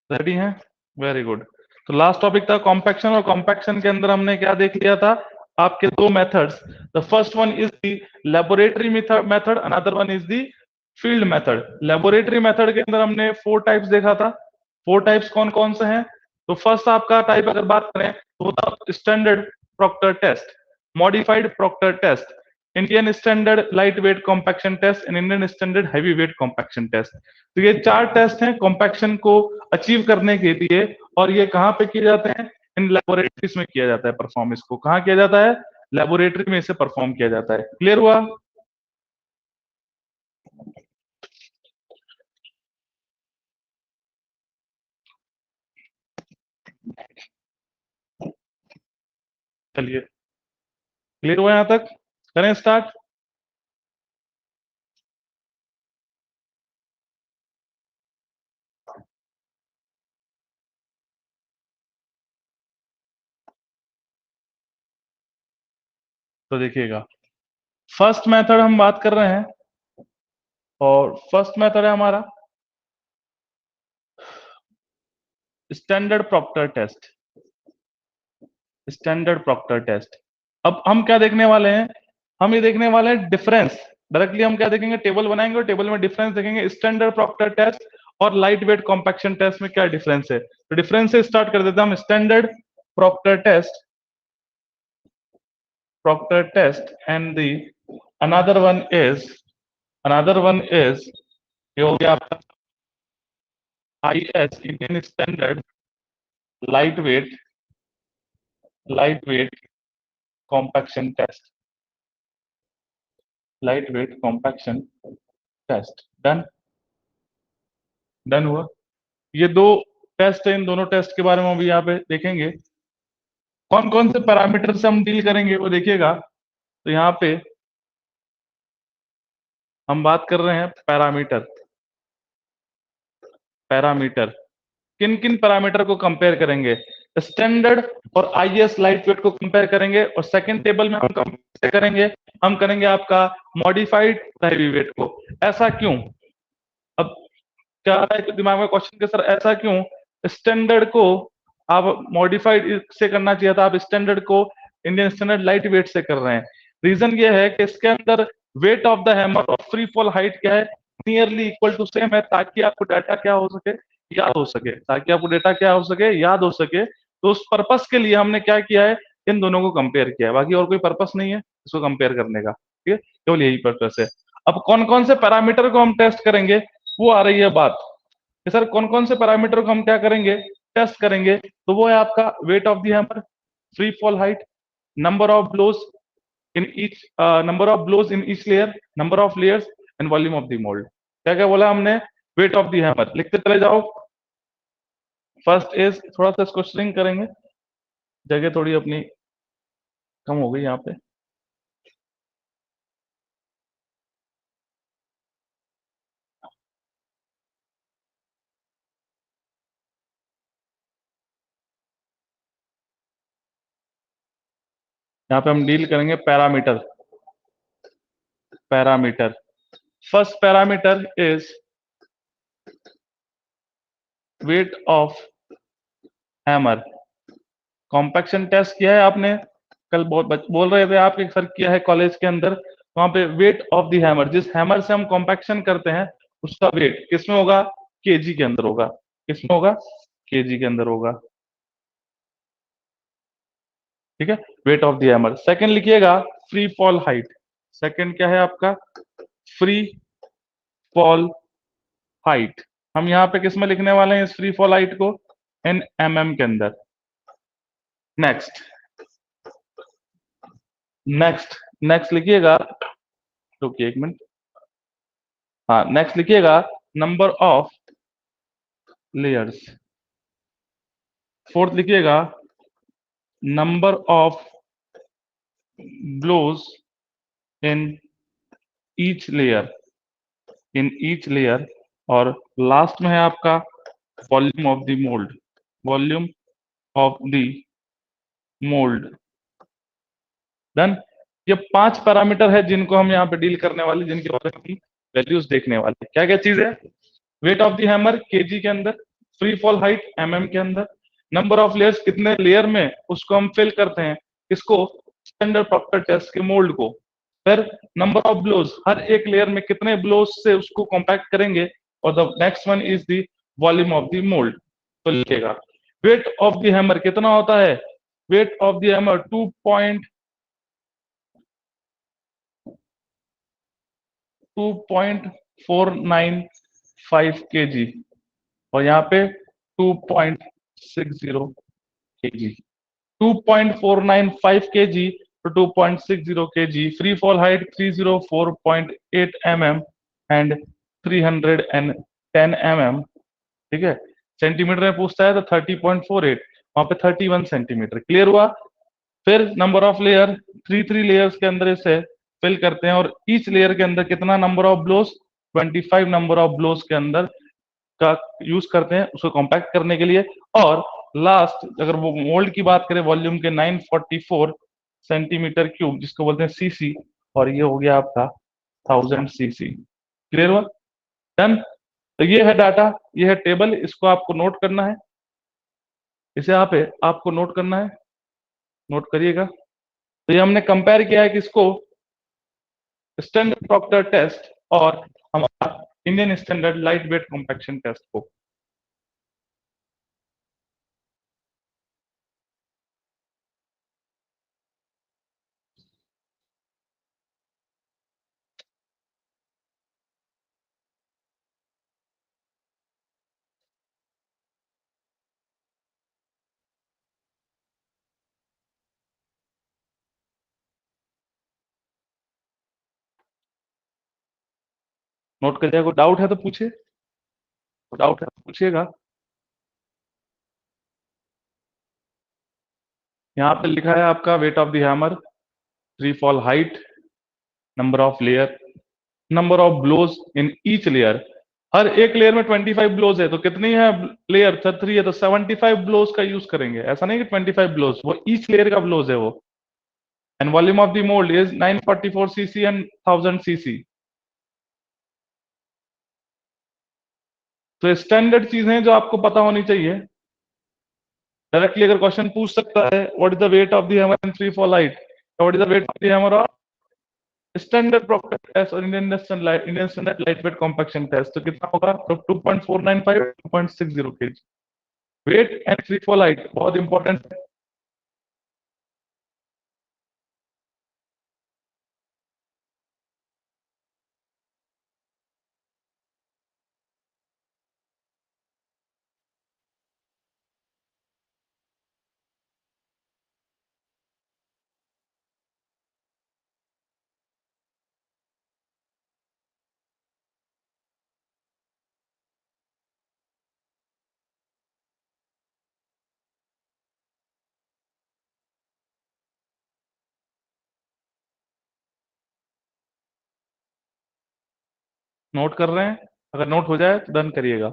Ready हैं? Very good. तो last topic था कॉम्पैक्शन, और कॉम्पैक्शन के अंदर हमने क्या देख लिया था? आपके दो methods. The first one is the laboratory method, another one is the field method. Laboratory method के अंदर हमने 4 टाइप्स देखा था। 4 टाइप्स कौन कौन से हैं? तो फर्स्ट आपका टाइप अगर बात करें तो था standard Proctor test, modified Proctor test, Indian standard light weight compaction test and Indian standard heavy weight compaction test. तो ये 4 टेस्ट हैं कॉम्पैक्शन को अचीव करने के लिए, और ये कहाँ पे किए जाते हैं? इन लेबोरेटरीज में किया जाता है परफॉर्म। इसको कहाँ किया जाता है? लेबोरेटरी में इसे परफॉर्म किया जाता है। क्लियर हुआ? चलिए, क्लियर हुआ यहां तक? करें स्टार्ट। तो देखिएगा, फर्स्ट मेथड हम बात कर रहे हैं, और फर्स्ट मेथड है हमारा standard Proctor test. Standard Proctor test. अब हम क्या देखने वाले हैं? हम ये देखने वाले हैं डिफरेंस। डायरेक्टली हम क्या देखेंगे? टेबल बनाएंगे और टेबल में डिफरेंस देखेंगे। स्टैंडर्ड प्रॉक्टर टेस्ट और लाइट वेट कॉम्पैक्शन टेस्ट में क्या डिफरेंस है? तो डिफरेंस से स्टार्ट कर देते हैं हम। Standard Proctor test, Proctor test and the another one is, another one is, ये हो गया आपका IS, Indian standard light weight, light weight compaction test, light weight compaction test. Done? Done हुआ। ये दो टेस्ट है, इन दोनों टेस्ट के बारे में अभी यहाँ पे देखेंगे। कौन कौन से पैरामीटर से हम डील करेंगे वो देखिएगा। तो यहाँ पे हम बात कर रहे हैं पैरामीटर। पैरामीटर, किन किन पैरामीटर को कंपेयर करेंगे? स्टैंडर्ड और IS लाइट वेट को कंपेयर करेंगे, और सेकंड टेबल में हम कंपेयर करेंगे, हम करेंगे आपका मॉडिफाइड हैवी वेट को। ऐसा क्यों? अब क्या आ रहा है दिमाग में क्वेश्चन के, सर ऐसा क्यों? स्टैंडर्ड को आप मॉडिफाइड से करना चाहिए था, आप स्टैंडर्ड को इंडियन स्टैंडर्ड लाइट वेट से कर रहे हैं। रीजन ये है कि इसके अंदर वेट ऑफ द हैमर और फ्री फॉल हाइट क्या है? नियरली इक्वल टू सेम है, ताकि आपको डाटा क्या हो सके? याद हो सके। ताकि आपको डेटा क्या हो सके? याद हो सके। तो उस पर्पस के लिए हमने क्या किया है? इन दोनों को कंपेयर किया है। बाकी और कोई पर्पस नहीं है इसको कंपेयर करने का। ठीक है, केवल यही पर्पस है। अब कौन कौन से पैरामीटर को हम टेस्ट करेंगे, वो आ रही है बात कि सर कौन कौन से पैरामीटर को हम क्या करेंगे? टेस्ट करेंगे। तो वो है आपका weight of the hammer, free fall height, number of blows in each, number of blows in each layer, number of layers and volume of the mould. क्या क्या बोला हमने? वेट ऑफ द हैमर लिखते चले जाओ। फर्स्ट इज, थोड़ा सा इसको श्रिंक करेंगे, जगह थोड़ी अपनी कम हो गई यहाँ पे। यहाँ पे हम डील करेंगे parameter. Parameter, first parameter is weight of hammer. Compaction test किया है आपने? कल बोल रहे थे आप कि सर किया है कॉलेज के अंदर। वहां पे वेट ऑफ द हैमर, जिस हैमर से हम कॉम्पैक्शन करते हैं उसका वेट किसमें होगा? केजी के अंदर होगा। किसमें होगा? केजी के अंदर होगा। ठीक है, wait of the hammer. Second लिखिएगा, फ्री फॉल हाइट। सेकंड क्या है आपका? Free fall height. हम यहाँ पे किस में लिखने वाले हैं इस फ्री फॉल हाइट को? इन के अंदर। नेक्स्ट, नेक्स्ट, नेक्स्ट लिखिएगा, रुकिए एक मिनट। हाँ, नेक्स्ट लिखिएगा नंबर ऑफ लेयर्स। फोर्थ लिखिएगा number of blows in each layer, in each layer. और लास्ट में है आपका volume of the mould, volume of the mould. Done? ये 5 पैरामीटर है जिनको हम यहाँ पे डील करने वाले, जिनके बारे में हम वैल्यूज देखने वाले। क्या क्या चीज है? Wait of the hammer KG के अंदर, फ्री फॉल हाइट के अंदर। नंबर ऑफ लेयर्स, कितने लेयर में उसको हम फिल करते हैं, इसको स्टैंडर्ड प्रॉक्टर टेस्ट के मोल्ड को। फिर नंबर ऑफ ब्लोज, हर एक लेयर में कितने ब्लोज से उसको कॉम्पैक्ट करेंगे। और the next one is the volume of the mould. तो लिखेगा वेट ऑफ द हैमर कितना होता है, wait of the hammer 2.495 kg, और यहाँ पे 2.60 kg, 2.495 kg to 2.60 kg, free fall height 304.8 mm and 310 mm। ठीक है, सेंटीमीटर में पूछता है तो 30.48, वहां पे 31 सेंटीमीटर। क्लियर हुआ। फिर number of layer, three three layers के अंदर इसे फिल करते हैं, और ईच लेयर के अंदर कितना number of blows, 25 number of blows के अंदर का यूज करते हैं उसको कॉम्पैक्ट करने के लिए। और लास्ट अगर वो मोल्ड की बात करें, वॉल्यूम के 944 सेंटीमीटर क्यूब, जिसको बोलते हैं सीसी, और ये हो गया आपका 1000 सीसी। क्लियर हुआ। डन। तो ये है डाटा, ये है टेबल, इसको आपको नोट करना है, इसे यहाँ पे आपको नोट करना है, नोट करिएगा। तो ये हमने कंपेयर किया है किसको, स्टैंडर्ड प्रॉक्टर टेस्ट और हमारा Indian standard light weight compaction test को। नोट करिएगा, कोई डाउट है तो पूछिए, डाउट है तो पूछिएगा। यहाँ पे लिखा है आपका weight of the hammer, free fall height, number of layer, number of blows in each layer. हर एक लेयर में 25 ब्लोज है, तो कितनी है लेयर, 3 है तो 75 ब्लोज का यूज करेंगे। ऐसा नहीं कि 25 ब्लोज, वो ईच लेयर का ब्लोज है वो। And volume of the mould is 944 CC and 1000 CC. तो स्टैंडर्ड चीजें जो आपको पता होनी चाहिए। डायरेक्टली अगर क्वेश्चन पूछ सकता है what is the weight of the hammer in free fall height, what is the weight of the hammer of standard Proctor test और Indian standard light weight compaction test, तो कितना होगा, तो 2.495 2.60 kg। Weight and free fall height बहुत important है। Note कर रहे हैं, अगर नोट हो जाए तो डन करिएगा।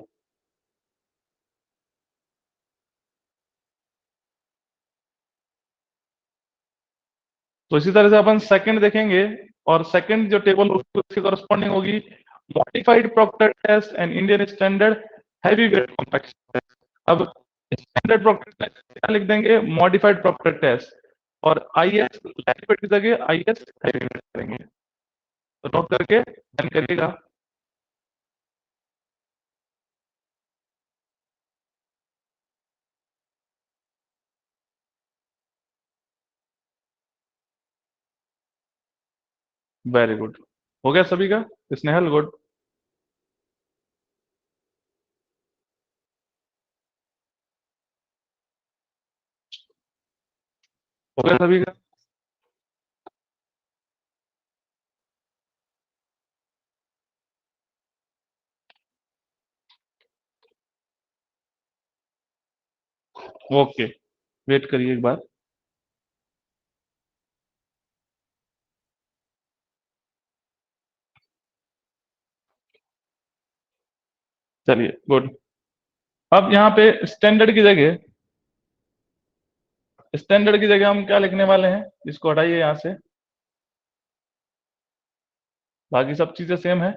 तो इसी तरह से अपन सेकंड देखेंगे, और सेकंड जो टेबल उसकी कॉरेस्पॉन्डिंग होगी modified Proctor test and Indian standard heavy weight compaction test. अब स्टैंडर्ड प्रॉक्टर टेस्ट क्या लिख देंगे, मॉडिफाइड प्रॉक्टर टेस्ट, और आईएस लाइट वेट की जगह आईएस हैवी वेट करेंगे। तो नोट करके डन करिएगा। Very good. हो गया सभी का, स्नेहल गुड। हो गया सभी का। ओके, वेट करिए एक बार। चलिए गुड। अब यहाँ पे स्टैंडर्ड की जगह हम क्या लिखने वाले हैं, इसको हटाइए यहाँ से, बाकी सब चीजें सेम है।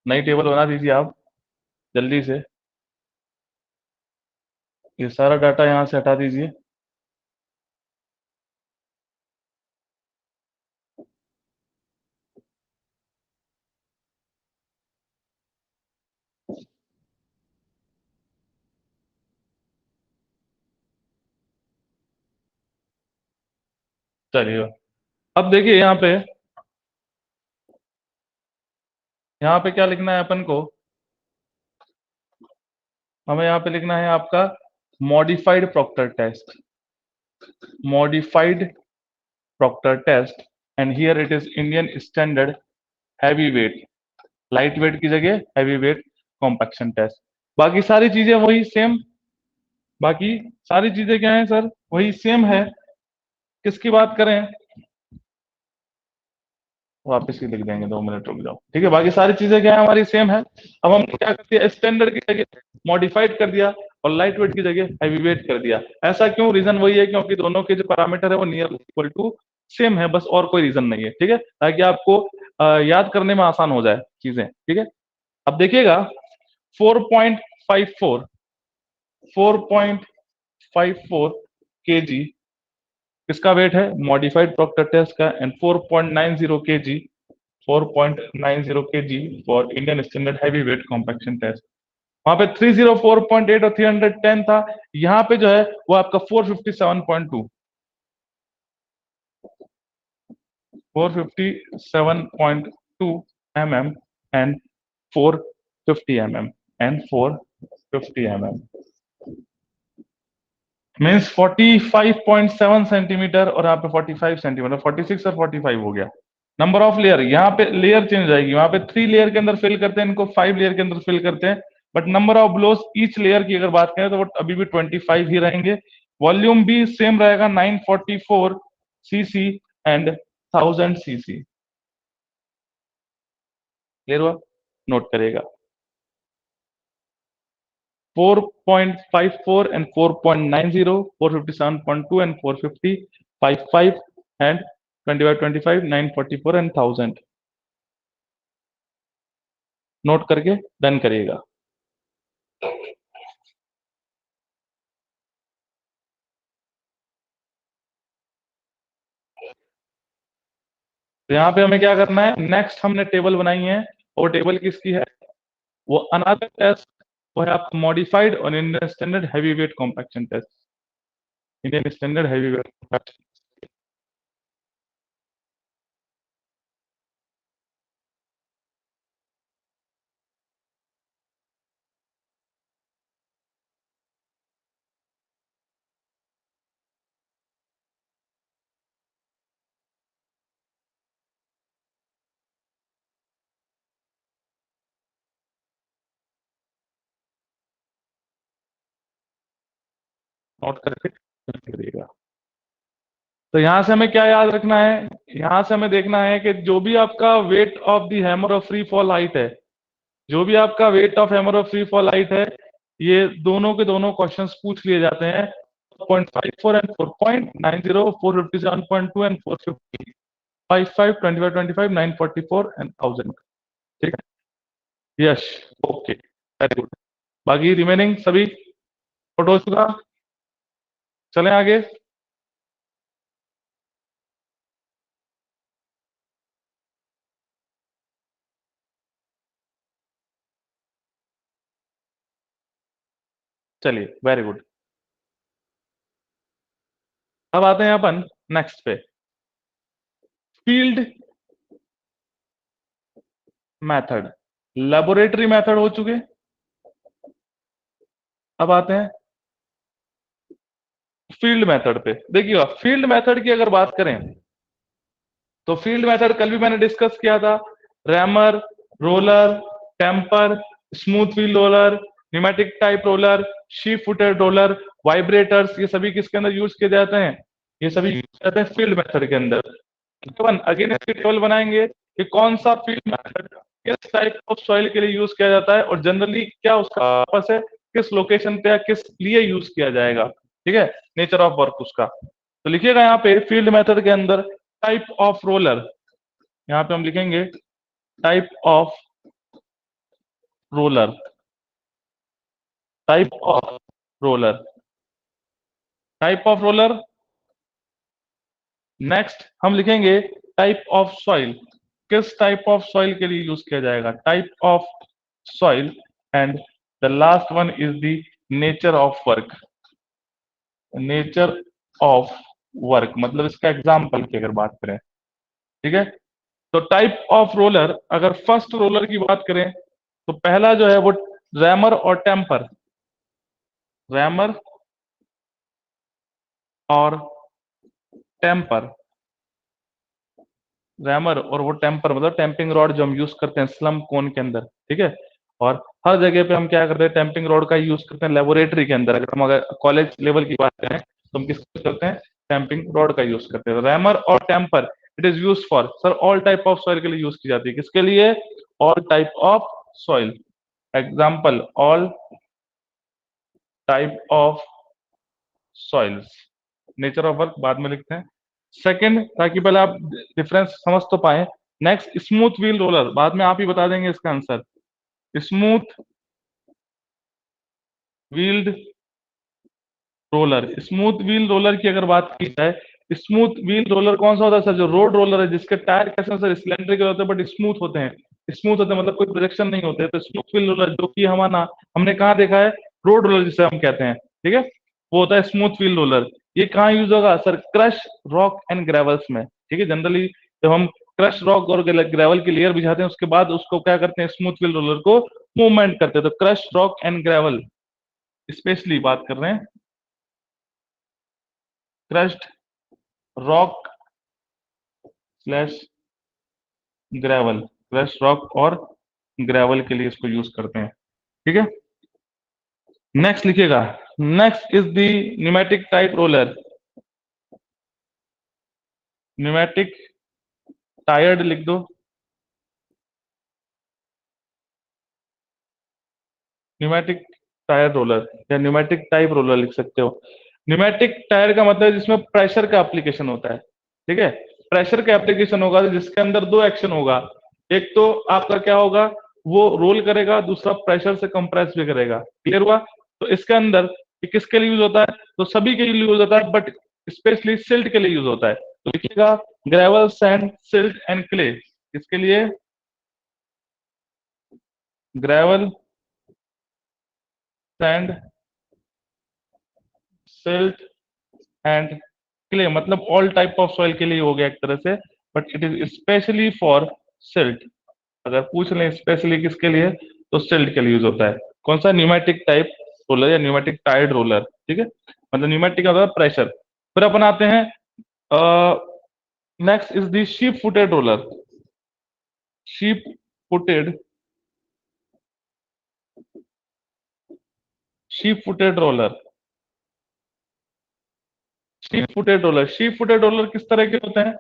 नई टेबल बना दीजिए आप जल्दी से। ये सारा डाटा यहाँ से हटा दीजिए। चलिए, अब देखिए यहाँ पे क्या लिखना है अपन को। हमें यहाँ पे लिखना है आपका modified Proctor test, modified Proctor test, and here it is Indian standard heavy weight, light weight की जगह हैवी वेट कॉम्पैक्शन टेस्ट। बाकी सारी चीजें वही सेम, बाकी सारी चीजें क्या है सर, वही सेम है। किसकी बात करें, वापस ही लिख देंगे, 2 मिनट रुक जाओ, ठीक है। बाकी सारी चीजें क्या है, हमारी सेम है। अब हम क्या कर दिया, स्टैंडर्ड की जगह मॉडिफाइड कर दिया और लाइट वेट की जगह हैवी वेट कर दिया। ऐसा क्यों, रीजन वही है क्योंकि दोनों के जो पैरामीटर है वो नियर इक्वल टू सेम है, बस और कोई रीजन नहीं है, ठीक है, ताकि आपको याद करने में आसान हो जाए चीजें, ठीक है। अब देखिएगा 4.54 4.54 केजी किसका वेट है, मॉडिफाइड प्रॉक्टर टेस्ट का, and 4.90 KG 4.90 KG for Indian standard heavy weight compaction test. वहां पे 304.8 और 310 था, यहाँ पे जो है वो आपका 457.2 457.2 एंड 450 एंड 450 मीन्स 45.7 सेंटीमीटर, और यहाँ पे 45 सेंटीमीटर, 46 और 45 हो गया। नंबर ऑफ लेयर, यहाँ पे लेयर चेंज हो जाएगी, वहां पे 3 लेयर के अंदर फिल करते हैं इनको, 5 लेयर के अंदर फिल करते हैं, but number of blows each layer की अगर बात करें तो वो अभी भी 25 ही रहेंगे। वॉल्यूम भी सेम रहेगा, 944 सीसी एंड 1000 सीसी। क्लियर हुआ, नोट करेगा। 4.54 and 4.90, 457.2 and 450, 55 and 25, 25, 944 and 1000। Note करके डन करिएगा। तो यहाँ पे हमें क्या करना है, नेक्स्ट हमने टेबल बनाई है, और टेबल किसकी है, वो अनदर टेस्ट, वो है आपका मॉडिफाइड और Indian standard heavy weight compaction test, Indian standard heavy weight compaction. Note करके डन करिएगा। तो यहां से हमें क्या याद रखना है, यहां से हमें देखना है कि जो भी आपका weight of the hammer of free fall height है, जो भी आपका weight of hammer of free fall height है, ये दोनों के दोनों क्वेश्चंस पूछ लिए जाते हैं। 4.54 एंड 4.90, 457.2 एंड 450, 55, 25, 25, 944 एंड 1000। ठीक है, यस, ओके, वेरी गुड। बाकी रिमेनिंग सभी फोटोज का, चलें आगे। चलिए, वेरी गुड। अब आते हैं अपन नेक्स्ट पे, फील्ड मेथड। लेबोरेटरी मेथड हो चुके, अब आते हैं फील्ड मेथड पे। देखिएगा, फील्ड मेथड की अगर बात करें तो फील्ड मेथड कल भी मैंने डिस्कस किया था। Rammer, roller, tamper, smooth wheel roller, pneumatic type roller, sheep footed roller, vibrators, ये सभी किसके अंदर यूज किए जाते हैं, ये सभी यूज किए जाते हैं फील्ड मेथड के अंदर। तो अपन अगेन इसकी टेबल बनाएंगे कि कौन सा फील्ड मेथड किस टाइप ऑफ सॉइल के लिए यूज किया जाता है, और जनरली क्या उसका पर्पस है, किस लोकेशन पे या किस लिए यूज किया जाएगा, ठीक है, नेचर ऑफ वर्क उसका। तो लिखिएगा यहाँ पे फील्ड मेथड के अंदर टाइप ऑफ रोलर, यहाँ पे हम लिखेंगे type of roller, type of roller, type of roller. Next हम लिखेंगे टाइप ऑफ सॉइल, किस टाइप ऑफ सॉइल के लिए यूज किया जाएगा, type of soil. And the last one is the nature of work, nature of work मतलब इसका example की अगर बात करें, ठीक है। तो टाइप ऑफ रोलर, अगर फर्स्ट रोलर की बात करें तो पहला जो है वो रैमर और टेम्पर, रैमर और टेम्पर, रैमर और वो टेम्पर मतलब टेम्पिंग रॉड जो हम यूज करते हैं स्लम कोन के अंदर, ठीक है। और हर जगह पे हम क्या करते हैं, टेम्पिंग रॉड का यूज करते हैं लेबोरेटरी के अंदर। अगर हम अगर कॉलेज लेवल की बात करें तो हम किसका करते हैं, टेम्पिंग रॉड का यूज करते हैं। रैमर और tamper it is use for sir all type of soil के लिए यूज की जाती है, किसके लिए, all type of soil. Example all type of soils. Nature of work बाद में लिखते हैं। सेकंड, ताकि पहले आप डिफरेंस समझ तो पाए। नेक्स्ट स्मूथ व्हील रोलर, बाद में आप ही बता देंगे इसका answer. Smooth wheeled roller, smooth wheel roller की अगर बात की जाए, स्मूथ व्हील रोलर कौन सा होता है सर, जो रोड रोलर है जिसके टायर कैसे होते हैं सर, सिलेंड्रिकल होते हैं बट स्मूथ होते हैं, स्मूथ होते हैं मतलब कोई प्रोजेक्शन नहीं होते। तो स्मूथ व्हील रोलर जो कि हमारा हमने कहाँ देखा है, रोड रोलर जिसे हम कहते हैं, ठीक है, वो होता है स्मूथ व्हील रोलर। ये कहाँ यूज होगा sir, crush rock and gravels में, ठीक है। जनरली जब हम क्रश रॉक और ग्रेवल की लेयर बिछाते हैं उसके बाद उसको क्या करते हैं, स्मूथ व्हील रोलर को मूवमेंट करते हैं। तो crush rock and gravel specially बात कर रहे हैं, crushed rock slash gravel, crush rock और ग्रेवल के लिए इसको यूज करते हैं, ठीक है। नेक्स्ट लिखिएगा, next is the pneumatic type roller, pneumatic tired लिख दो, न्यूमेटिक टायर रोलर या न्यूमेटिक टाइप रोलर लिख सकते हो। न्यूमेटिक टायर का मतलब है जिसमें प्रेशर का एप्लीकेशन होता है, ठीक है। प्रेशर का एप्लीकेशन होगा तो जिसके अंदर दो एक्शन होगा, एक तो आपका क्या होगा, वो रोल करेगा, दूसरा प्रेशर से कंप्रेस भी करेगा। क्लियर हुआ। तो इसके अंदर ये किसके लिए यूज होता है, तो सभी के लिए यूज होता है बट स्पेशली सिल्ट के लिए यूज होता है। तो लिखिएगा gravel sand silt and clay, किसके लिए, gravel sand silt and clay मतलब ऑल टाइप ऑफ सॉइल के लिए हो गया एक तरह से, but it is specially for silt. अगर पूछ लें स्पेशली किसके लिए, तो सिल्ट के लिए यूज होता है। कौन सा, न्यूमेटिक टाइप रोलर या न्यूमेटिक टायर्ड रोलर, ठीक है। मतलब न्यूमेटिक का मतलब प्रेशर। फिर अपन आते हैं, next is the sheep footed roller, sheep footed, sheep footed roller, sheep footed roller, sheep footed roller किस तरह के होते हैं,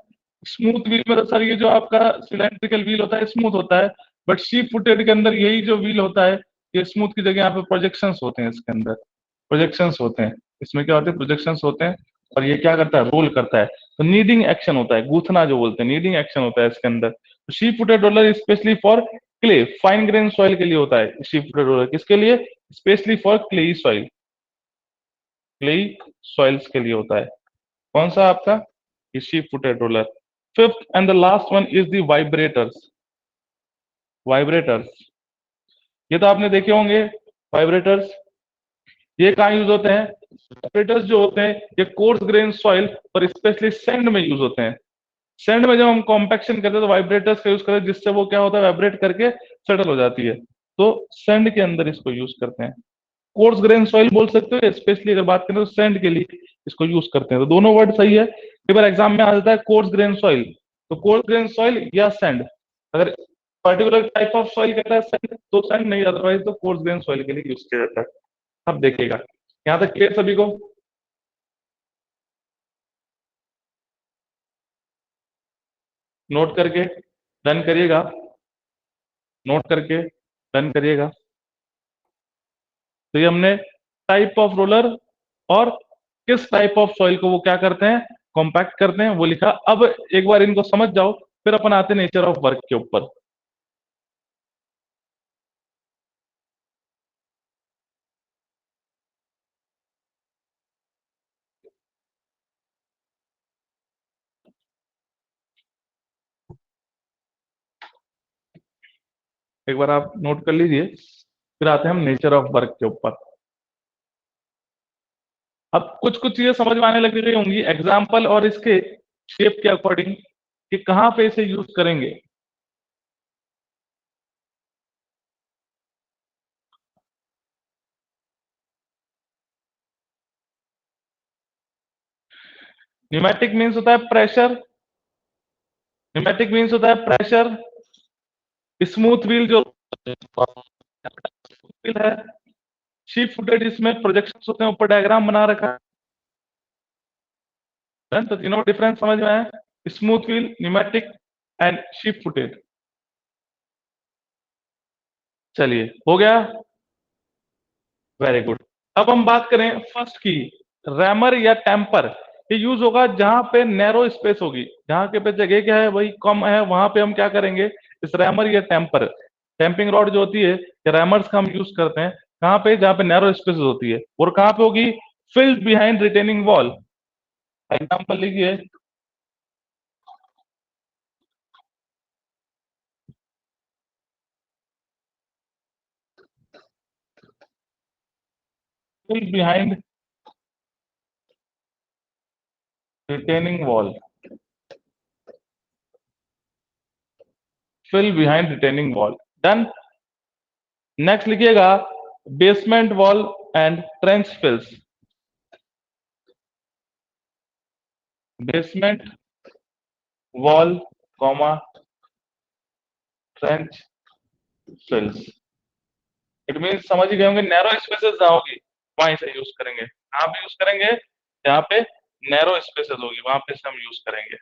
स्मूथ व्हील में तो सर ये जो आपका सिलेंड्रिकल व्हील होता है स्मूथ होता है, बट शीप फुटेड के अंदर यही जो व्हील होता है ये स्मूथ की जगह यहाँ पे प्रोजेक्शंस होते हैं, इसके अंदर प्रोजेक्शंस होते हैं। इसमें क्या होते हैं, प्रोजेक्शंस होते हैं। और ये क्या करता है, रोल करता है। तो नीडिंग एक्शन होता है, गूथना जो बोलते हैं, नीडिंग एक्शन होता है इसके अंदर। तो sheep footed roller specially for clay, fine grain soil के लिए होता है शीप फुटेड रोलर, किसके लिए, specially for clayey soil, clayey soils के लिए होता है। कौन सा आपका, sheep footed roller. Fifth and the last one is the vibrators, vibrators, ये तो आपने देखे होंगे वाइब्रेटर्स। ये कहाँ यूज होते हैं, वाइब्रेटर्स जो होते हैं ये कोर्स ग्रेन सॉइल और स्पेशली सैंड में यूज होते हैं। सैंड में जब हम कॉम्पैक्शन करते हैं तो वाइब्रेटर्स का यूज करते हैं, जिससे वो क्या होता है, वाइब्रेट करके सेटल हो जाती है। तो सैंड के अंदर इसको यूज करते हैं। कोर्स ग्रेन सॉइल बोल सकते हो, स्पेशली अगर बात करें तो सैंड के लिए इसको यूज करते हैं। तो दोनों वर्ड सही है। कई बार एग्जाम में आ जाता है कोर्स ग्रेन सॉइल, तो कोर्स ग्रेन सॉइल या सैंड, अगर पर्टिकुलर टाइप ऑफ सॉइल कहता है सैंड तो सैंड, नहीं अदरवाइज तो कोर्स ग्रेन सॉइल के लिए यूज किया जाता है। अब देखिएगा, यहाँ तक क्लियर सभी को, नोट करके डन करिएगा, नोट करके डन करिएगा। तो ये हमने टाइप ऑफ रोलर और किस टाइप ऑफ सॉइल को वो क्या करते हैं, कॉम्पैक्ट करते हैं, वो लिखा। अब एक बार इनको समझ जाओ, फिर अपन आते हैं नेचर ऑफ वर्क के ऊपर। एक बार आप नोट कर लीजिए, फिर आते हैं हम नेचर ऑफ वर्क के ऊपर। अब कुछ कुछ चीजें समझ में आने लग गई होंगी एग्जाम्पल और इसके शेप के अकॉर्डिंग कि कहाँ पे इसे यूज करेंगे। न्यूमेटिक मीन्स होता है प्रेशर, न्यूमेटिक मीन्स होता है प्रेशर। स्मूथ व्हील जो व्हील है, शीप फुटेड इसमें प्रोजेक्शन होते हैं, ऊपर डायग्राम बना रखा है, तो तीनों डिफरेंस समझ में आया, smooth wheel, pneumatic and sheep footed. चलिए हो गया, वेरी गुड। अब हम बात करें फर्स्ट की, रैमर या टेम्पर। ये यूज होगा जहां पे नैरो स्पेस होगी, जहां के पे जगह क्या है वही कम है, वहां पे हम क्या करेंगे, इस रैमर या टेम्पर, टेम्पिंग रॉड जो होती है या रैमर्स का हम यूज करते हैं कहाँ पे, जहाँ पे नैरो स्पेस होती है, और कहाँ पे होगी, filled behind retaining wall. Example लिखिए, filled behind retaining wall, fill behind retaining wall. Done. Next लिखिएगा, basement wall and trench fills, basement wall comma trench fills. It mean समझ ही गए होंगे, नैरो स्पेसेस जहां होगी वहीं से यूज करेंगे, कहां पे यूज करेंगे, जहां पे नैरो स्पेसेस होगी वहां पे से हम यूज करेंगे।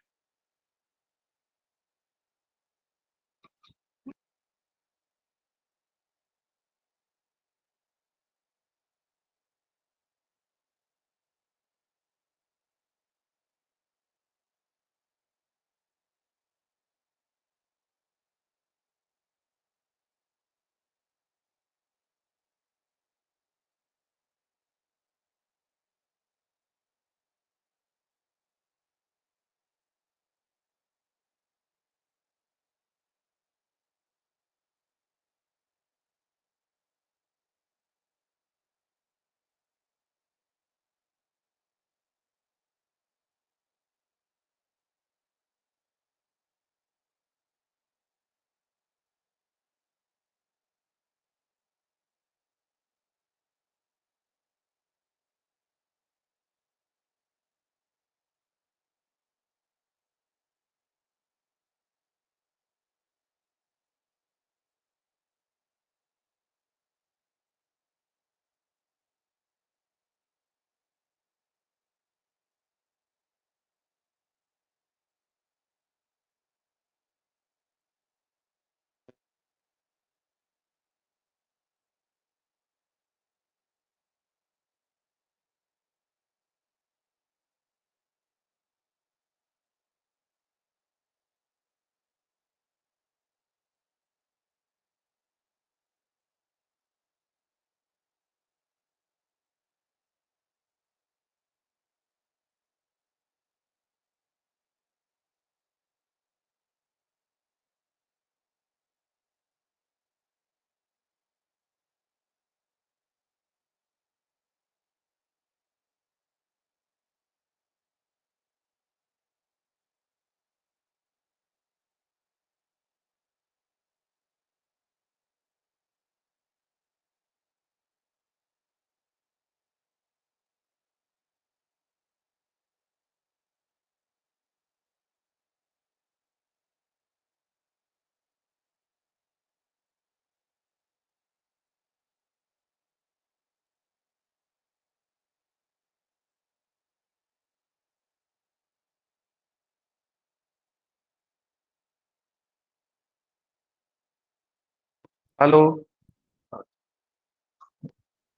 हेलो,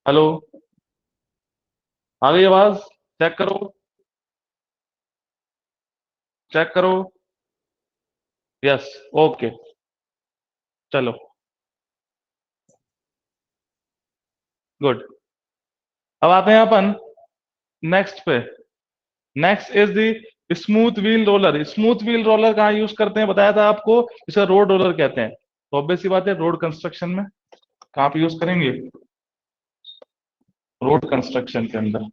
हेलो, आ गई आवाज? चेक करो, चेक करो। यस, ओके, चलो, गुड। अब आते हैं अपन नेक्स्ट पे। Next is the smooth wheel roller. Smooth wheel roller कहाँ यूज करते हैं बताया था आपको, इसे रोड रोलर कहते हैं। तो ऑब्वियस सी बात है रोड कंस्ट्रक्शन में कहाँ पे यूज करेंगे, रोड कंस्ट्रक्शन के अंदर,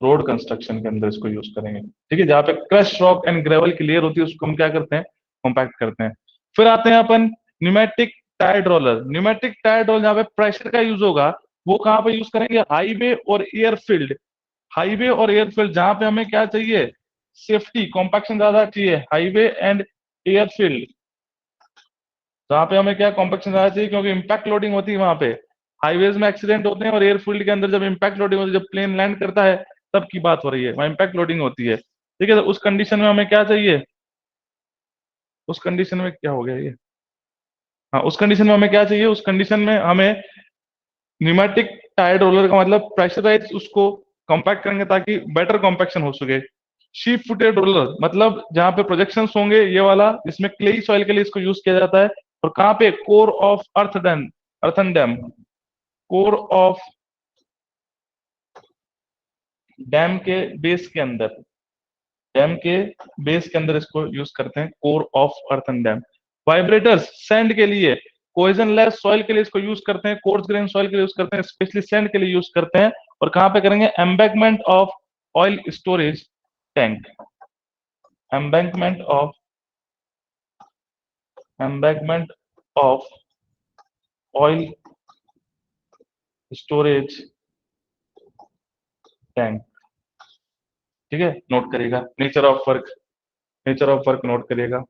रोड कंस्ट्रक्शन के अंदर इसको यूज करेंगे। ठीक है, जहाँ पे क्रश रॉक एंड ग्रेवल की लेयर होती है उसको हम क्या करते हैं, कॉम्पैक्ट करते हैं। फिर आते हैं अपन pneumatic tyre roller. Pneumatic tyre roller जहाँ पे प्रेशर का यूज होगा वो कहाँ पे यूज करेंगे, हाईवे और एयरफील्ड। हाईवे और एयरफील्ड जहाँ पे हमें क्या चाहिए, सेफ्टी कॉम्पैक्शन ज्यादा चाहिए, हाईवे एंड एयरफील्ड जहाँ पे हमें क्या कॉम्पैक्शन ज्यादा चाहिए, क्योंकि इम्पैक्ट लोडिंग होती है वहां पे। हाईवेज में एक्सीडेंट होते हैं और एयरफील्ड के अंदर जब इम्पैक्ट लोडिंग होती है, जब प्लेन लैंड करता है तब की बात हो रही है, वहां इम्पैक्ट लोडिंग होती है। ठीक है, तो उस कंडीशन में हमें क्या चाहिए, उस कंडीशन में क्या हो गया ये, हाँ उस कंडीशन में हमें क्या चाहिए, उस कंडीशन में हमें न्यूमेटिक टायर रोलर का मतलब प्रेशराइज उसको कॉम्पैक्ट करेंगे ताकि बेटर कॉम्पैक्शन हो सके। शीप फुटेड रोलर मतलब जहां पे प्रोजेक्शन होंगे ये वाला, जिसमें क्लेई सॉइल के लिए इसको यूज किया जाता है। और कहाँ पे, core of earth dam, earthen dam, core of dam के बेस के अंदर, डैम के बेस के अंदर इसको यूज करते हैं, core of earthen dam. Vibrators sand के लिए, कोइजन लेस सॉइल के लिए इसको यूज करते हैं, कोर्स ग्रेन सॉइल के लिए यूज करते हैं, स्पेशली सैंड के लिए यूज करते हैं। और कहाँ पे करेंगे, embankment of oil storage tank, embankment of, embankment of oil storage tank. ठीक है, नोट करिएगा, nature of work, nature of work note करिएगा।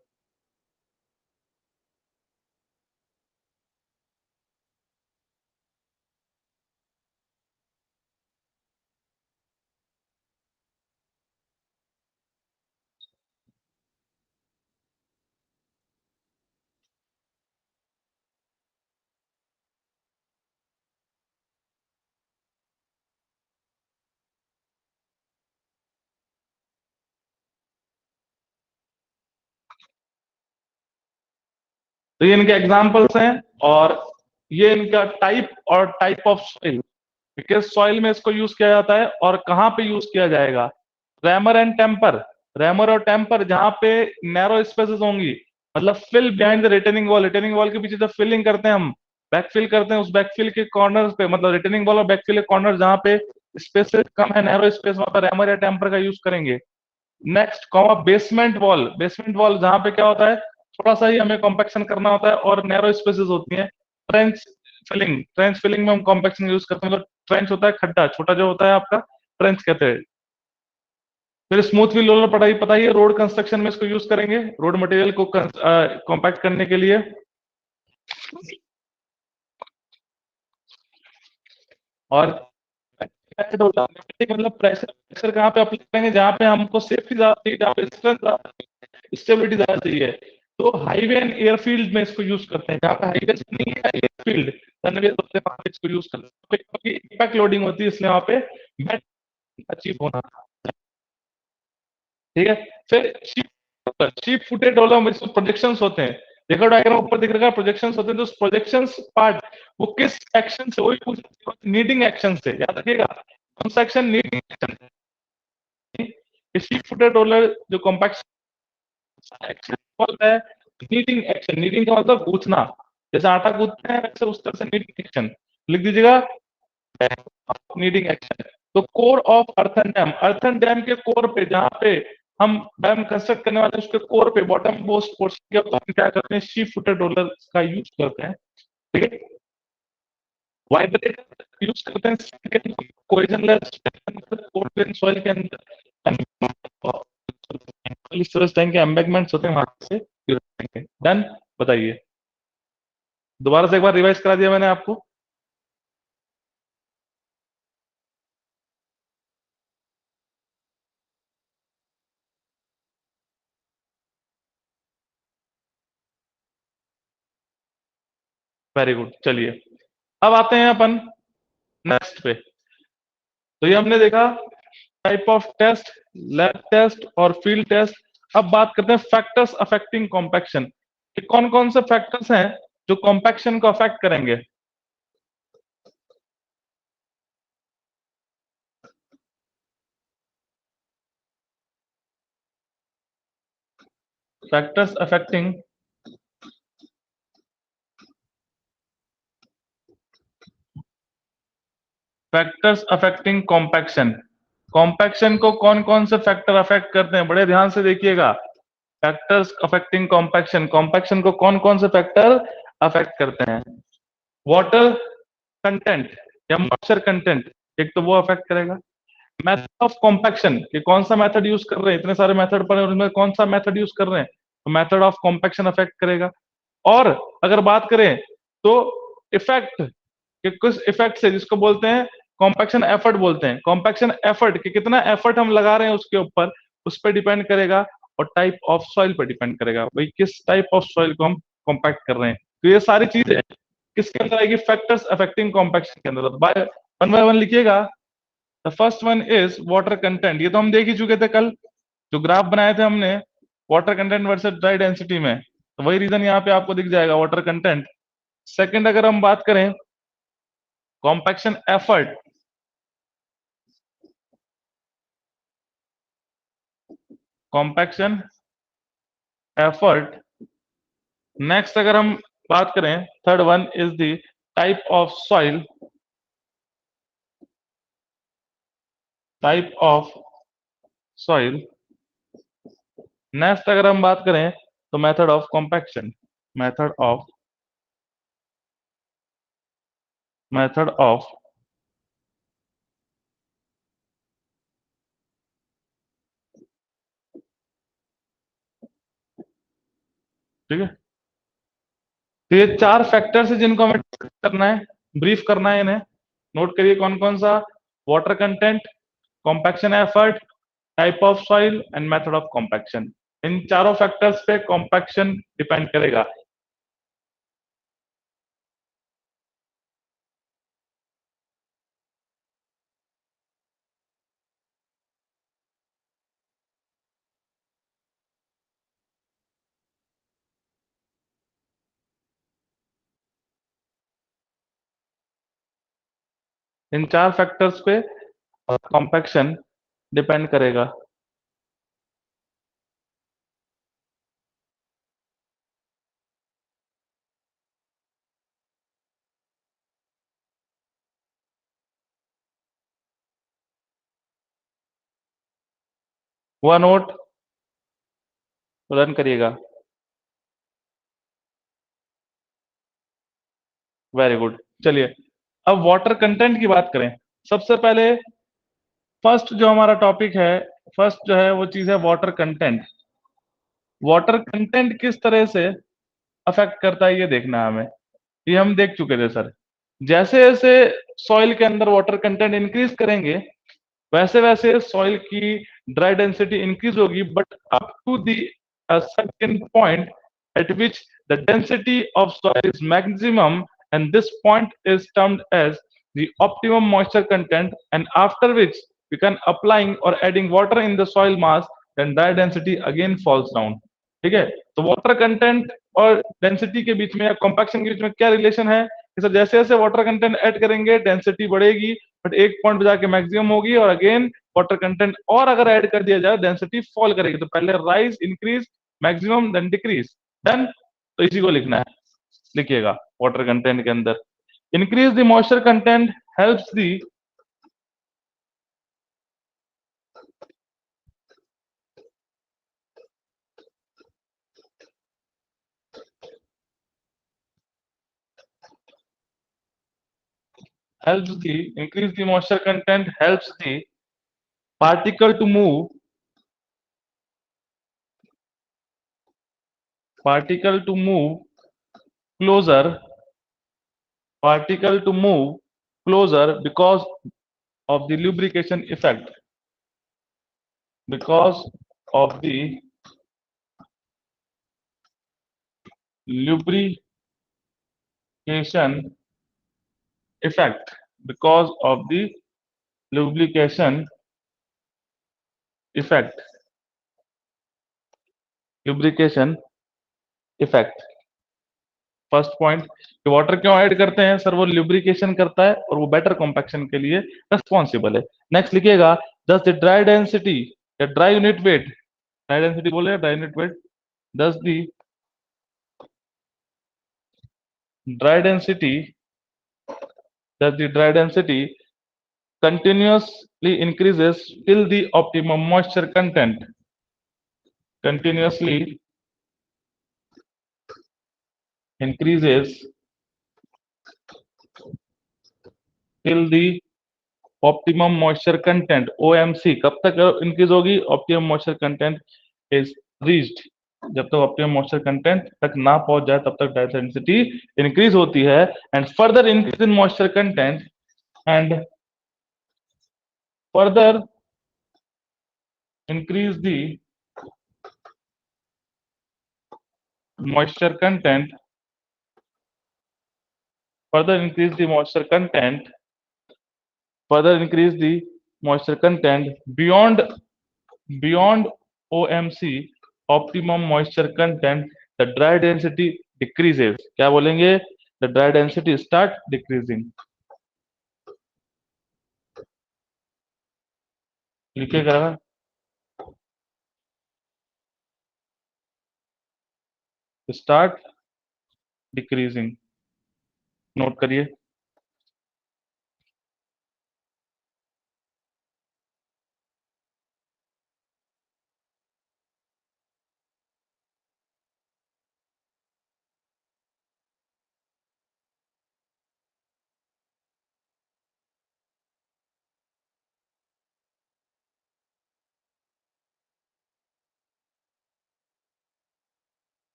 तो ये इनके एग्जाम्पल्स हैं, और ये इनका टाइप और टाइप ऑफ सॉइल, किस सॉइल में इसको यूज किया जाता है और कहाँ पे यूज किया जाएगा। रैमर एंड टेम्पर, रैमर और टेम्पर जहाँ पे नैरो स्पेसेस होंगी, मतलब fill behind the retaining wall, retaining wall के पीछे जब फिलिंग करते हैं हम, बैकफिल करते हैं, उस बैकफिल के कॉर्नर पे, मतलब रिटेनिंग वॉल और बैकफिल के कॉर्नर जहाँ पे स्पेसेस कम है, नैरो स्पेस, वहां पर रैमर या टेम्पर का यूज करेंगे। Next comma basement wall, basement wall जहां पे क्या होता है, थोड़ा सा ही हमें कॉम्पैक्शन करना होता है और नैरो स्पेसेस होती हैं। ट्रेंच फिलिंग, ट्रेंच फिलिंग में हम कॉम्पैक्शन यूज करते हैं, मतलब ट्रेंच होता है खड्डा छोटा जो होता है आपका, ट्रेंच कहते हैं। फिर स्मूथ व्हील रोलर पढ़ाई पता ही है, रोड कंस्ट्रक्शन में इसको यूज करेंगे, रोड मटेरियल को कॉम्पैक्ट करने के लिए। और मतलब प्रेशर, प्रेशर कहाँ पे अप्लाई करेंगे, जहाँ पे हमको सेफ्टी ज्यादा चाहिए, जहाँ पे स्ट्रेंथ, स्टेबिलिटी ज्यादा चाहिए। तो हाईवे एंड एयरफील्ड में इसको यूज करते हैं, जहाँ पे हाईवे नहीं है, एयरफील्ड रनवे होते हैं, वहाँ पे इसको यूज करते हैं, क्योंकि इम्पैक्ट लोडिंग होती है, इसलिए वहाँ पे बेट अचीव होना। ठीक है, फिर चीप फुटेड वाला में प्रोजेक्शंस होते हैं, देखो डायग्राम ऊपर दिख रहा है, प्रोजेक्शंस होते हैं, तो प्रोजेक्शंस पार्ट वो किस एक्शन से, वही पूछ, नीडिंग एक्शन से, याद रखिएगा कौन सा action, kneading action. Sheep footed roller जो कॉम्पैक्ट एक्शन बोलता है, नीडिंग एक्शन, नीडिंग का मतलब गूंथना, जैसे आटा गूंथते हैं वैसे उस तरह से नीडिंग एक्शन लिख दीजिएगा, नीडिंग एक्शन। तो core of earthen dam, earthen dam के कोर पे, जहां पे हम डैम कंस्ट्रक्ट करने वाले हैं, उसके कोर पे बॉटम मोस्ट पोर्शन के ऊपर क्या करते हैं, शीप फुटेड रोलर का यूज करते हैं। ठीक है, वाइब्रेटर यूज करते हैं कोइजन लेस कोर्ट सॉइल के अंदर, स्टोरेज टैंक के एम्बैंकमेंट्स होते हैं वहां से डन। बताइए, दोबारा से एक बार रिवाइज करा दिया मैंने आपको। वेरी गुड, चलिए अब आते हैं अपन नेक्स्ट पे। तो ये हमने देखा type of test, lab test और फील्ड टेस्ट। अब बात करते हैं फैक्टर्स अफेक्टिंग कॉम्पैक्शन, कि कौन कौन से फैक्टर्स हैं जो कॉम्पैक्शन को अफेक्ट करेंगे। Factors affecting factors affecting compaction. Compaction को कौन कौन से फैक्टर अफेक्ट करते हैं, बड़े ध्यान से देखिएगा। फैक्टर्स अफेक्टिंग कॉम्पैक्शन, कॉम्पैक्शन को कौन कौन से फैक्टर अफेक्ट करते हैं? वाटर कंटेंट या मॉइस्चर कंटेंट, एक तो वो अफेक्ट करेगा। मेथड ऑफ कॉम्पैक्शन, कि कौन सा मेथड यूज कर रहे हैं, इतने सारे मेथड पड़े हैं उनमें कौन सा मेथड यूज कर रहे हैं, तो मेथड ऑफ कॉम्पैक्शन अफेक्ट करेगा। और अगर बात करें तो इफेक्ट, कि कुछ इफेक्ट है जिसको बोलते हैं कॉम्पैक्शन एफर्ट बोलते हैं। कॉम्पैक्शन एफर्ट, कि कितना एफर्ट हम लगा रहे हैं उसके ऊपर, उस पर डिपेंड करेगा। और टाइप ऑफ सॉइल पर डिपेंड करेगा, भाई किस टाइप ऑफ सॉइल को हम कॉम्पैक्ट कर रहे हैं। तो ये सारी चीजें किसके अंदर आएगी? फैक्टर्स अफेक्टिंग कॉम्पैक्शन के अंदर। वन बाय वन लिखिएगा। The first one is water content, ये तो हम देख ही चुके थे कल, जो ग्राफ बनाए थे हमने water content versus dry density में, तो वही रीजन यहाँ पे आपको दिख जाएगा, वाटर कंटेंट। सेकंड अगर हम बात करें compaction effort, compaction effort. Next अगर हम बात करें third one is the type of soil, type of soil. Next अगर हम बात करें तो method of compaction, method of, method of, ठीक है। तो ये चार फैक्टर्स है जिनको हमें करना है, ब्रीफ करना है इन्हें। नोट करिए कौन कौन सा, water content, compaction effort, type of soil and method of compaction. इन चारों फैक्टर्स पे कॉम्पैक्शन डिपेंड करेगा। इन चार फैक्टर्स पे कॉम्पैक्शन डिपेंड करेगा। हुआ नोट? रन करिएगा। Very good. चलिए अब वाटर कंटेंट की बात करें। सबसे पहले फर्स्ट जो हमारा टॉपिक है, फर्स्ट जो है वो चीज है वाटर कंटेंट। वाटर कंटेंट किस तरह से अफेक्ट करता है ये देखना है हमें। ये हम देख चुके थे सर। जैसे जैसे सॉइल के अंदर वाटर कंटेंट इंक्रीज करेंगे, वैसे वैसे सॉइल की ड्राई डेंसिटी इंक्रीज होगी, but up to the certain point at which the density of soil is maximum, and this point is termed as the optimum moisture content, and after which we can applying or adding water in the soil mass, then dry density again falls down। ठीक है। तो water content और density के बीच में या compaction के बीच में क्या रिलेशन है कि सर जैसे जैसे वाटर कंटेंट ऐड करेंगे डेंसिटी बढ़ेगी, बट एक पॉइंट पे जाके मैक्सिमम होगी, और अगेन वाटर कंटेंट और अगर ऐड कर दिया जाए डेंसिटी फॉल करेगी। तो पहले rise, increase, maximum, then decrease. Done. तो इसी को लिखना है, लिखिएगा वाटर कंटेंट के अंदर। Increase the moisture content helps the, helps the increase the moisture content helps the particle to move, particle to move closer, particle to move closer because of the lubrication effect, because of the lubrication effect, because of the lubrication effect, lubrication effect। First point, water क्यों add करते हैं sir? वो lubrication करता है और वो better compaction के लिए रेस्पॉन्सिबल है। नेक्स्ट लिखिएगा, दस द ड्राई डेंसिटी या dry unit wait, dry density बोले ड्राई यूनिट वेट, दस द ड्राई डेंसिटी, दस the dry density continuously increases till the optimum moisture content. Continuously increases till the optimum moisture content, OMC. कब तक increase होगी? Optimum moisture content is reached. जब तक optimum moisture content तक ना पहुंच जाए तब तक ड्राई डेंसिटी इंक्रीज होती है। And further increase in moisture content and further increase the moisture content, further increase the moisture content, further increase the moisture content beyond OMC, optimum moisture content, the dry density decreases. क्या बोलेंगे? The dry density start decreasing. लिखिएगा, start decreasing, note करिए।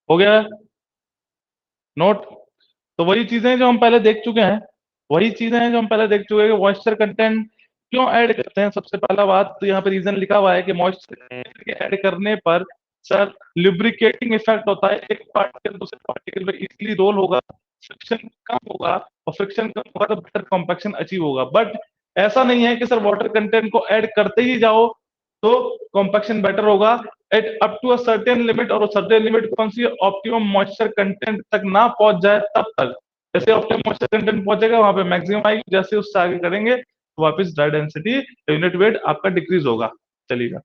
हो गया note? तो वही चीजें जो हम पहले देख चुके हैं, वही चीजें हैं जो हम पहले देख चुके हैं कि मॉइस्चर कंटेंट क्यों ऐड करते हैं। सबसे पहला बात तो यहाँ पे रीजन लिखा हुआ है कि मॉइस्चर के ऐड करने पर सर लुब्रिकेटिंग इफेक्ट होता है, एक पार्टिकल दूसरे पार्टिकल में इजीली रोल होगा, फ्रिक्शन कम होगा, और फ्रिक्शन कम होगा तो बेटर कॉम्पैक्शन अचीव होगा। बट ऐसा नहीं है कि सर वाटर कंटेंट को ऐड करते ही जाओ तो कॉम्पैक्शन बेटर होगा। At up to a certain limit, और सर्टेन लिमिट कौन सी? ऑप्टिमम मॉइस्चर कंटेंट तक ना पहुंच जाए तब तक। जैसे ऑप्टिमम मॉइस्चर कंटेंट पहुंचेगा वहां पे मैक्सिमम आएगी, जैसे उससे आगे करेंगे तो वापस ड्राई डेंसिटी यूनिट वेट आपका डिक्रीज होगा। चलिएगा,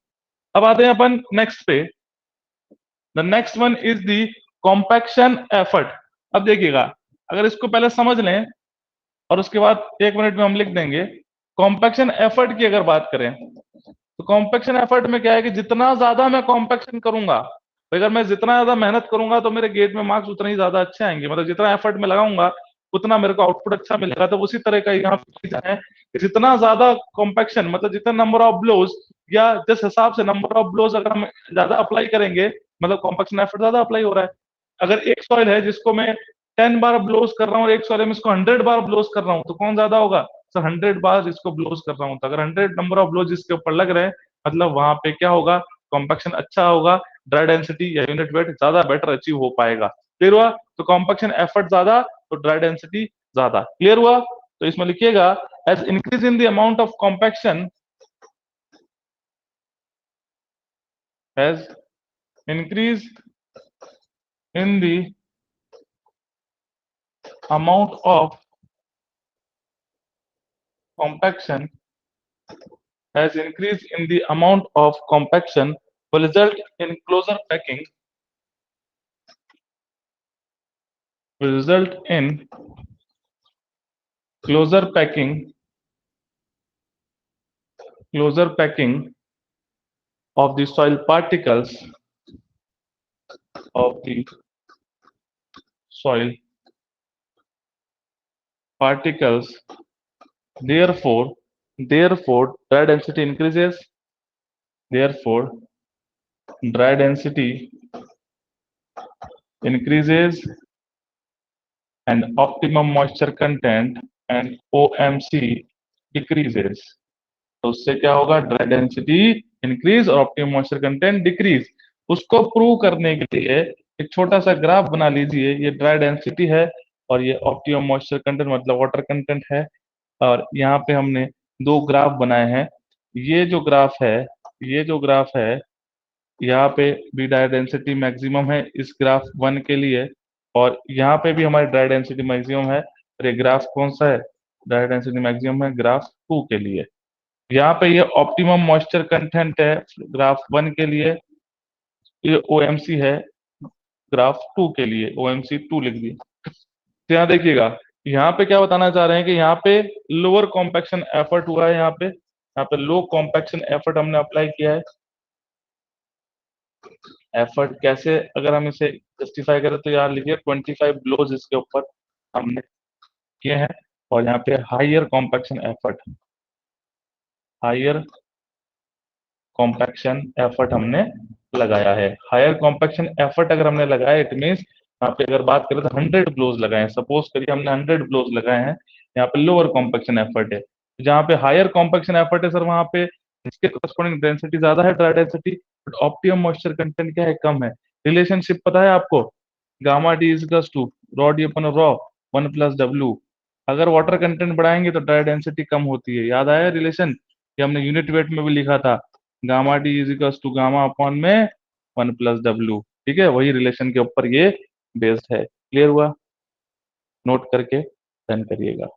अब आते हैं अपन नेक्स्ट पे। The next one is the compaction effort. अब देखिएगा, अगर इसको पहले समझ लें और उसके बाद 1 मिनट में हम लिख देंगे। कॉम्पैक्शन एफर्ट की अगर बात करें तो कॉम्पैक्शन एफर्ट में क्या है कि जितना ज्यादा मैं कॉम्पैक्शन करूंगा, तो अगर मैं जितना ज्यादा मेहनत करूंगा तो मेरे गेट में मार्क्स उतने ही ज्यादा अच्छे आएंगे। मतलब जितना एफर्ट में लगाऊंगा उतना मेरे को आउटपुट अच्छा मिलेगा। तो उसी तरह का यहाँ पे चीजें हैं कि जितना ज्यादा कॉम्पैक्शन, मतलब जितना नंबर ऑफ ब्लोज या जिस हिसाब से नंबर ऑफ ब्लोज अगर हम ज्यादा अप्लाई करेंगे, मतलब कॉम्पैक्शन एफर्ट ज्यादा अप्लाई हो रहा है। अगर एक सॉइल है जिसको मैं 10 बार ब्लोज कर रहा हूँ और एक सॉइल में इसको 100 बार ब्लोज कर रहा हूँ, तो कौन ज्यादा होगा? सर 100 बार इसको ब्लोज कर रहा हूँ, तो अगर 100 नंबर ऑफ ब्लोज इसके ऊपर लग रहे हैं, मतलब वहां पे क्या होगा? कॉम्पैक्शन अच्छा होगा, ड्राई डेंसिटी या यूनिट वेट ज्यादा बेटर अचीव हो पाएगा। क्लियर हुआ? तो कॉम्पैक्शन एफर्ट ज्यादा तो ड्राई डेंसिटी ज्यादा। क्लियर हुआ? तो इसमें लिखिएगा, as increase in the amount of compaction, as increase in the amount of compaction, has increased in the amount of compaction will result in closer packing, will result in closer packing, closer packing of the soil particles, of the soil particles. Therefore dry density increases. Therefore dry density increases and optimum moisture content and OMC decreases. तो उससे क्या होगा? Dry density increase और optimum moisture content decrease. उसको prove करने के लिए एक छोटा सा ग्राफ बना लीजिए। ये ड्राई डेंसिटी है और ये ऑप्टिमम मॉइस्चर कंटेंट मतलब वाटर कंटेंट है, और यहाँ पे हमने दो ग्राफ बनाए हैं। ये जो ग्राफ है ये जो ग्राफ है, यहाँ पे भी ड्राई डेंसिटी मैक्सिमम है इस ग्राफ 1 के लिए, और यहाँ पे भी हमारी ड्राई डेंसिटी मैक्सिमम है। और ये ग्राफ कौन सा है? ड्राई डेंसिटी मैक्सिमम है ग्राफ 2 के लिए। यहाँ पे ये ऑप्टिमम मॉइस्चर कंटेंट है ग्राफ 1 के लिए, ये ओएमसी है ग्राफ 2 के लिए, ओएमसी 2 लिख दिए। तो यहाँ देखिएगा, यहाँ पे क्या बताना चाह रहे हैं कि यहाँ पे लोअर कॉम्पैक्शन एफर्ट हुआ है, यहाँ पे लो कॉम्पैक्शन एफर्ट हमने अप्लाई किया है। एफर्ट कैसे, अगर हम इसे जस्टिफाई करें तो यार लिखिए 25 ब्लोज इसके ऊपर हमने किए हैं, और यहाँ पे higher compaction effort, higher compaction effort हमने लगाया है। हायर कॉम्पैक्शन एफर्ट अगर हमने लगाया, इट मीन्स यहाँ पे अगर बात करें तो 100 ब्लोज लगाए हैं, सपोज करिए हमने 100 ब्लोज लगाए हैं, यहाँ पे लोअर कॉम्पैक्शन एफर्ट है। जहाँ पे हायर कॉम्पैक्शन एफर्ट है सर, वहाँ पे इसके करस्पॉन्डिंग डेंसिटी ज्यादा है, dry density, but optimum moisture content क्या है, कम है। रिलेशनशिप पता है आपको, gamma D is equals to rho D upon rho 1+W। अगर वाटर कंटेंट बढ़ाएंगे तो ड्राई डेंसिटी कम होती है, याद आया रिलेशन, ये हमने यूनिट वेट में भी लिखा था, gamma D is equals to gamma upon में 1+W। ठीक है, वही रिलेशन के ऊपर ये बेस्ड है। क्लियर हुआ? नोट करके डन करिएगा।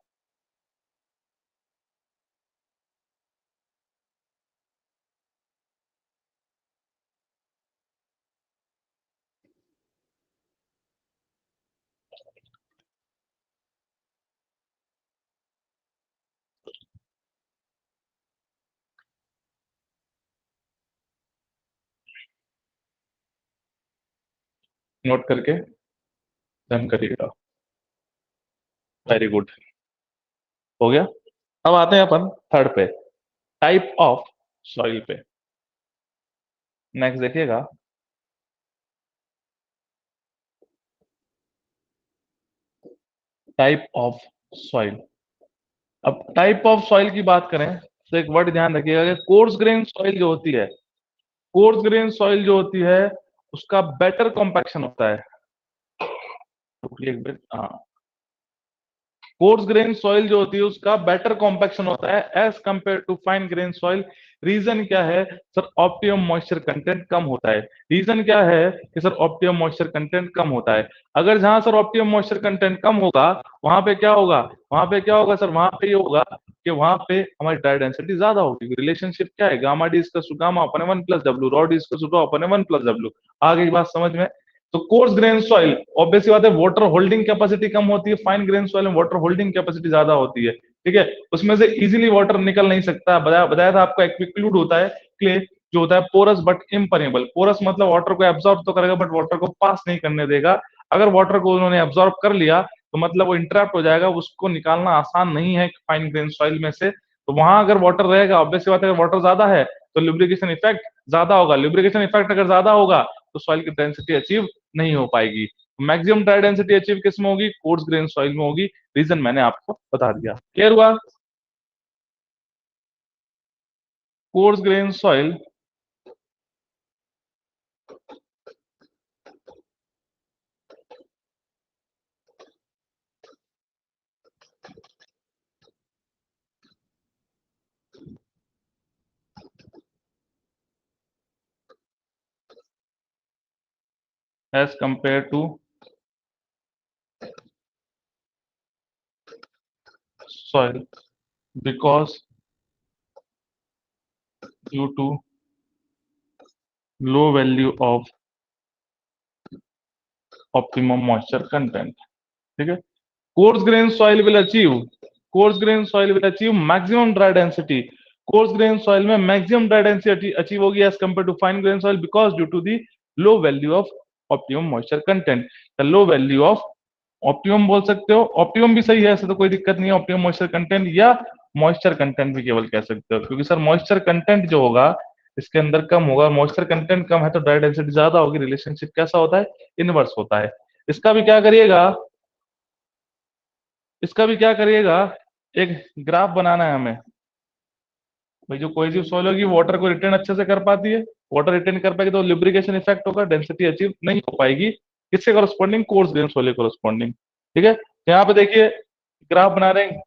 नोट करके डन करिएगा। वेरी गुड, हो गया। अब आते हैं अपन थर्ड पे, टाइप ऑफ सॉइल पे। नेक्स्ट देखिएगा, टाइप ऑफ सॉइल। अब टाइप ऑफ सॉइल की बात करें तो एक वर्ड ध्यान रखिएगा कि कोर्स ग्रेन सॉइल जो होती है, कोर्स ग्रेन सॉइल जो होती है उसका बेटर कॉम्पैक्शन होता है। रुकिए एक मिनट, हाँ, कोर्स ग्रेन सॉइल जो होती है उसका बेटर कॉम्पैक्शन होता है as compare to fine grain soil. Reason क्या है सर? ऑप्टिमम मॉइस्चर कंटेंट कम होता है। रीजन क्या है कि सर ऑप्टिमम मॉइस्चर कंटेंट कम होता है। अगर जहां सर ऑप्टिमम मॉइस्चर कंटेंट कम होगा, वहां पे क्या होगा, वहां पे क्या होगा सर, वहां पे ये होगा कि वहां पे हमारी ड्राई डेंसिटी ज्यादा होगी। रिलेशनशिप क्या है, गामा डी इसका गामा अपने 1+W, रॉ डी इसका अपने 1+W। आगे की बात समझ में? तो कोर्स ग्रेन सॉइल, ऑब्वियसली बात है, वाटर होल्डिंग कैपेसिटी कम होती है, फाइन ग्रेन सॉइल में वाटर होल्डिंग कैपेसिटी ज्यादा होती है। ठीक है, उसमें से इजीली वाटर निकल नहीं सकता। बताया बताया था आपको, एक्विक्लूड होता है क्ले, जो होता है पोरस बट इम्परमेबल। पोरस मतलब वाटर को एब्जॉर्ब तो करेगा बट वाटर को पास नहीं करने देगा। अगर वाटर को उन्होंने एब्जॉर्ब कर लिया तो मतलब वो इंटरप्ट हो जाएगा, उसको निकालना आसान नहीं है फाइन ग्रेन सॉइल में से। तो वहां अगर वाटर रहेगा, ऑब्वियसली बात है, अगर वाटर ज्यादा है तो लिब्रिकेशन इफेक्ट ज्यादा होगा। लिब्रिकेशन इफेक्ट अगर ज्यादा होगा तो सॉइल की डेंसिटी अचीव नहीं हो पाएगी। मैक्सिमम ड्राई डेंसिटी अचीव किस में होगी? कोर्स ग्रेन सॉइल में होगी। रीजन मैंने आपको बता दिया। क्लियर हुआ? Coarse grain soil as compare to soil because due to low value of optimum moisture content. ठीक है, coarse grain soil will achieve, coarse grain soil will achieve maximum dry density. Coarse grain soil में maximum dry density achieve होगी as compare to fine grain soil because due to the low value of optimum moisture content. The low value of optimum बोल सकते हो, optimum भी सही है, ऐसे तो कोई दिक्कत नहीं है। ऑप्टिमम मॉइस्चर कंटेंट या मॉइस्चर कंटेंट भी केवल कह सकते हो, क्योंकि सर मॉइस्चर कंटेंट जो होगा इसके अंदर कम होगा। मॉइस्चर कंटेंट कम है तो ड्राई डेंसिटी ज्यादा होगी। रिलेशनशिप कैसा होता है? इनवर्स होता है। इसका भी क्या करिएगा, इसका भी क्या करिएगा, एक ग्राफ बनाना है हमें। भाई जो कोई सी सॉइल होगी वाटर को रिटेन अच्छे से कर पाती है, वाटर रिटेन कर पाएगी तो लिब्रिकेशन इफेक्ट होगा, डेंसिटी अचीव नहीं हो पाएगी। किससे corresponding? Course grain soil corresponding. ठीक है, तो यहाँ पे देखिए ग्राफ बना रहे हैं,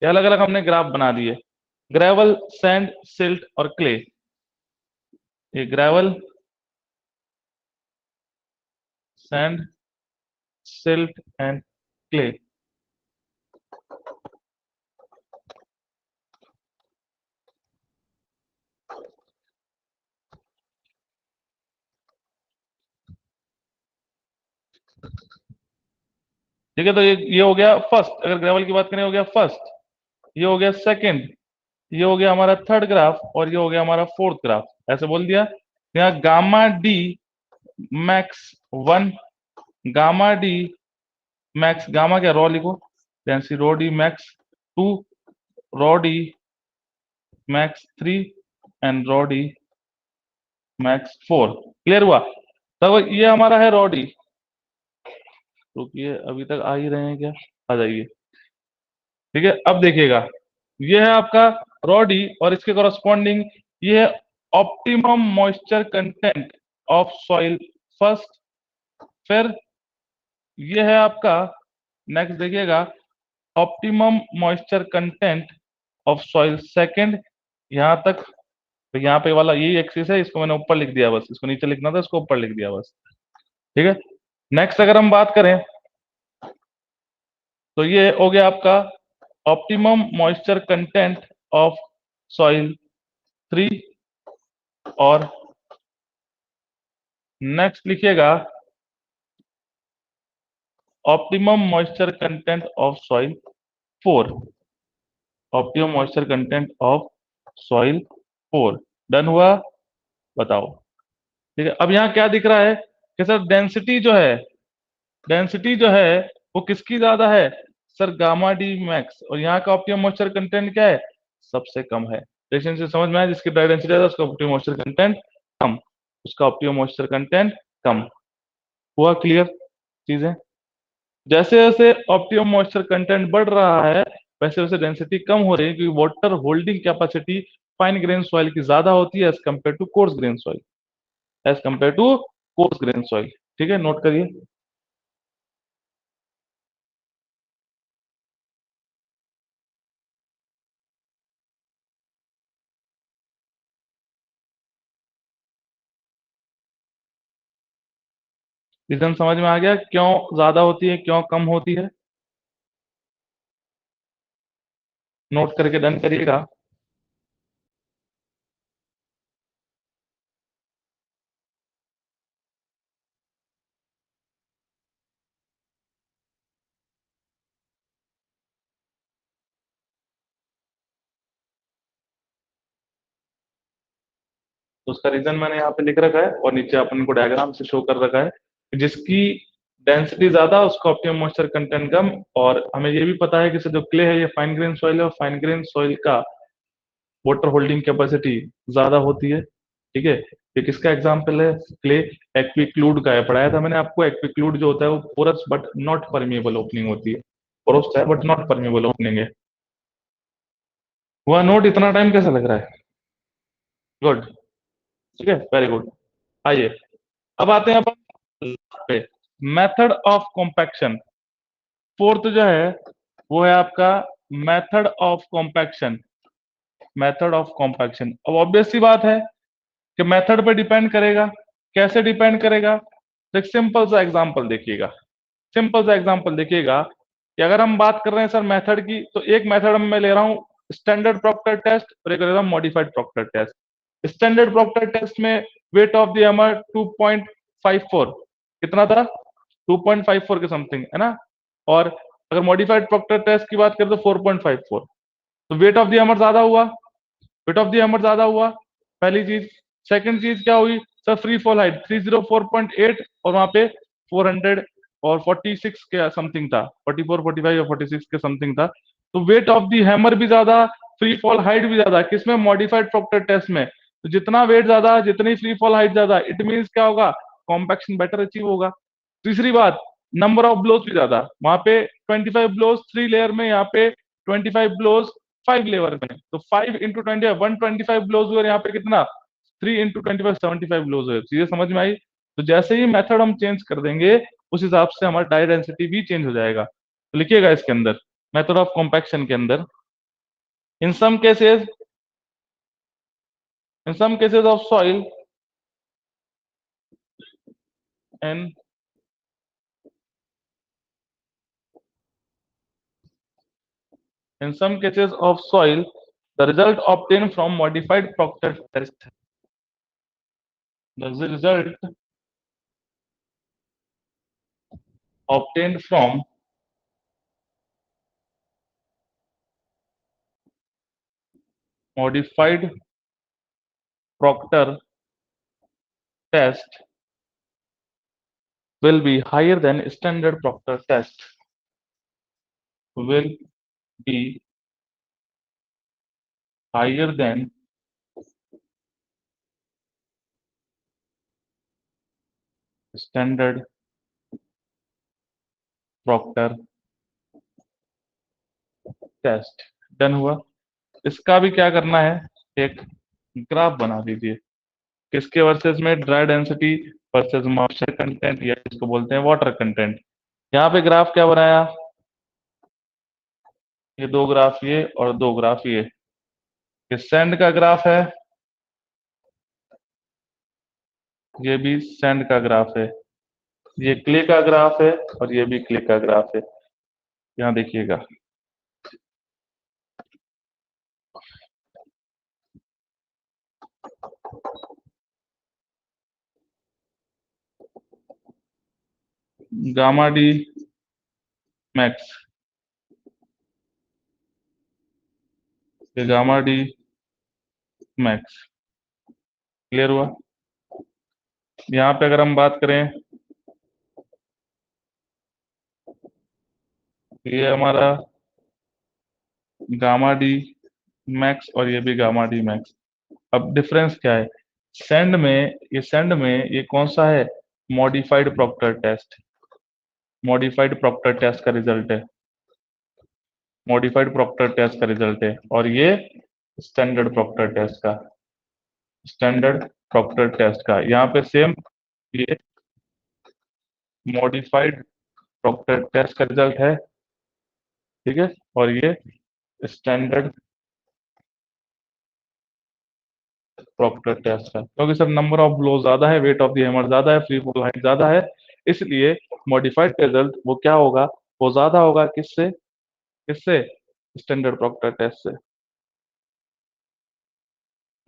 ये अलग अलग हमने ग्राफ बना दिए। ग्रेवल, सैंड, सिल्ट और क्ले। ये gravel, sand, silt and clay. ठीक है, तो ये हो गया फर्स्ट, अगर ग्रेवल की बात करें हो गया फर्स्ट, ये हो गया सेकंड, ये हो गया हमारा थर्ड ग्राफ, और ये हो गया हमारा फोर्थ ग्राफ। ऐसे बोल दिया। यहाँ gamma D max 1, gamma D max, gamma क्या, रॉ लिखो, density rho D max 2, raw D max 3 and raw D max 4। Clear हुआ? तब ये हमारा है रॉ डी। रुकिए, अभी तक आ ही रहे हैं क्या? आ जाइए। ठीक है, अब देखिएगा, ये है आपका रॉ डी, और इसके कॉरस्पॉन्डिंग ये है optimum moisture content of soil first. फिर ये है आपका, नेक्स्ट देखिएगा, optimum moisture content of soil second. यहां तक, तो यहाँ पे वाला यही एक्सिस है, इसको मैंने ऊपर लिख दिया बस, इसको नीचे लिखना था, इसको ऊपर लिख दिया बस। ठीक है, नेक्स्ट अगर हम बात करें, तो ये हो गया आपका optimum moisture content of soil 3। और नेक्स्ट लिखिएगा optimum moisture content of soil 4। Optimum moisture content of soil 4। Done हुआ? बताओ। ठीक है, अब यहाँ क्या दिख रहा है कि सर डेंसिटी जो है, डेंसिटी जो है वो किसकी ज्यादा है? Sir gamma D max. और यहाँ का ऑप्टिमम मॉइस्चर कंटेंट क्या है? सबसे कम है। रिलेशनशिप समझ में आया? जिसकी ड्राई डेंसिटी ज्यादा उसका ऑप्टिमम मॉइस्चर कंटेंट कम, उसका ऑप्टिमम मॉइस्चर कंटेंट कम। हुआ क्लियर चीजें? जैसे जैसे ऑप्टिमम मॉइस्चर कंटेंट बढ़ रहा है, वैसे वैसे डेंसिटी कम हो रही है, क्योंकि water holding capacity fine grain soil की ज्यादा होती है as compare to coarse grain soil, as compare to coarse grain soil. ठीक है, नोट करिए। रीजन समझ में आ गया क्यों ज्यादा होती है, क्यों कम होती है? नोट करके डन करिएगा। तो उसका रीजन मैंने यहाँ पे लिख रखा है, और नीचे अपन को डायग्राम से शो कर रखा है कि जिसकी डेंसिटी ज्यादा उसका ऑप्टिमम मॉइस्चर कंटेंट कम। और हमें ये भी पता है कि जो क्ले है ये फाइन ग्रेन सॉइल है, और फाइन ग्रेन सॉइल का वाटर होल्डिंग कैपेसिटी ज्यादा होती है। ठीक है, ये किसका एग्जाम्पल है? क्ले। एक्विक्लूड का है, पढ़ाया था मैंने आपको। एक्विक्लूड जो होता है वो porous but not permeable opening होती है। पोरस है बट नॉट परमिएबल ओपनिंग है। हुआ नोट? इतना टाइम कैसा लग रहा है? गुड। ठीक है, वेरी गुड। आइए, अब आते हैं अपन पे, मेथड ऑफ कॉम्पैक्शन। फोर्थ जो है वो है आपका method of compaction. Method of compaction, अब ऑब्वियस सी बात है कि मेथड पे डिपेंड करेगा। कैसे डिपेंड करेगा? तो एक सिंपल सा एग्जांपल देखिएगा, सिंपल सा एग्जांपल देखिएगा कि अगर हम बात कर रहे हैं सर मेथड की, तो एक मेथड मैं ले रहा हूँ स्टैंडर्ड प्रॉक्टर टेस्ट, और एक ले रहा हूँ modified Proctor test. Standard Proctor test में वेट ऑफ द हैमर 2.54, कितना था? 2.54 के समथिंग है ना। और अगर मॉडिफाइड प्रॉक्टर टेस्ट की बात करें तो 4.54। तो वेट ऑफ द हैमर ज्यादा हुआ, वेट ऑफ द हैमर ज्यादा हुआ, पहली चीज। सेकंड चीज क्या हुई? सर फ्री फॉल हाइट 304.8, और वहां पे 400 और 46 के समथिंग था, 44 45 और 46 के समथिंग था। तो वेट ऑफ द हैमर भी ज्यादा, फ्री फॉल हाइट भी ज्यादा, किसमें? मॉडिफाइड प्रॉक्टर टेस्ट में। तो जितना वेट ज्यादा, जितनी फ्री फॉल हाइट ज्यादा, इट मीन्स क्या होगा? कॉम्पैक्शन बेटर अचीव होगा। तीसरी बात, नंबर ऑफ ब्लोज भी ज्यादा, वहां पे 25 ब्लोज 3 लेयर में, यहाँ पे 25 ब्लोज 5 लेयर में। तो 5 × 20 125 ब्लोज हुए, और यहाँ पे कितना? 3 × 25 75 ब्लोज हुए। चीजें समझ में आई? तो जैसे ही मेथड हम चेंज कर देंगे, उस हिसाब से हमारा डाई डेंसिटी भी चेंज हो जाएगा। तो लिखिएगा इसके अंदर, मेथड ऑफ कॉम्पैक्शन के अंदर, In some cases, in some cases of soil, and in some cases of soil, the result obtained from modified Proctor test, the result obtained from modified Proctor test will be higher than standard Proctor test. Will be higher than standard Proctor test. Done हुआ। इसका भी क्या करना है, एक graph बना दीजिए किसके वर्सेस में, dry density versus moisture content, या इसको बोलते हैं वाटर कंटेंट। यहाँ पे ग्राफ क्या बनाया, ये दो ग्राफ ये और दो ग्राफ ये सैंड का ग्राफ है, ये भी सैंड का ग्राफ है, ये क्ले का ग्राफ है और ये भी क्ले का ग्राफ है। यहाँ देखिएगा, गामा डी मैक्स, ये गामा डी मैक्स। क्लियर हुआ। यहाँ पे अगर हम बात करें, ये हमारा गामा डी मैक्स और ये भी गामा डी मैक्स। अब डिफरेंस क्या है, सेंड में, ये कौन सा है, modified Proctor test, modified Proctor test का रिजल्ट है, मॉडिफाइड प्रॉक्टर टेस्ट का रिजल्ट है, और ये स्टैंडर्ड प्रॉक्टर टेस्ट का, स्टैंडर्ड प्रॉक्टर टेस्ट का। यहाँ पे सेम, ये मॉडिफाइड प्रॉक्टर टेस्ट का रिजल्ट है, ठीक है, और ये स्टैंडर्ड प्रॉक्टर टेस्ट है। क्योंकि सर नंबर ऑफ ब्लो ज्यादा है, वेट ऑफ द हैमर ज्यादा है, फ्री फॉल हाइट ज्यादा है, इसलिए मॉडिफाइड रिजल्ट वो क्या होगा, वो ज्यादा होगा किससे, किससे, स्टैंडर्ड प्रॉक्टर टेस्ट से।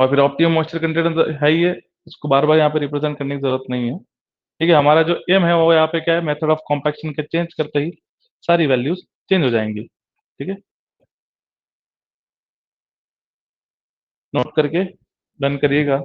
और फिर ऑप्टिमम मॉइस्चर कंटेंट है ही है, इसको बार बार यहाँ पे रिप्रेजेंट करने की जरूरत नहीं है। ठीक है, हमारा जो एम है वो यहाँ पे क्या है, मेथड ऑफ कॉम्पैक्शन के चेंज करते ही सारी वैल्यूज चेंज हो जाएंगी। ठीक है, नोट करके डन करिएगा।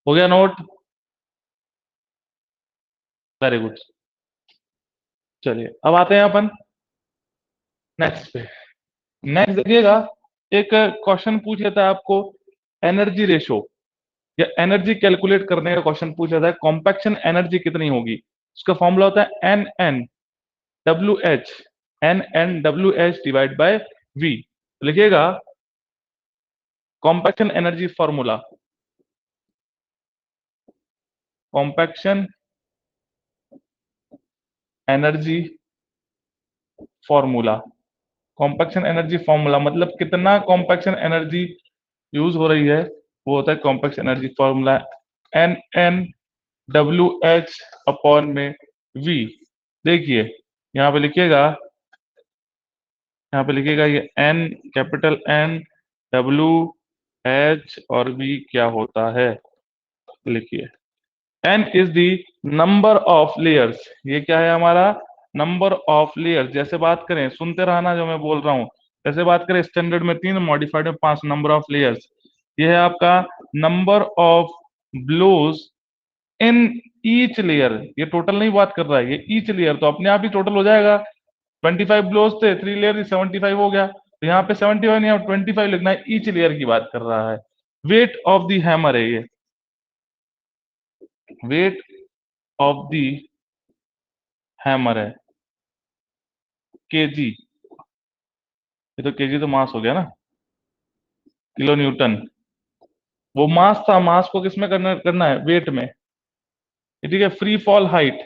हो गया नोट, वेरी गुड। चलिए अब आते हैं अपन नेक्स्ट पे। नेक्स्ट देखिएगा, एक क्वेश्चन पूछ लेता है आपको एनर्जी रेशो या एनर्जी कैलकुलेट करने का क्वेश्चन पूछ लेता है, कॉम्पैक्शन एनर्जी कितनी होगी। उसका फॉर्मूला होता है N N W H, N N W H divide by V. लिखिएगा compaction energy formula, compaction energy formula, compaction energy formula मतलब कितना कॉम्पैक्शन एनर्जी यूज हो रही है, वो होता है compaction energy formula, N N W H upon में वी। देखिए यहाँ पे लिखिएगा, यहाँ पे लिखिएगा ये N, capital N, W H और वी क्या होता है, लिखिए N is the number of layers, ये क्या है हमारा, नंबर ऑफ लेयर्स। जैसे बात करें, सुनते रहना जो मैं बोल रहा हूँ, जैसे बात करें स्टैंडर्ड में 3, मॉडिफाइड में 5, नंबर ऑफ लेयर्स, ये है आपका number of blows in each layer, ये टोटल नहीं बात कर रहा है, ये ईच लेयर, तो अपने आप ही टोटल हो जाएगा। 25 ब्लोज थे, 3 लेयर 75 हो गया, तो यहाँ पे 75 नहीं, 25 लिखना है, ईच लेयर की बात कर रहा है। वेट ऑफ द हैमर है ये, वेट ऑफ द हैमर है केजी, ये तो केजी तो मास हो गया ना, किलो न्यूटन। वो मास था, मास को किसमें करना करना है, वेट में। ठीक है, free fall height,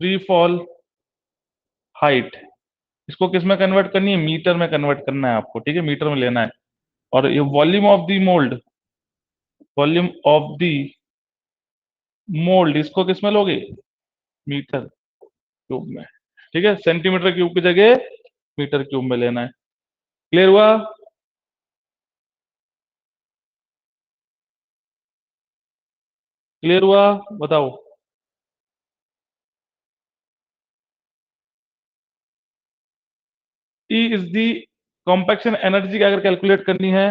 free fall height, इसको किस में कन्वर्ट करनी है, मीटर में कन्वर्ट करना है आपको, ठीक है, मीटर में लेना है। और ये volume of the mould, volume of the mould, इसको किस में लोगे, मीटर क्यूब में। ठीक है, सेंटीमीटर क्यूब की जगह मीटर क्यूब में लेना है। क्लियर हुआ? क्लियर हुआ? बताओ। E is the compaction energy अगर कैलकुलेट करनी है,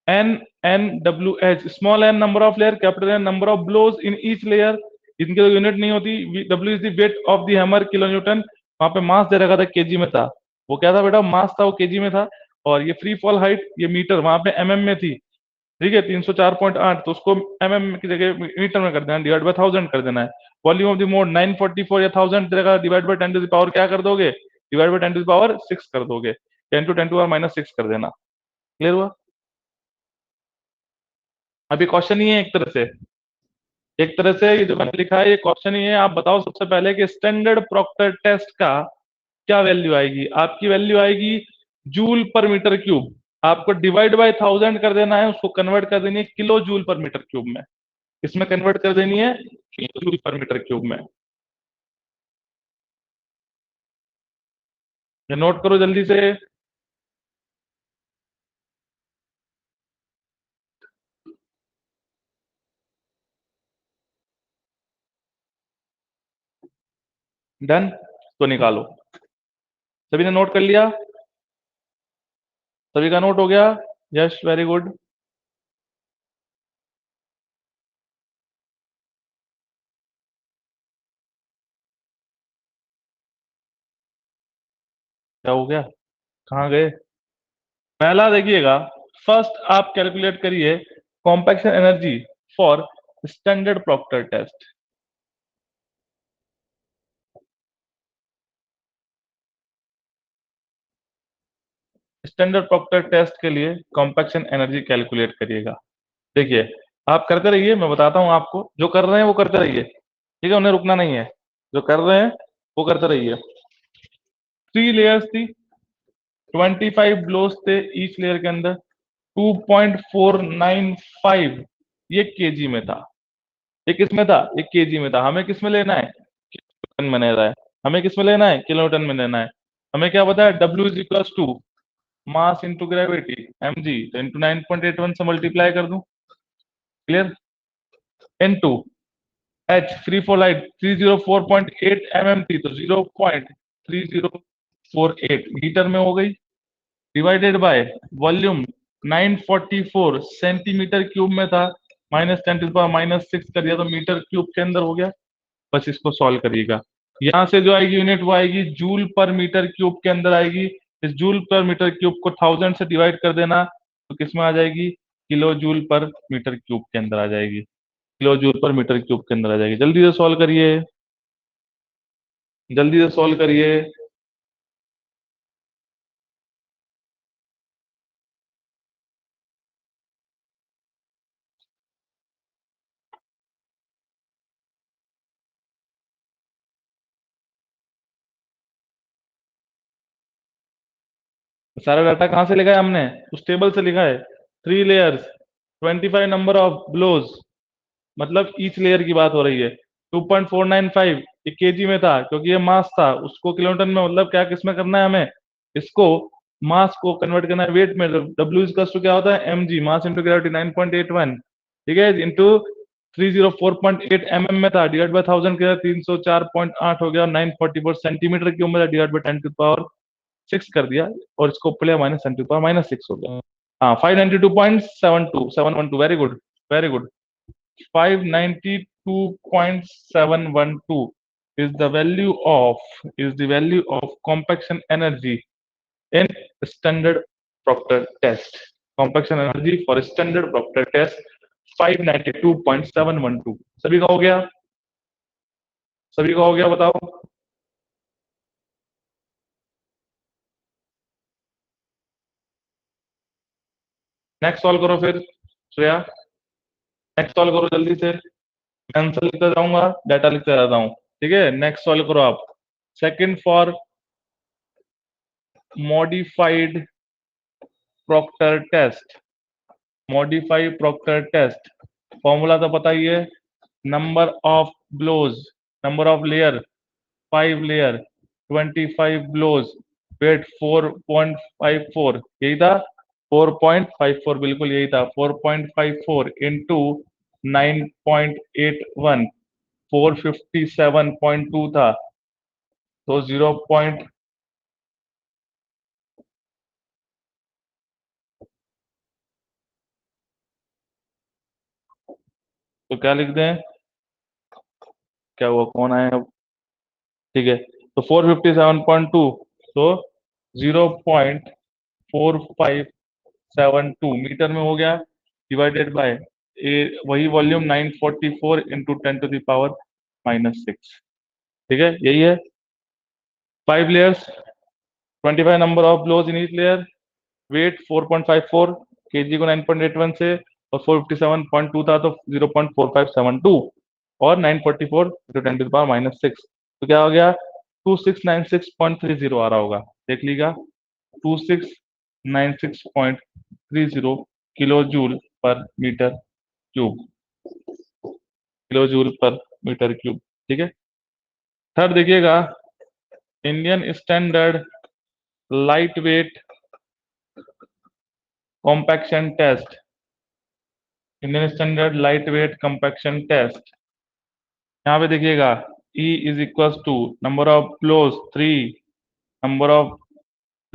N N W H, small N number of layer, capital N number of blows in each layer, इनकी तो यूनिट नहीं होती। W is the weight of the hammer kilo newton, वहां पे मास दे रखा था केजी में था, वो क्या था बेटा, मास था, वो केजी में था। और ये फ्री फॉल हाइट, ये मीटर, वहां पे एमएम में थी। ठीक है, 304.8, तो उसको एमएम की जगह मीटर में कर देना, डिवाइड बाय 1000 कर देना है। वॉल्यूम ऑफ द मोड 944 या 1000 जगह divide by 10 to the power क्या कर दोगे, divide by 10 to the power 6 कर दोगे, 10 टू 10 टू पावर -6 कर देना। क्लियर हुआ? अभी क्वेश्चन ही है एक तरह से, एक तरह से ये जो मैंने लिखा है ये क्वेश्चन ही है। आप बताओ सबसे पहले कि स्टैंडर्ड प्रोक्टर टेस्ट का क्या वैल्यू आएगी, आपकी वैल्यू आएगी जूल पर मीटर क्यूब। आपको डिवाइड बाय 1000 कर देना है, उसको कन्वर्ट कर देनी है kilo joule per metre cube में, इसमें कन्वर्ट कर देनी है kilo joule per metre cube में। ये नोट करो जल्दी से। डन, तो निकालो। सभी ने नोट कर लिया? सभी का नोट हो गया? Yes, very good. क्या हो गया, कहाँ गए? पहला देखिएगा, फर्स्ट आप कैलकुलेट करिए compaction energy for standard Proctor test. Standard Proctor test के लिए कॉम्पैक्शन एनर्जी कैलकुलेट करिएगा। देखिए, आप करते रहिए, मैं बताता हूं आपको, जो कर रहे हैं वो करते रहिए, ठीक है, उन्हें रुकना नहीं है, जो कर रहे हैं वो करते रहिए। 3 लेयर्स थी, 25 ब्लोस थे ईच लेयर के अंदर, 2.495, ये केजी में था। ये किस में था, ये केजी में था। हमें किस में लेना है, किलोन्यूटन में लेना है, हमें किस में लेना है, किलोन्यूटन में लेना है। हमें क्या पता है, W is equal to mass into gravity M G, तो इंटू 9.81 से मल्टीप्लाई कर दूं। Clear? Into H, free fall height 304.8 mm थी, तो 0.3048 मीटर में हो गई, divided by volume 944 centimetre cube में था, -10 to the power -6 कर दिया, तो मीटर क्यूब के अंदर हो गया। बस इसको सॉल्व करिएगा। यहां से जो आएगी यूनिट वो आएगी जूल पर मीटर क्यूब के अंदर आएगी। इस जूल पर मीटर क्यूब को 1000 से डिवाइड कर देना, तो किसमें आ जाएगी, kilo joule per metre cube के अंदर आ जाएगी, kilo joule per metre cube के अंदर आ जाएगी। जल्दी से सॉल्व करिए, जल्दी से सॉल्व करिए। सारा डाटा कहाँ से लिखा है हमने, उस टेबल से लिखा है। 3 लेयर्स, 25 नंबर ऑफ ब्लोज, मतलब ईच लेयर की बात हो रही है। 2.495, ये केजी में था क्योंकि ये मास था, उसको किलोन्यूटन में, मतलब क्या किसमें करना है हमें, इसको मास को कन्वर्ट करना है वेट में। डब्ल्यू इज टू क्या होता है, M G, mass into gravity 9.81, ठीक है, इंटू 304.8 mm में था, डिवाइड बाय 1000 किया, 304.8 हो गया, 944 सेंटीमीटर क्यूब में, divide by 10 to the power 6 कर दिया, और इसको ऊपर लिया, -10 to the power -6 हो गया। हाँ, 592.72 712, very good, very good. 592.712 is the value of compaction energy in standard Proctor test. Compaction energy for standard Proctor test 592.712. सभी का हो गया? सभी का हो गया बताओ? नेक्स्ट सॉल्व करो फिर श्रेया, नेक्स्ट सॉल्व करो जल्दी से। मैं आंसर लिखता जाऊंगा, डाटा लिखता रहता हूँ। ठीक है, नेक्स्ट सॉल्व करो आप। Second for modified Proctor test, modified Proctor test formula तो पता ही है, number of blows, number of layer 5 layer, 25 blows, weight 4.54, यही था 4.54, बिल्कुल यही था 4.54 इंटू 9.81, 457.2 था, तो 0 पॉइंट, तो क्या लिख दें? क्या हुआ, कौन आया अब? ठीक है, तो 457.2, तो 0.4572 मीटर में हो गया, डिवाइडेड बाय वही volume 944 into 10 to the power -6। ठीक है, यही है। 5 layers, 25 number of blows in each layer, weight 4.54 KG को 9.81 से, और 457.2 था तो 0.4572, और 944 इंटू 10 to the पावर -6, तो क्या हो गया? 2696.30 आ रहा होगा, देख लीजिएगा, 2696.30 kilo joule per metre cube, kilo joule per metre cube. ठीक है, थर्ड देखिएगा, Indian standard light weight compaction test, Indian standard light weight compaction test, यहाँ पे देखिएगा, E is equal to number of blows 3, number of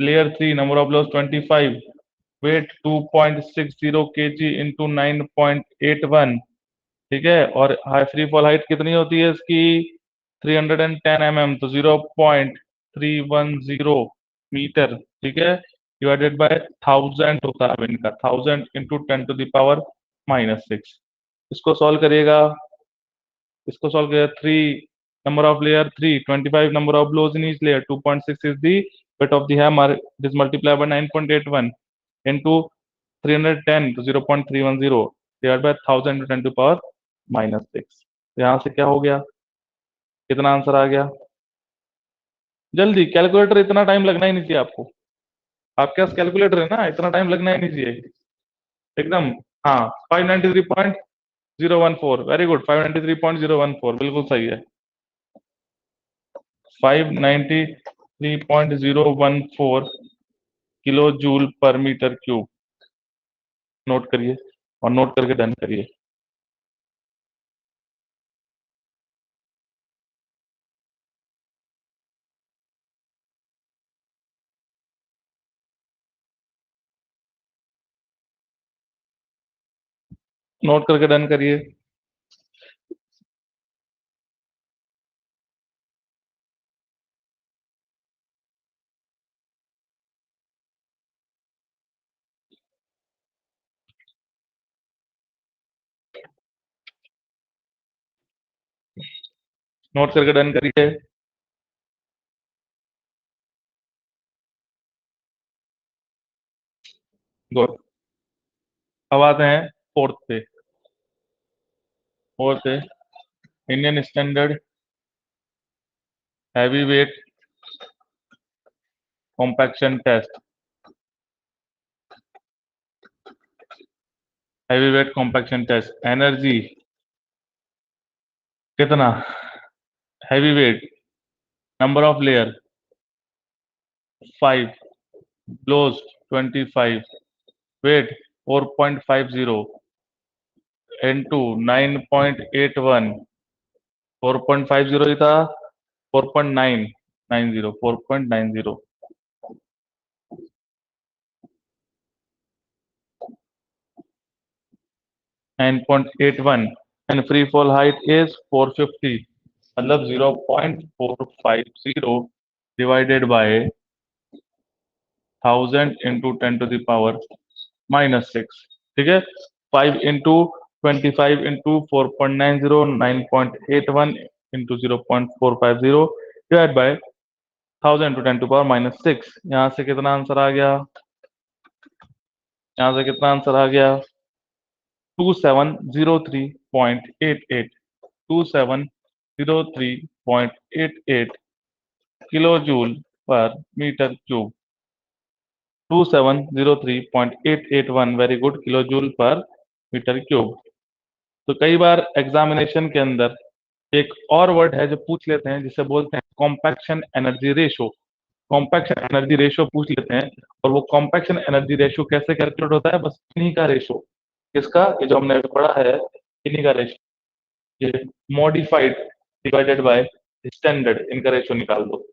layer 3, number of blows 25, weight 2.60 KG into 9.81। ठीक है, और high free fall height कितनी होती है इसकी? 310 mm, तो 0.310 मीटर। ठीक है, डिवाइडेड बाय 1000 होता है इनका, 1000 इंटू 10 to the पावर -6। इसको सॉल्व करिएगा, इसको सॉल्व किया, 3 number of layer 3, 25 number of blows in each layer, 2.6 is the weight of the hammer, it is multiply by 9.81 into 310, तो 0.310 divide by 1000 into 10 to the power -6। यहाँ से क्या हो गया, कितना आंसर आ गया? जल्दी, कैलकुलेटर, इतना टाइम लगना ही नहीं चाहिए आपको, आपके पास कैलकुलेटर है ना, इतना टाइम लगना ही नहीं चाहिए एकदम। हाँ, 593.014, वेरी गुड, 593.014 बिल्कुल सही है, 593.014 kilo joule per metre cube. Note करिए, और नोट करके डन करिए। नोट करके डन करिए। नोट करके डन करिए। गुड, अब आते हैं फोर्थ पे। फोर्थ है Indian standard heavy weight compaction test, heavy weight compaction test, energy कितना, heavy weight, number of layer 5, blows 25, weight 4.50 into 9.81, 4.50 ही था, 4.990, 4.90, 9.81 and free fall height is 450, मतलब 0.450 डिवाइडेड बाय 1000 × 10⁻⁻6, ठीक है। 5 × 25 × 4.90, 9.81 × 0.450 डिवाइड बाय 1000 × 10⁻⁻6। यहाँ से कितना आंसर आ गया? यहाँ से कितना आंसर आ गया? 2703.88, 2703.88 kilo joule per metre cube. 2703.881, very good, kilo joule per metre cube. तो कई बार एग्जामिनेशन के अंदर एक और वर्ड है जो पूछ लेते हैं, जिसे बोलते हैं compaction energy ratio. Compaction energy ratio पूछ लेते हैं, और वो कॉम्पैक्शन एनर्जी रेशो कैसे कैलकुलेट होता है? बस इन्हीं का रेशो, किसका? ये जो हमने अभी पढ़ा है, इन्हीं का रेशो, ये मॉडिफाइड डिवाइडेड बाय स्टैंडर्ड, इनका रेशो निकाल दो।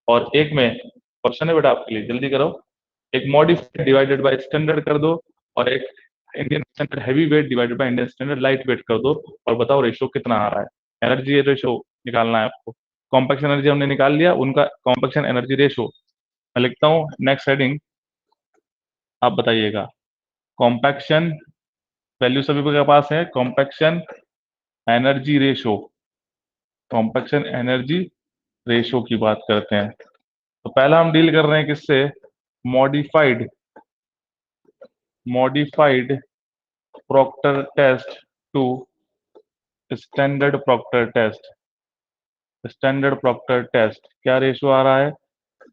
और एक में क्वेश्चन है बेटा आपके लिए, जल्दी करो। एक मॉडिफाइड डिवाइडेड बाय स्टैंडर्ड कर दो, और एक Indian standard heavy weight divided by Indian standard light wait कर दो, और बताओ रेशो कितना आ रहा है। एनर्जी रेशो निकालना है आपको। कॉम्पैक्शन एनर्जी हमने निकाल लिया, उनका कॉम्पैक्शन एनर्जी रेशो मैं लिखता हूँ। नेक्स्ट हेडिंग आप बताइएगा। कॉम्पैक्शन वैल्यू सभी के पास है। Compaction energy ratio, compaction energy ratio की बात करते हैं। तो पहला हम डील कर रहे हैं किससे? Modified, modified Proctor test to standard Proctor test. Standard Proctor test क्या रेशो आ रहा है?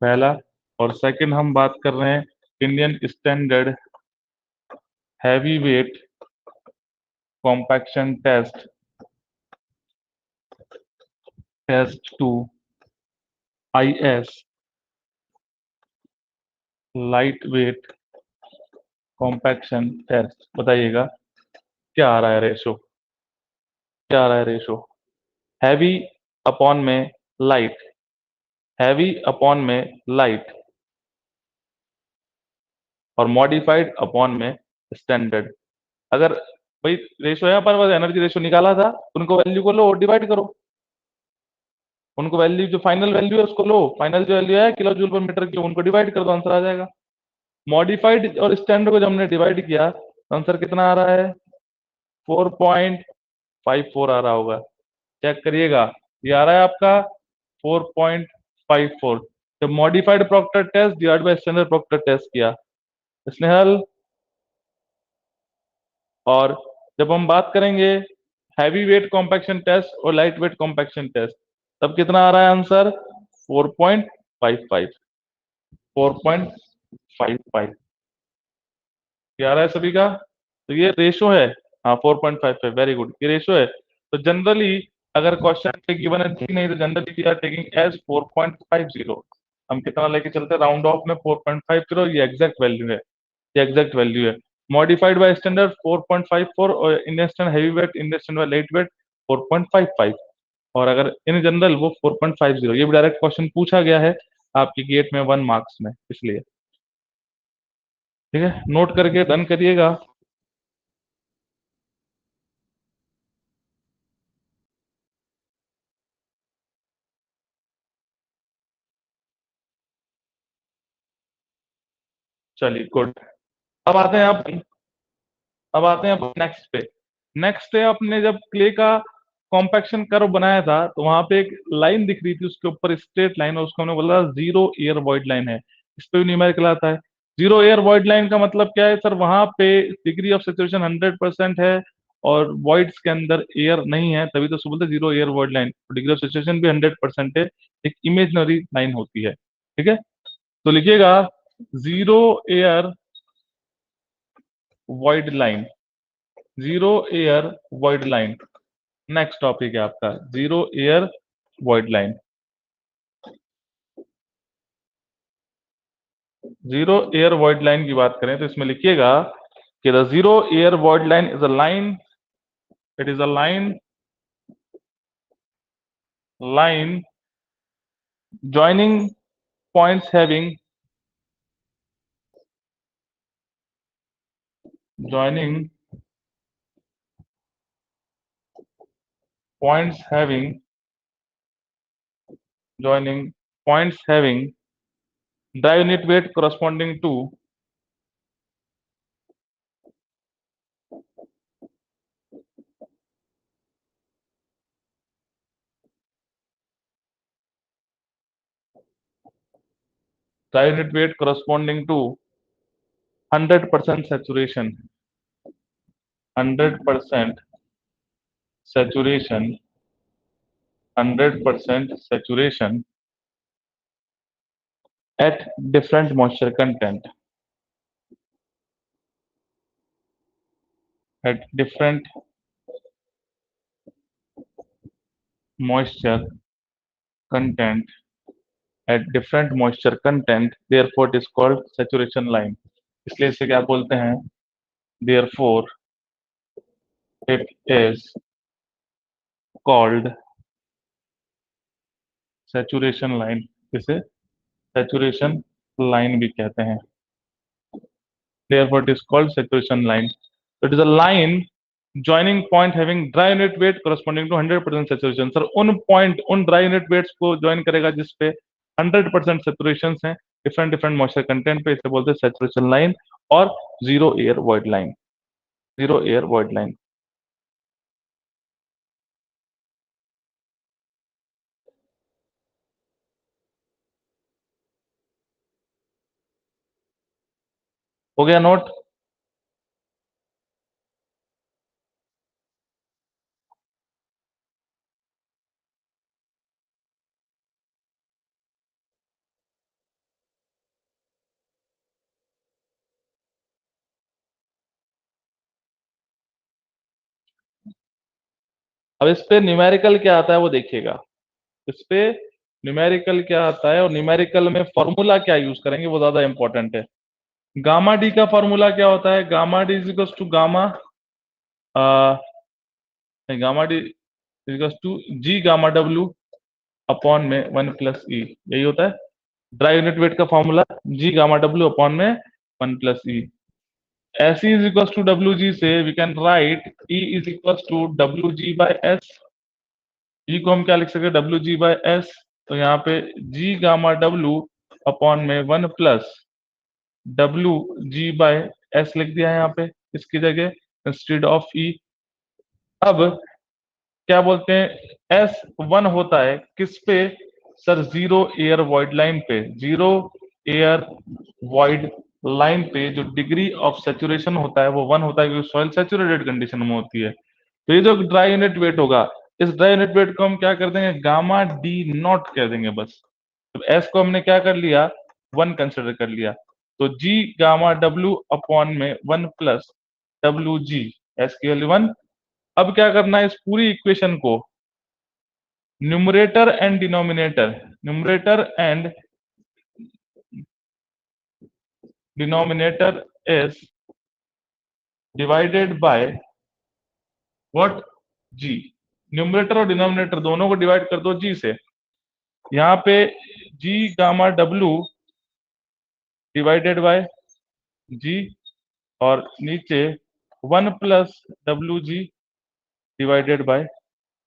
पहला। और सेकंड हम बात कर रहे हैं Indian standard heavy weight compaction test, test to IS light weight compaction test. बताइएगा क्या आ रहा है रेशो? क्या आ रहा है रेशो? हैवी अपॉन में लाइट, हैवी अपॉन में लाइट, और मॉडिफाइड अपॉन में स्टैंडर्ड। अगर भाई रेशो है अपन, बस एनर्जी रेशो निकाला था, उनको वैल्यू को लो और डिवाइड करो। उनको वैल्यू, जो फाइनल वैल्यू है उसको लो, फाइनल जो वैल्यू है kilo joule per metre cube, उनको डिवाइड कर दो, आंसर आ जाएगा। मॉडिफाइड और स्टैंडर्ड को जब हमने डिवाइड किया तो आंसर कितना आ रहा है? 4.54 आ रहा होगा। चेक करिएगा, ये आ रहा है आपका 4.54। जब modified Proctor test divide by standard Proctor test किया, स्नेहल। और जब हम बात करेंगे हैवी वेट कॉम्पैक्शन टेस्ट और लाइट वेट कॉम्पैक्शन टेस्ट, तब कितना आ रहा है आंसर? 4.55, 4.55 क्या आ रहा है सभी का? तो ये रेशो है। हाँ, 4.55, वेरी गुड, ये रेशो है। तो जनरली अगर क्वेश्चन पे गिवन है ठीक नहीं, तो generally we are taking as 4.50। हम कितना लेके चलते हैं? राउंड ऑफ में 4.50, ये एग्जैक्ट वैल्यू है, ये एग्जैक्ट वैल्यू है। मॉडिफाइड बाय स्टैंडर्ड 4.54, और Indian standard heavy wait, Indian standard light wait 4.55, और अगर इन जनरल वो 4.50। ये भी डायरेक्ट क्वेश्चन पूछा गया है आपकी गेट में 1 मार्क्स में, इसलिए ठीक है, नोट करके डन करिएगा। चलिए गुड। अब आते हैं आप अब आते हैं आप नेक्स्ट पे। नेक्स्ट पे आपने जब क्ले का कॉम्पैक्शन कर्व बनाया था, तो वहां पे एक लाइन दिख रही थी, उसके ऊपर स्ट्रेट लाइन, और उसको हमने बोला जीरो एयर वॉइड लाइन है। इस पे भी न्यूमेरिकल आता है। जीरो एयर वॉइड लाइन का मतलब क्या है सर? वहां पे डिग्री ऑफ सेचुरेशन 100% है, और वॉइड्स के अंदर एयर नहीं है, तभी तो उसको बोलते हैं zero air void line. Degree of saturation भी 100% है, एक इमेजनरी लाइन होती है, ठीक है। तो लिखिएगा zero air void line, zero air void line. Next topic है आपका zero air void line. Zero air void line की बात करें तो इसमें लिखिएगा कि the zero air void line is a line, it is a line joining points having joining points having joining points having dry unit weight corresponding to dry unit weight corresponding to 100% saturation, 100% saturation, 100% saturation at different moisture content, at different moisture content, at different moisture content, therefore it is called saturation line. इसलिए इसे क्या बोलते हैं? Therefore it is called saturation line. इसे saturation line भी कहते हैं. Therefore it is called saturation line. So it is a line joining point having dry unit weight corresponding to 100% saturation. Sir उन point उन dry unit weights को join करेगा जिसपे 100% saturation है different moisture content पे, इसे बोलते हैं saturation line और zero air void line. Zero air void line. हो गया नोट? अब इस पे न्यूमेरिकल क्या आता है वो देखिएगा. इस पे न्यूमेरिकल क्या आता है और न्यूमेरिकल में फॉर्मूला क्या यूज करेंगे वो ज्यादा इंपॉर्टेंट है. गामा डी का फॉर्मूला क्या होता है? Gamma D is equal to gamma gamma D is equal to G gamma W upon में 1 + ई. यही होता है ड्राई यूनिट वेट का formula. G gamma W upon में 1 + E. S is equal to W G से we can write E is equal to W G by S. E को हम क्या लिख सकते हैं? W G by S. तो यहाँ पे जी गामा डब्ल्यू अपॉन में 1 + WG/S लिख दिया है यहाँ पे इसकी जगह इंस्टेड ऑफ ई. अब क्या बोलते हैं? S1 होता है किस पे? Sir zero air void line पे. जीरो एयर वॉइड लाइन पे जो डिग्री ऑफ सेचुरेशन होता है वो 1 होता है क्योंकि सॉइल सेचुरेटेड कंडीशन में होती है. तो ये जो ड्राई यूनिट वेट होगा इस ड्राई यूनिट वेट को हम क्या कर देंगे? गामा डी नॉट कह देंगे बस. तो एस को हमने क्या कर लिया? 1 कंसिडर कर लिया. तो जी गामा डब्ल्यू अपॉन में 1 + WG. एस की वैल्यू 1. अब क्या करना है? इस पूरी इक्वेशन को numerator and denominator is divided by what? G. Numerator और डिनोमिनेटर दोनों को डिवाइड कर दो जी से. यहाँ पे G gamma W divided by G और नीचे 1 + WG डिवाइडेड बाय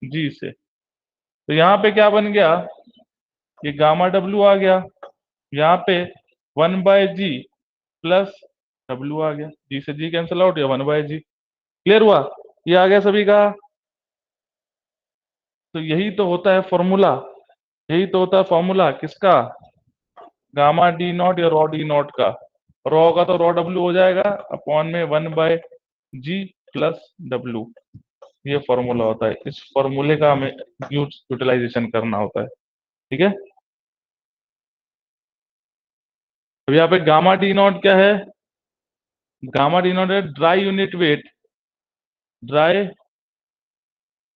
जी से. तो यहाँ पे क्या बन गया? ये गामा डब्ल्यू आ गया. यहाँ पे 1/G प्लस डब्ल्यू आ गया. जी से जी कैंसिल आउट या 1/G. क्लियर हुआ? ये आ गया सभी का. तो यही तो होता है फॉर्मूला. यही तो होता है फॉर्मूला किसका? गामा डी नॉट या रॉ डी नॉट का. रॉ होगा तो रॉ डब्ल्यू हो जाएगा अपॉन में 1/G प्लस डब्ल्यू. ये फॉर्मूला होता है. इस फॉर्मूले का हमें यूटिलाइजेशन करना होता है. ठीक है. अब यहाँ पे गामा डी नॉट क्या है? गामा डी नॉट है dry unit wait. Dry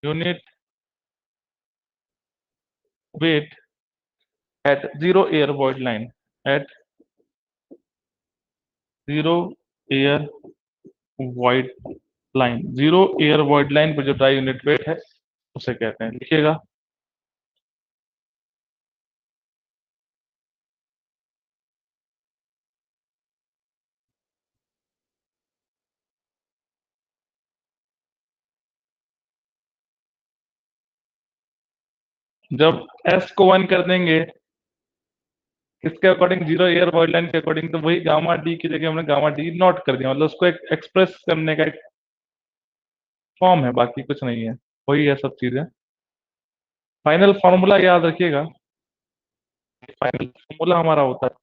unit wait at zero air void line. At zero air void line. Zero air void line पर जो ड्राई यूनिट वेट है उसे कहते हैं. लिखिएगा. जब एस को 1 कर देंगे किसके according, zero air void line के अकॉर्डिंग, तो वही गामा डी की जगह हमने गामा डी नॉट कर दिया, मतलब उसको एक एक्सप्रेस करने का एक फॉर्म है, बाकी कुछ नहीं है, वही है सब चीजें। फाइनल फॉर्मूला याद रखिएगा, फाइनल फॉर्मूला हमारा होता है,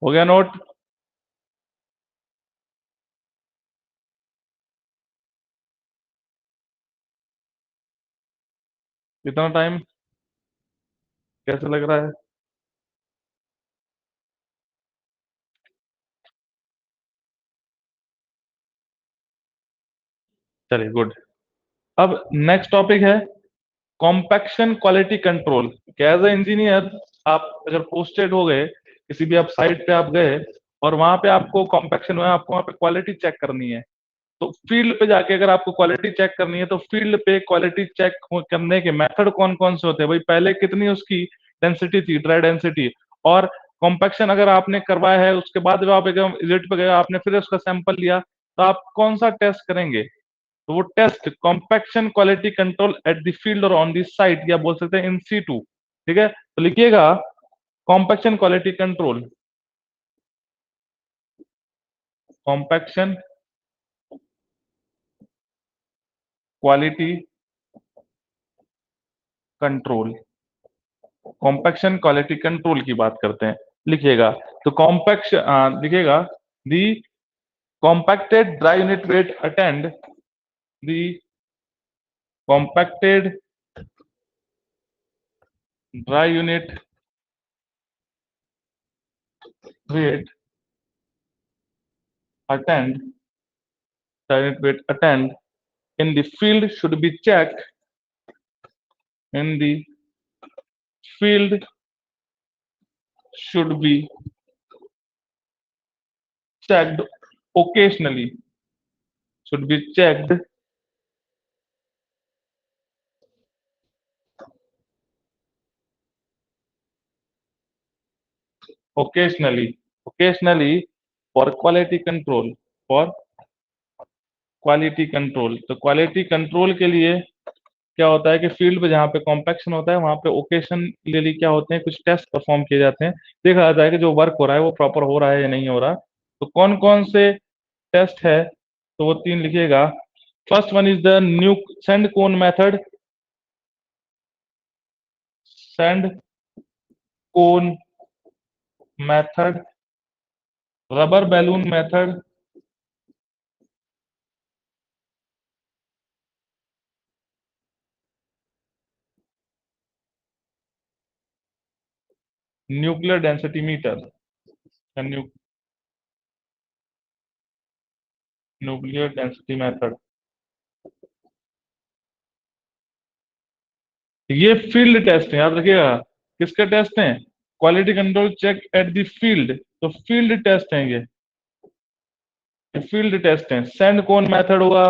हो गया नोट? कितना टाइम, कैसे लग रहा है? चलिए गुड। अब नेक्स्ट टॉपिक है compaction quality control. As a engineer आप अगर पोस्टेड हो गए, किसी भी आप साइट पे आप गए और वहां पे आपको कॉम्पैक्शन हुआ, आपको वहां पे क्वालिटी चेक करनी है, तो फील्ड पे जाके अगर आपको क्वालिटी चेक करनी है तो फील्ड पे क्वालिटी चेक करने के मेथड कौन कौन से होते हैं भाई? पहले कितनी उसकी डेंसिटी थी, ड्राई डेंसिटी, और कॉम्पैक्शन अगर आपने करवाया है उसके बाद जब आप एकदम विजिट पे गए, आपने फिर उसका सैंपल लिया, तो आप कौन सा टेस्ट करेंगे? तो वो test compaction quality control at the field और ऑन द साइट, या बोल सकते हैं इन सीटू। ठीक है, तो लिखिएगा compaction quality control, compaction quality control, compaction quality control की बात करते हैं, लिखिएगा। तो कॉम्पैक्शन लिखिएगा the compacted dry unit weight attained, the compacted dry unit weight attained, dry unit weight attained in the field should be checked, in the field should be checked occasionally, should be checked occasionally, occasionally for quality control, for quality control. तो quality control के लिए क्या होता है कि field पे जहाँ पे कॉम्पैक्शन होता है वहां पे ओकेशनली क्या होते हैं, कुछ टेस्ट परफॉर्म किए जाते हैं, देखा जाता है कि जो वर्क हो रहा है वो प्रॉपर हो रहा है या नहीं हो रहा। तो कौन कौन से टेस्ट है, तो वो तीन लिखिएगा। First one is the new sand cone method, sand cone method, rubber balloon method, nuclear density meter, nuclear density method. ये फील्ड टेस्ट है, याद रखिएगा। किसके टेस्ट हैं? Quality control check at the field, तो फील्ड टेस्ट हैं ये field test हैं। सेंड कोन मेथड हुआ,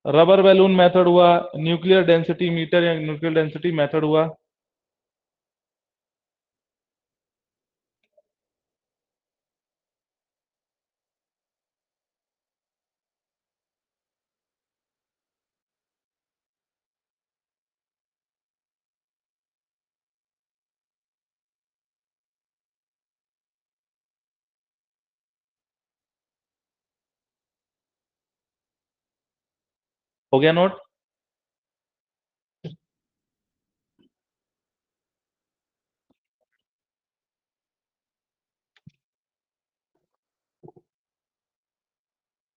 रबर बैलून मेथड हुआ, न्यूक्लियर डेंसिटी मीटर या न्यूक्लियर डेंसिटी मेथड हुआ। हो गया नोट?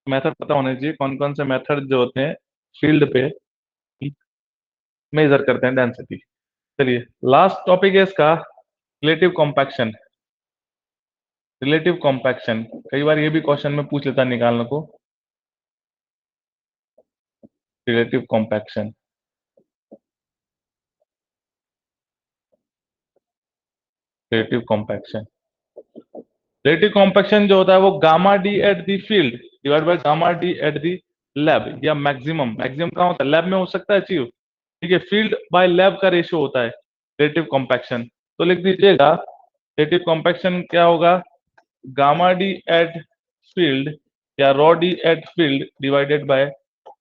मेथड पता होने चाहिए कौन कौन से मेथड जो होते हैं फील्ड पे मेजर करते हैं डेंसिटी। चलिए लास्ट टॉपिक है इसका, रिलेटिव कॉम्पैक्शन। रिलेटिव कॉम्पैक्शन कई बार ये भी क्वेश्चन में पूछ लेता है निकालने को। Relative compaction, relative compaction, relative compaction जो होता है वो gamma D eight the field divide by gamma D at the lab, या मैक्सिमम, मैक्सिमम कहाँ होता है? लैब में हो सकता है अचीव। ठीक है, फील्ड बाय लैब का रेशियो होता है रिलेटिव कॉम्पैक्शन। तो लिख दीजिएगा रिलेटिव कॉम्पैक्शन क्या होगा, गामा डी एट फील्ड या raw D eight field divided by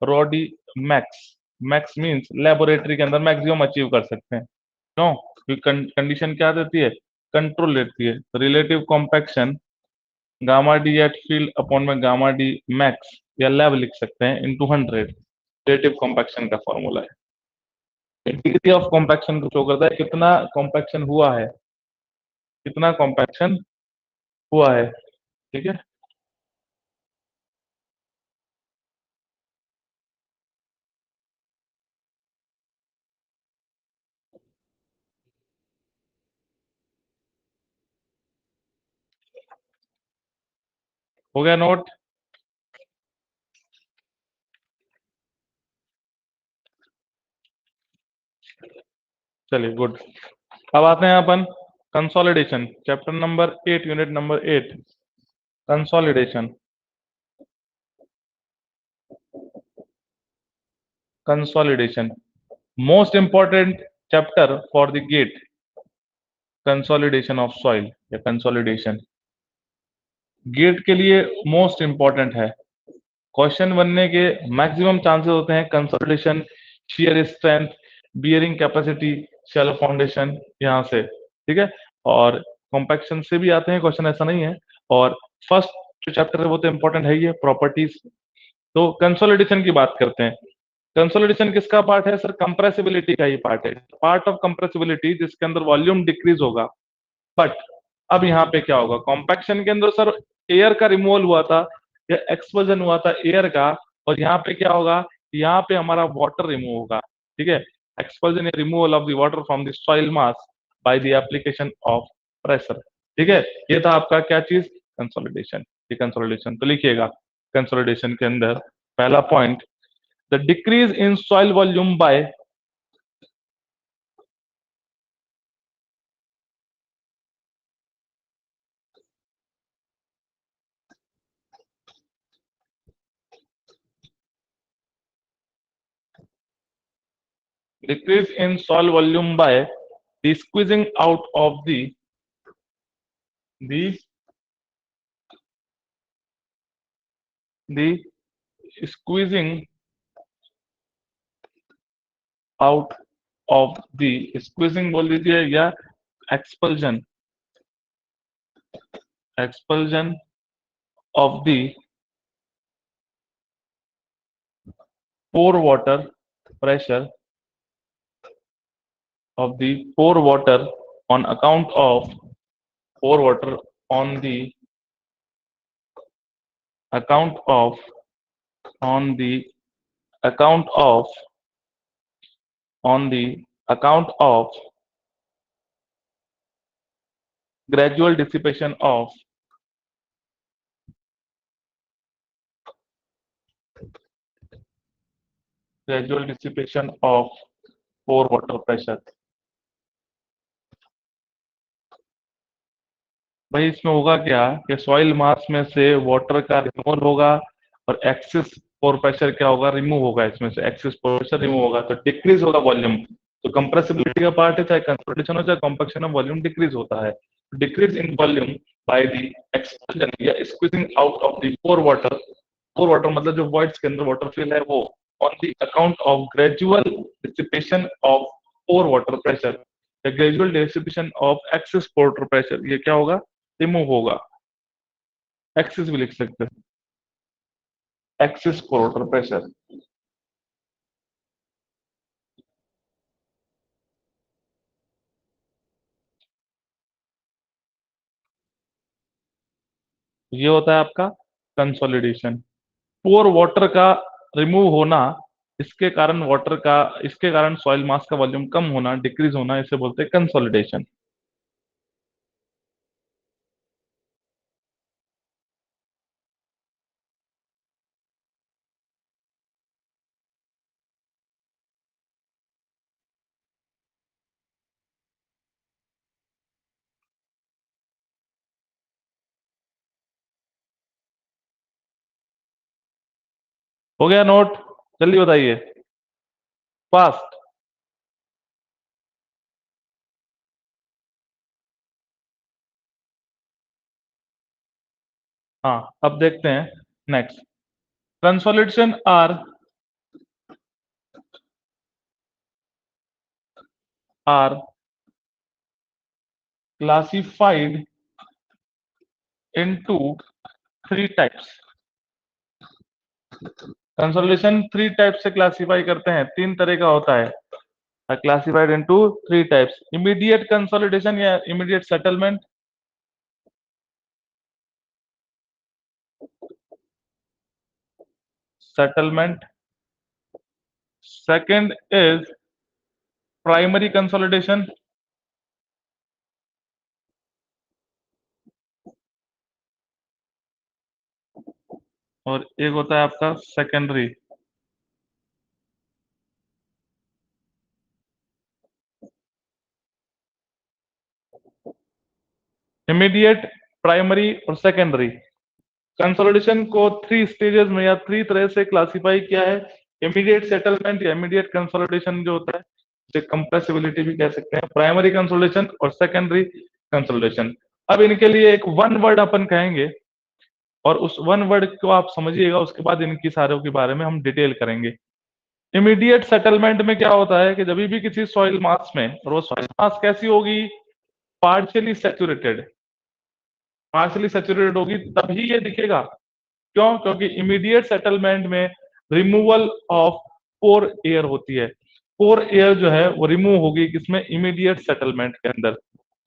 raw D max. Max means laboratory के अंदर मैक्सिमम अचीव कर सकते हैं, क्यों, क्योंकि कंडीशन क्या देती है, कंट्रोल रहती है। तो relative compaction gamma D eight field upon में गामा डी मैक्स या लैब लिख सकते हैं इनटू 100, रिलेटिव कॉम्पैक्शन का फॉर्मूला है। डिग्री ऑफ कॉम्पैक्शन को शो करता है कितना कॉम्पैक्शन हुआ है, कितना कॉम्पैक्शन हुआ है, ठीक है। हो गया नोट। चलिए गुड। अब आते हैं अपन consolidation, chapter number 8, unit number 8, consolidation. Consolidation most important chapter for the GATE, consolidation of soil या कंसोलिडेशन गेट के लिए मोस्ट इंपॉर्टेंट है। क्वेश्चन बनने के मैक्सिमम चांसेस होते हैं consolidation, shear strength, bearing capacity, shallow foundation, यहाँ से, ठीक है। और कॉम्पैक्शन से भी आते हैं क्वेश्चन, ऐसा नहीं है। और फर्स्ट जो चैप्टर है वो तो इंपॉर्टेंट है ही है, प्रॉपर्टीज। तो कंसोलिडेशन की बात करते हैं। कंसोलिडेशन किसका पार्ट है सर, कंप्रेसिबिलिटी का ही पार्ट है, पार्ट ऑफ कंप्रेसिबिलिटी जिसके अंदर वॉल्यूम डिक्रीज होगा। बट अब यहाँ पे क्या होगा, कॉम्पैक्शन के अंदर सर एयर का रिमूवल हुआ था या एक्सपोजन हुआ था एयर का, और यहाँ पे क्या होगा, यहाँ पे हमारा वाटर रिमूव होगा, ठीक है। एक्सपोजन या removal of the water from the soil mass by the application of pressure, ठीक है। ये था आपका क्या चीज, कंसोलिडेशन। ये कंसोलिडेशन तो लिखिएगा, कंसोलिडेशन के अंदर पहला point, the decrease in soil volume by, decrease in soil volume by the squeezing out of the the squeezing out of the squeezing बोल दीजिए या expulsion, expulsion of the pore water pressure, of the pore water on account of pore water on the account of on the account of on the account of gradual dissipation of gradual dissipation of pore water pressure। भाई इसमें होगा क्या कि soil मास में से water का removal होगा और एक्सेस पोर प्रेशर क्या होगा, रिमूव होगा, इसमें से एक्सेस पोर प्रेशर रिमूव होगा तो डिक्रीज होगा वॉल्यूम। तो कंप्रेसिबिलिटी का पार्ट है, चाहे कंसोलिडेशन हो चाहे कॉम्पैक्शन ऑफ वॉल्यूम डिक्रीज होता है। Decrease in volume by the expansion या squeezing out of the pore water, pore water मतलब जो वॉइड्स के अंदर वाटर फिल है वो, on the account of gradual dissipation of pore water pressure या gradual dissipation of excess pore water pressure, ये क्या होगा, रिमूव होगा। एक्सिस भी लिख सकते हैं, एक्सिस पोर्टर प्रेशर। ये होता है आपका कंसोलिडेशन। पोर वाटर का रिमूव होना, इसके कारण वाटर का, इसके कारण सॉइल मास का वॉल्यूम कम होना, डिक्रीज होना, इसे बोलते हैं कंसोलिडेशन। हो गया नोट, जल्दी बताइए, फास्ट। हाँ, अब देखते हैं next. Consolidation are classified into three types. Consolidation three type से क्लासिफाई करते हैं, तीन तरह का होता है। Classified into three types, immediate consolidation या immediate settlement. Settlement. Second is primary consolidation. और एक होता है आपका सेकेंडरी। इमीडिएट, प्राइमरी और सेकेंडरी। कंसोलिडेशन को थ्री स्टेजेस में या थ्री तरह से क्लासिफाई किया है। इमीडिएट सेटलमेंट या इमीडिएट कंसोलिडेशन जो होता है, उसे कंप्रेसिबिलिटी भी कह सकते हैं, प्राइमरी कंसोलिडेशन और सेकेंडरी कंसोलिडेशन। अब इनके लिए एक वन वर्ड अपन कहेंगे और उस वन वर्ड को आप समझिएगा, उसके बाद इनकी सारों के बारे में हम डिटेल करेंगे। इमीडिएट सेटलमेंट में क्या होता है कि जब भी किसी सॉइल मास में, और वो सॉइल मास कैसी होगी, पार्शियली सैचुरेटेड। पार्शियली सैचुरेटेड होगी तभी ये दिखेगा। क्यों? क्योंकि इमीडिएट सेटलमेंट में रिमूवल ऑफ पोर एयर होती है। पोर एयर जो है वो रिमूव होगी किसमें, इमीडिएट सेटलमेंट के अंदर।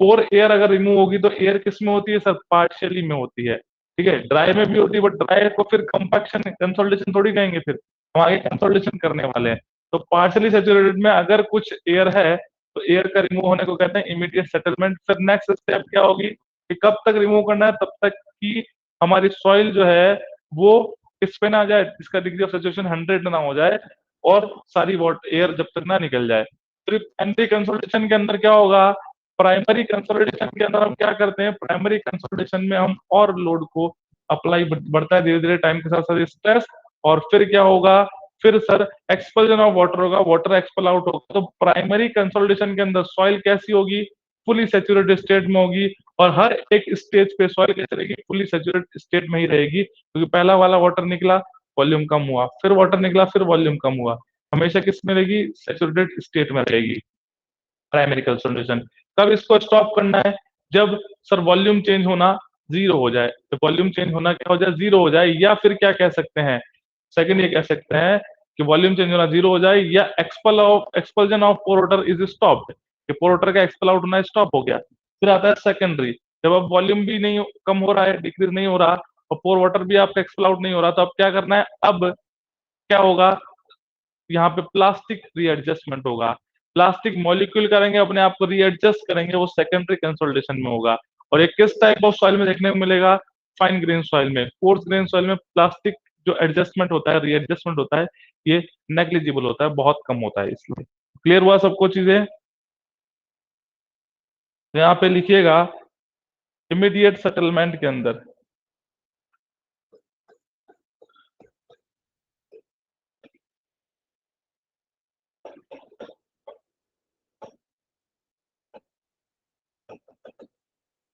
पोर एयर अगर रिमूव होगी तो एयर किस में होती है सर, पार्शियली में होती है। ठीक है, ड्राई में भी होती है, बट ड्राई को फिर कंपैक्शन कंसोलिडेशन थोड़ी कहेंगे, फिर हम आगे कंसोलिडेशन करने वाले हैं। तो पार्शियली सेचुरेटेड में अगर कुछ एयर है तो एयर का रिमूव होने को कहते हैं इमीडिएट सेटलमेंट। फिर नेक्स्ट स्टेप क्या होगी कि कब तक रिमूव करना है, तब तक कि हमारी सॉइल जो है वो इस पे ना आ जाए, इसका डिग्री ऑफ सेचुरेशन 100 ना हो जाए और सारी वाटर एयर जब तक ना निकल जाए। फिर एंटी कंसोलिडेशन के अंदर क्या होगा, प्राइमरी कंसोलिडेशन के अंदर हम क्या करते हैं, प्राइमरी कंसोलिडेशन में हम और लोड को अप्लाई बढ़ता है धीरे धीरे टाइम के साथ साथ स्ट्रेस। और फिर क्या होगा, फिर सर एक्सपल्जन ऑफ वाटर होगा, वाटर एक्सपल आउट होगा। तो प्राइमरी कंसोलिडेशन के अंदर सॉइल कैसी होगी, फुली सेचुरेटेड स्टेट में होगी। और हर एक स्टेज पे सॉइल कैसे रहेगी, फुली सेचुरेटेड स्टेट में ही रहेगी, क्योंकि पहला वाला वाटर निकला, वॉल्यूम कम हुआ, फिर वाटर निकला, फिर वॉल्यूम कम हुआ, हमेशा किस में रहेगी, सेचुरेटेड स्टेट में रहेगी प्राइमरी कंसोलिडेशन। कब इसको स्टॉप करना है, जब सर वॉल्यूम चेंज होना जीरो हो जाए। तो वॉल्यूम चेंज होना क्या हो जाए, जीरो हो जाए। या फिर क्या कह सकते हैं, सेकंड ये कह सकते हैं कि वॉल्यूम चेंज होना जीरो हो जाए, या expulsion of pore water is stopped, कि पोर वाटर का एक्सपल आउट होना स्टॉप हो गया। फिर आता है सेकेंडरी, जब अब वॉल्यूम भी नहीं कम हो रहा है, डिक्रीज नहीं हो रहा, और पोर वाटर भी आपका एक्सपल आउट नहीं हो रहा, तो अब क्या करना है, अब क्या होगा, यहाँ पे प्लास्टिक रीएडजस्टमेंट होगा। प्लास्टिक मॉलिक्यूल करेंगे अपने आप को रीएडजस्ट करेंगे, वो सेकेंडरी कंसोलिडेशन में होगा। और ये किस टाइप ऑफ सॉइल में देखने को मिलेगा, फाइन ग्रेन सॉइल में। कोर्स ग्रेन सॉइल में प्लास्टिक जो एडजस्टमेंट होता है, रीएडजस्टमेंट होता है, ये नेग्लिजिबल होता है, बहुत कम होता है। इसलिए क्लियर हुआ सबको चीजें। तो यहाँ पे लिखिएगा इमीडिएट सेटलमेंट के अंदर,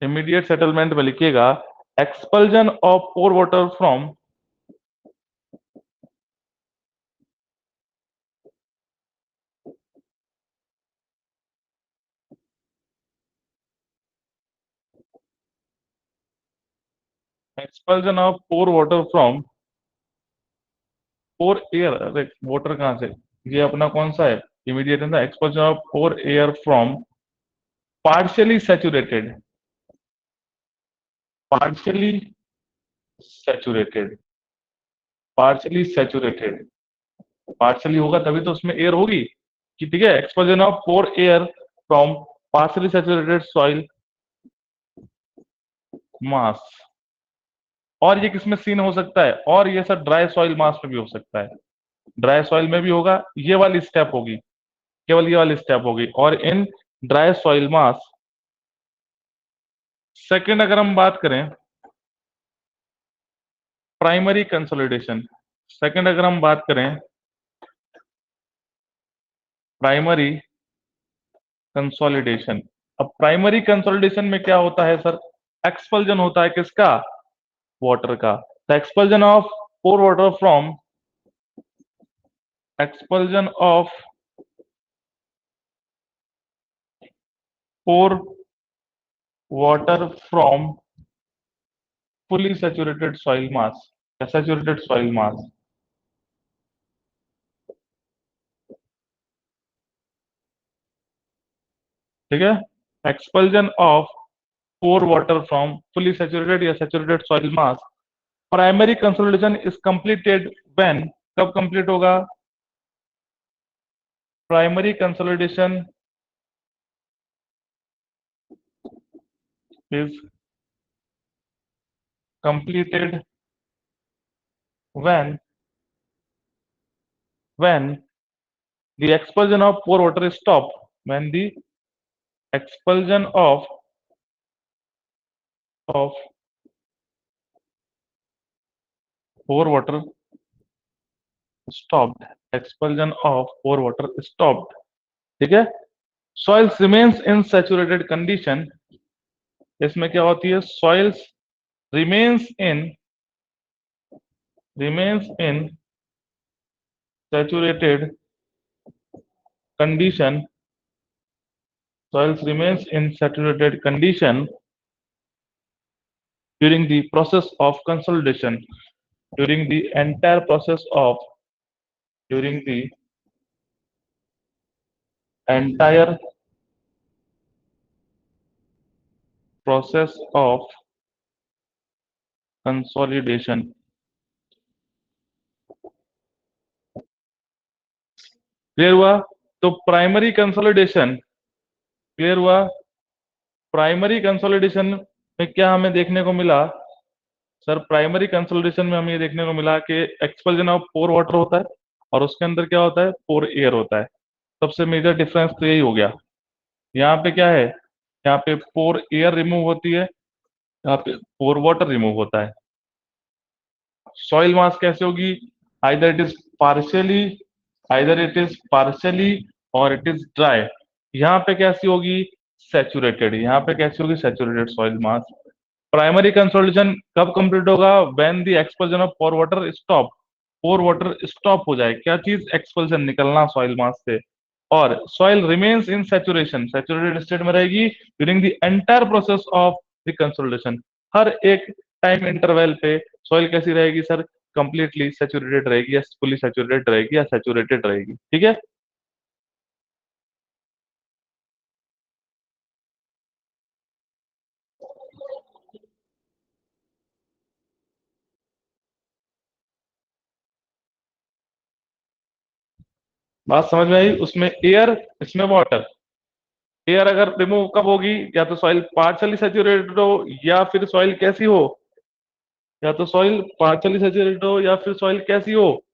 इमीडिएट सेटलमेंट में लिखिएगा expulsion of pore water from, expulsion of pore water from pore air. अरे वाटर कहाँ से, ये अपना कौन सा है, इमीडिएट है ना, exposure of pore air from partially saturated, partially saturated, partially saturated. Partially होगा तभी तो उसमें एयर होगी, कि ठीक है, exposure of pore air from partially saturated soil मास। और ये किसमें सीन हो सकता है, और ये सर ड्राई सॉइल मास में भी हो सकता है, ड्राई सॉइल में भी होगा। ये वाली स्टेप होगी, केवल ये वाली स्टेप होगी। और in dry soil mass, second अगर हम बात करें प्राइमरी कंसोलिडेशन, सेकंड अगर हम बात करें प्राइमरी कंसोलिडेशन। अब प्राइमरी कंसोलिडेशन में क्या होता है सर, एक्सपल्जन होता है किसका, वाटर का। The expulsion of pore water from expulsion of pore water from fully saturated soil mass या saturated soil mass। ठीक है, expulsion of pore water from fully saturated या saturated soil mass, primary consolidation is completed when, कब complete होगा, primary consolidation is completed when the expulsion of pore water is stopped, when the expulsion of pore water stopped, expulsion of pore water stopped। ठीक है, soils remains in saturated condition, इसमें क्या होती है, soils remains in saturated condition, soils remains in saturated condition during the process of consolidation, during the entire process of, during the entire process of consolidation। Clear हुआ, तो primary consolidation, clear हुआ, primary consolidation में क्या हमें देखने को मिला sir, primary consolidation में हमें ये देखने को मिला कि एक्सपल्जन ऑफ पोर वाटर होता है और उसके अंदर क्या होता है, पोर एयर होता है। सबसे मेजर डिफरेंस तो यही हो गया। यहाँ पे क्या है, यहाँ पे पोर एयर रिमूव होती है, यहाँ पे पोर वाटर रिमूव होता है। सॉइल मास कैसे होगी, either it is partially, either it is partially और इट इज ड्राई। यहाँ पे कैसी होगी, सैचुरेटेड, यहाँ पे कैसी होगी, saturated soil mass. Primary consolidation कब कंप्लीट होगा, when the expulsion of pore water stop, pore water stop हो जाए, क्या चीज, एक्सपल्जन निकलना सॉइल मास से, और soil remains in saturation, saturated state में रहेगी during the entire process of the consolidation. हर एक टाइम इंटरवल पे सॉइल कैसी रहेगी सर, कंप्लीटली सैचुरेटेड रहेगी या फुली सैचुरेटेड रहेगी या सैचुरेटेड रहेगी। ठीक है, बात समझ में आई, उसमें एयर, इसमें वाटर। एयर अगर रिमूव कब होगी, या तो सॉइल पार्शली सैचुरेटेड हो या फिर सॉइल कैसी हो, या तो सॉइल पार्शली सैचुरेटेड हो या फिर सॉइल कैसी हो,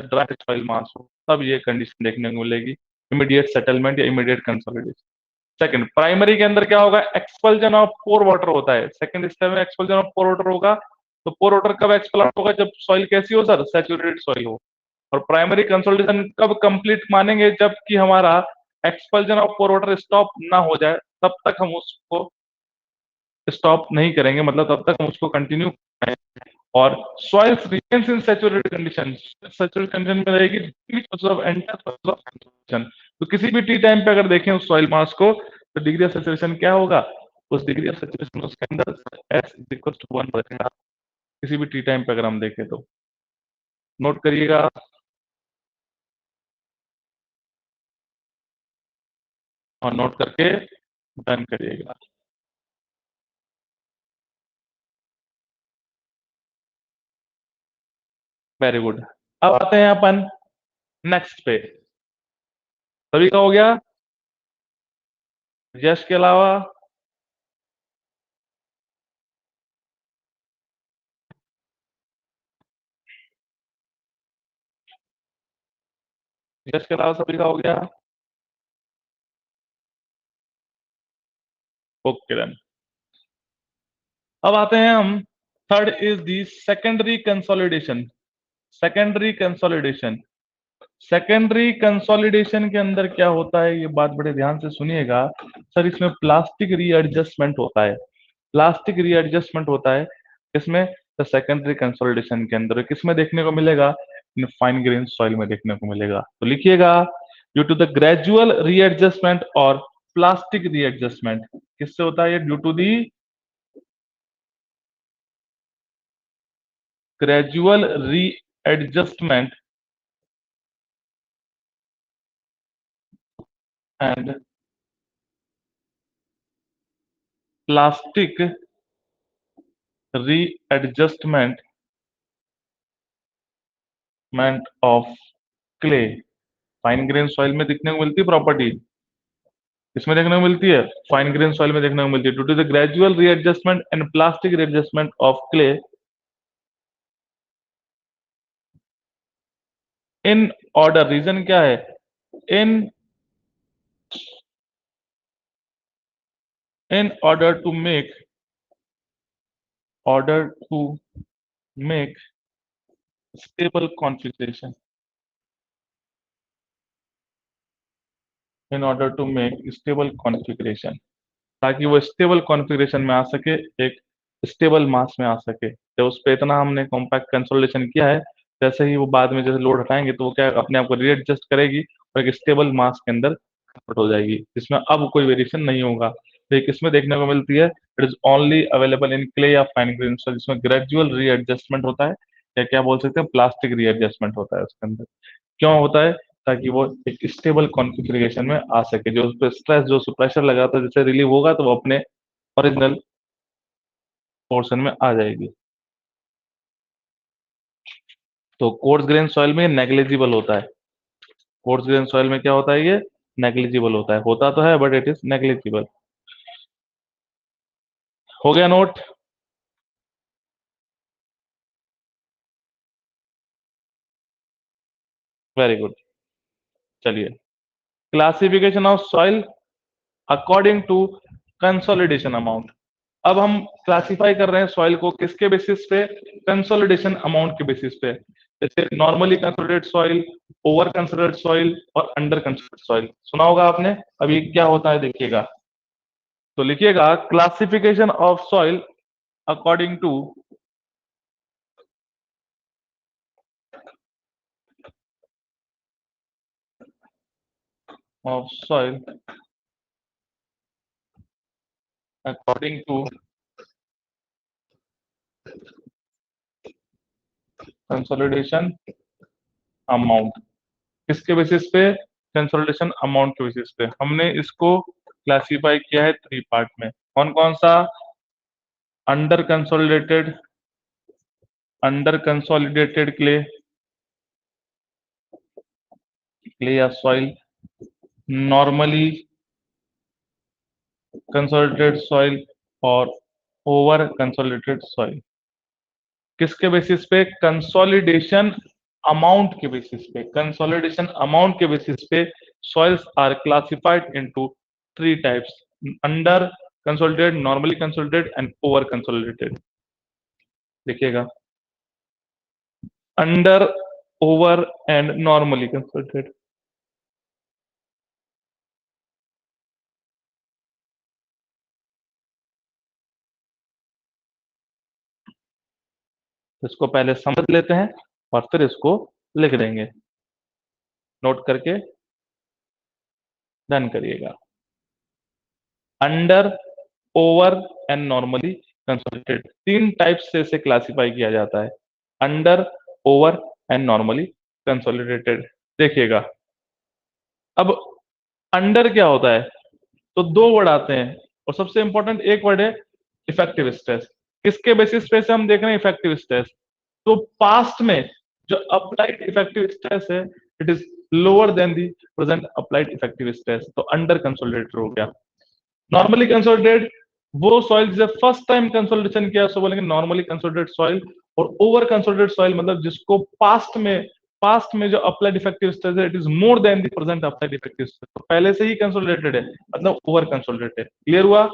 ड्राई सॉइल मास हो, तब ये कंडीशन देखने को मिलेगी, इमीडिएट सेटलमेंट या इमीडिएट कंसोलिडेशन। सेकंड, प्राइमरी के अंदर क्या होगा, एक्सपल्जन ऑफ पोर वाटर होता है। सेकंड स्टेप में एक्सपल्जन ऑफ पोर वाटर होगा, तो पोर वाटर कब एक्सपल होगा, जब सॉइल कैसी हो सर, सैचुरेटेड सॉइल हो। और प्राइमरी कंसोलिडेशन कब कंप्लीट मानेंगे, जबकि हमारा expulsion of pore water stop ना हो जाए, तब तक हम उसको स्टॉप नहीं करेंगे, मतलब तब तक हम उसको कंटिन्यू करेंगे। और soils remains in saturated condition, saturated condition में रहेगी तो किसी भी टी टाइम पे अगर देखें उस सॉइल मास को, तो डिग्री ऑफ सैचुरेशन क्या होगा, उस डिग्री ऑफ सैचुरेशन उसके अंदर एस इज इक्वल टू 1 रखेगा, किसी भी टी टाइम पे अगर हम देखें तो। नोट करिएगा, और नोट करके डन करिएगा। Very good. अब आते हैं अपन नेक्स्ट पे, सभी का हो गया, यश के अलावा, यश के अलावा सभी का हो गया, ओके डन। अब आते हैं हम, third is the secondary consolidation. Secondary consolidation, secondary consolidation के अंदर क्या होता है, ये बात बड़े ध्यान से सुनिएगा सर, इसमें प्लास्टिक रीएडजस्टमेंट होता है, प्लास्टिक रीएडजस्टमेंट होता है इसमें। द सेकेंडरी कंसोलिडेशन के अंदर किसमें देखने को मिलेगा? इन फाइन ग्रेन सॉइल में देखने को मिलेगा। तो लिखिएगा, due to the gradual readjustment और प्लास्टिक रीएडजस्टमेंट। किससे होता है ये? Due to the gradual readjustment and plastic readjustment of clay. Fine grain soil में देखने को मिलती है प्रॉपर्टी, इसमें देखने को मिलती है, फाइन ग्रेन सॉइल में देखने को मिलती है। Due to the gradual readjustment and plastic readjustment of clay in order, reason क्या है? इन order to make stable configuration, in order to make stable configuration, ताकि वो स्टेबल कॉन्फ़िगरेशन में आ सके, एक स्टेबल मास में आ सके। जब उस पे इतना हमने कॉम्पैक्ट कंसोलिडेशन किया है, जैसे ही वो बाद में जैसे लोड हटाएंगे तो वो क्या अपने आप को रीएडजस्ट करेगी और एक स्टेबल मास के अंदर कन्वर्ट हो जाएगी, जिसमें अब कोई वेरिएशन नहीं होगा। तो ये किसमें देखने को मिलती है? It is only available in clay या फाइन ग्रेन सॉइल, जिसमें ग्रेजुअल रीएडजस्टमेंट होता है, या क्या बोल सकते हैं, प्लास्टिक रीएडजस्टमेंट होता है उसके अंदर। क्यों होता है? ताकि वो एक स्टेबल कॉन्फ़िगरेशन में आ सके, जो उस पर स्ट्रेस, जो उस पर प्रेशर लगा था, जैसे रिलीव होगा तो वो अपने ओरिजिनल पोर्शन में आ जाएगी। तो कोर्स ग्रेन सॉइल में नेग्लिजिबल होता है। कोर्स ग्रेन सॉइल में क्या होता है? ये नेग्लिजिबल होता है, होता तो है बट इट इज नेग्लिजिबल। हो गया नोट? Very good. चलिए, classification of soil according to consolidation amount. अब हम क्लासिफाई कर रहे हैं सॉइल को किसके बेसिस पे? कंसोलिडेशन अमाउंट के बेसिस पे। जैसे normally consolidated soil, over consolidated soil और अंडर कंसोलिडेटेड सॉइल, सुना होगा आपने। अभी क्या होता है देखिएगा, तो लिखिएगा, classification of soil according to of soil according to consolidation amount. किसके बेसिस पे? कंसोलिडेशन अमाउंट के बेसिस पे। हमने इसको क्लासिफाई किया है 3 पार्ट में। कौन कौन सा? Under consolidated, under consolidated clay, clay या सॉइल, नॉर्मली कंसोलिडेटेड सॉइल और ओवर कंसोलिडेटेड सॉइल। किसके बेसिस पे? कंसोलिडेशन अमाउंट के बेसिस पे। कंसोलिडेशन अमाउंट के बेसिस पे soils are classified into 3 types: under consolidated, normally consolidated and over consolidated. देखिएगा, under, over and normally consolidated. इसको पहले समझ लेते हैं और फिर इसको लिख देंगे, नोट करके डन करिएगा। Under, over and normally consolidated, 3 type से इसे क्लासिफाई किया जाता है, under, over and normally consolidated. देखिएगा, अब अंडर क्या होता है? तो 2 वर्ड आते हैं और सबसे इंपॉर्टेंट एक वर्ड है इफेक्टिव स्ट्रेस। किसके बेसिस पे से हम देख रहे हैं इफेक्टिव स्ट्रेस? तो पास्ट में जो अप्लाइड इफेक्टिव स्ट्रेस है, it is lower than the present applied effective stress, तो अंडर कंसोलिडेटेड हो गया। नॉर्मली कंसोलिडेटेड, वो सॉइल जिसे फर्स्ट टाइम कंसोलिडेशन किया उसको बोलेंगे नॉर्मली कंसोलिडेटेड सॉइल। और ओवर कंसोलिडेटेड सॉइल मतलब जिसको पास्ट में जो अप्लाइड इफेक्टिव स्ट्रेस है, it is more than the present applied effective stress, तो पहले से ही कंसोलिडेटेड है, मतलब ओवर कंसोलिडेटेड। क्लियर हुआ?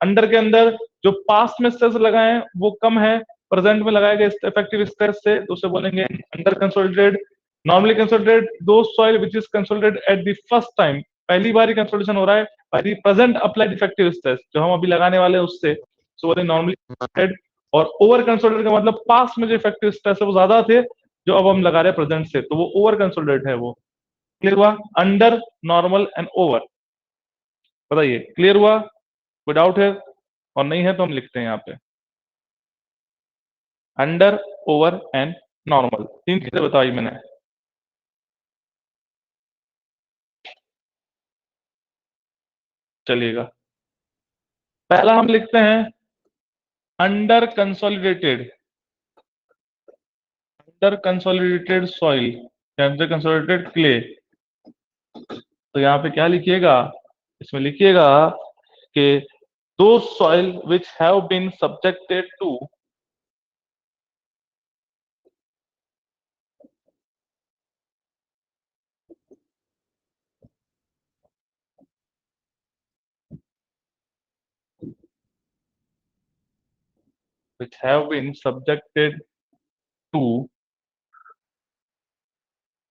अंडर के अंदर जो पास्ट में स्ट्रेस लगाए हैं वो कम है प्रेजेंट में लगाए गए इफेक्टिव स्ट्रेस से, तो उसे बोलेंगे अंडर कंसोलिडेटेड। नॉर्मली कंसोलिडेटेड, दो soil which is consolidated eight the first time, पहली बार ही कंसोलिडेशन हो रहा है, प्रेजेंट अप्लाइड इफेक्टिव स्ट्रेस जो हम अभी लगाने वाले हैं उससे, सो बोले नॉर्मली कंसोलिडेटेड। और ओवर कंसोलिडेट का मतलब पास्ट में जो इफेक्टिव स्ट्रेस है वो ज्यादा थे जो अब हम लगा रहे हैं प्रेजेंट से, तो वो ओवर कंसोलिडेट है वो। क्लियर हुआ? Under, normal and over. बताइए, क्लियर हुआ? कोई डाउट है? और नहीं है तो हम लिखते हैं यहाँ पे अंडर, ओवर एंड नॉर्मल, तीन चीजें बताई मैंने। चलिएगा, पहला हम लिखते हैं under consolidated, under consolidated soil, under consolidated clay. तो यहाँ पे क्या लिखिएगा? इसमें लिखिएगा कि those soil which have been subjected to which have been subjected to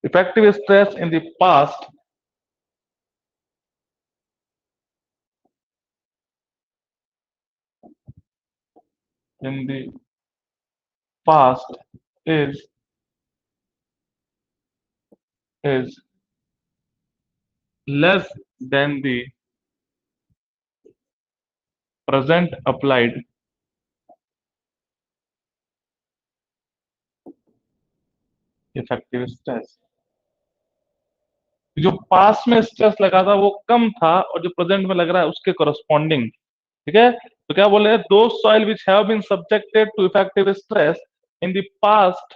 effective stress in the past, in the past is less than the present applied effective stress। जो पास में स्ट्रेस लगा था वो कम था और जो प्रेजेंट में लग रहा है उसके करस्पॉन्डिंग। ठीक है, तो क्या बोले? The soil which have been subjected to effective stress in the past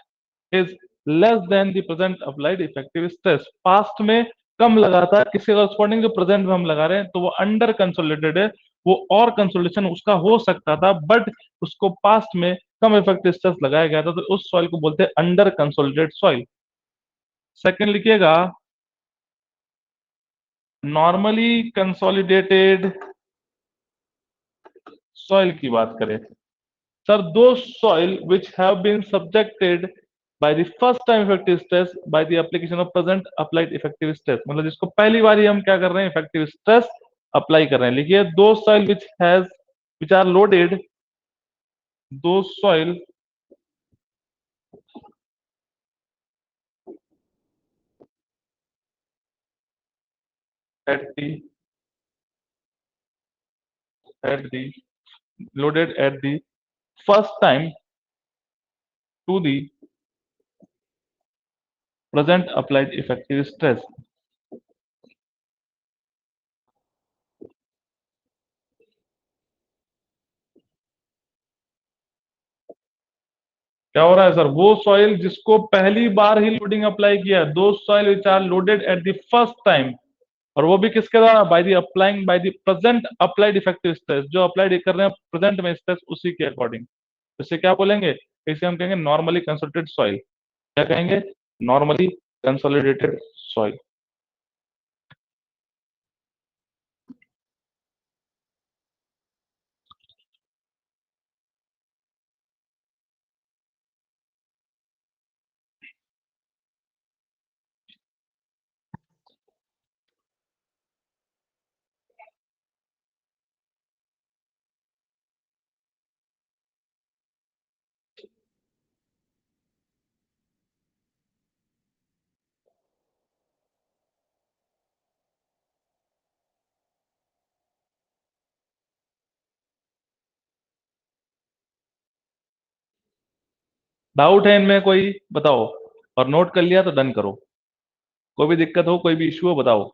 is less than the present applied effective stress. Past में कम लगा था किसके करस्पॉन्डिंग, जो प्रेजेंट में हम लगा रहे हैं, तो वो अंडर कंसोलिडेटेड है। वो और कंसोलिडेशन उसका हो सकता था बट उसको पास्ट में कम इफेक्टिव स्ट्रेस लगाया गया था, तो उस सॉइल को बोलते हैं अंडर कंसोलिडेटेड सॉइल। सेकंड लिखिएगा, नॉर्मली कंसोलिडेटेड सॉइल की बात करें sir, the soil which have been subjected by the first time effective stress by the application of present applied effective stress, मतलब जिसको पहली बार ही हम क्या कर रहे हैं, इफेक्टिव स्ट्रेस अप्लाई कर रहे हैं। लिखिए, the soil which are loaded, the soil at the at the loaded at the first time to the present applied effective stress. क्या हो रहा है सर? वो सॉइल जिसको पहली बार ही लोडिंग अप्लाई किया, the soil which are loaded at the first time, और वो भी किसके द्वारा? By the applying by the present applied effective stress, जो अप्लाइड कर रहे हैं प्रेजेंट में स्ट्रेस उसी के अकॉर्डिंग। इसे क्या बोलेंगे? इसे हम कहेंगे नॉर्मली कंसोलिडेटेड सॉइल। क्या कहेंगे? Normally consolidated soil. डाउट है इनमें कोई? बताओ। और नोट कर लिया तो डन करो। कोई भी दिक्कत हो, कोई भी इश्यू हो, बताओ।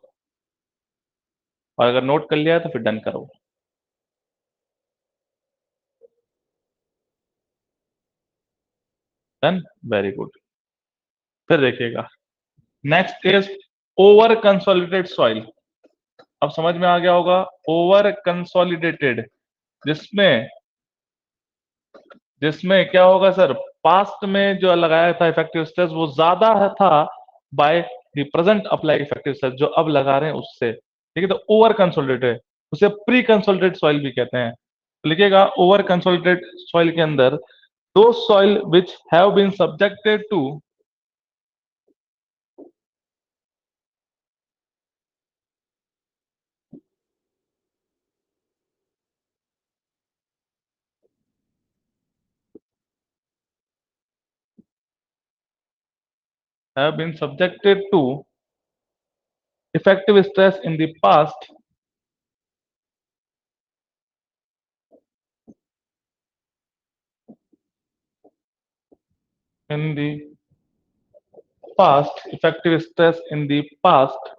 और अगर नोट कर लिया है तो फिर डन करो। Done, very good. फिर देखिएगा, next is over consolidated soil. अब समझ में आ गया होगा, ओवर कंसोलिडेटेड, जिसमें जिसमें क्या होगा सर? पास्ट में जो लगाया था इफेक्टिव स्ट्रेस वो ज्यादा था bye the present apply effective stress, जो अब लगा रहे हैं उससे। ठीक है, तो ओवर कंसोलिडेटेड, उसे प्री कंसोलिडेटेड सॉइल भी कहते हैं। तो लिखिएगा, ओवर कंसोलिडेटेड सॉइल के अंदर the soil which have been subjected to have been subjected to effective stress in the past in the effective stress in the past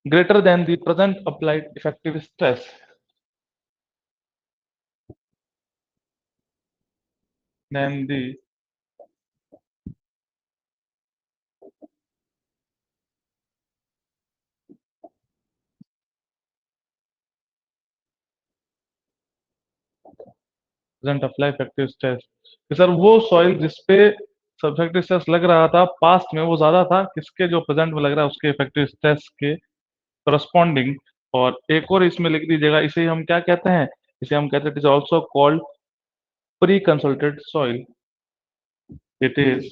greater than the present applied effective stress than the present applied effective stress कि sir वो soil जिसपे subjective stress लग रहा था past में वो ज्यादा था किसके जो प्रेजेंट में लग रहा है उसके इफेक्टिव स्ट्रेस के करस्पॉन्डिंग। और एक और इसमें लिख दीजिएगा, इसे हम क्या कहते हैं, इसे हम कहते हैं it is also called pre consolidated soil. It is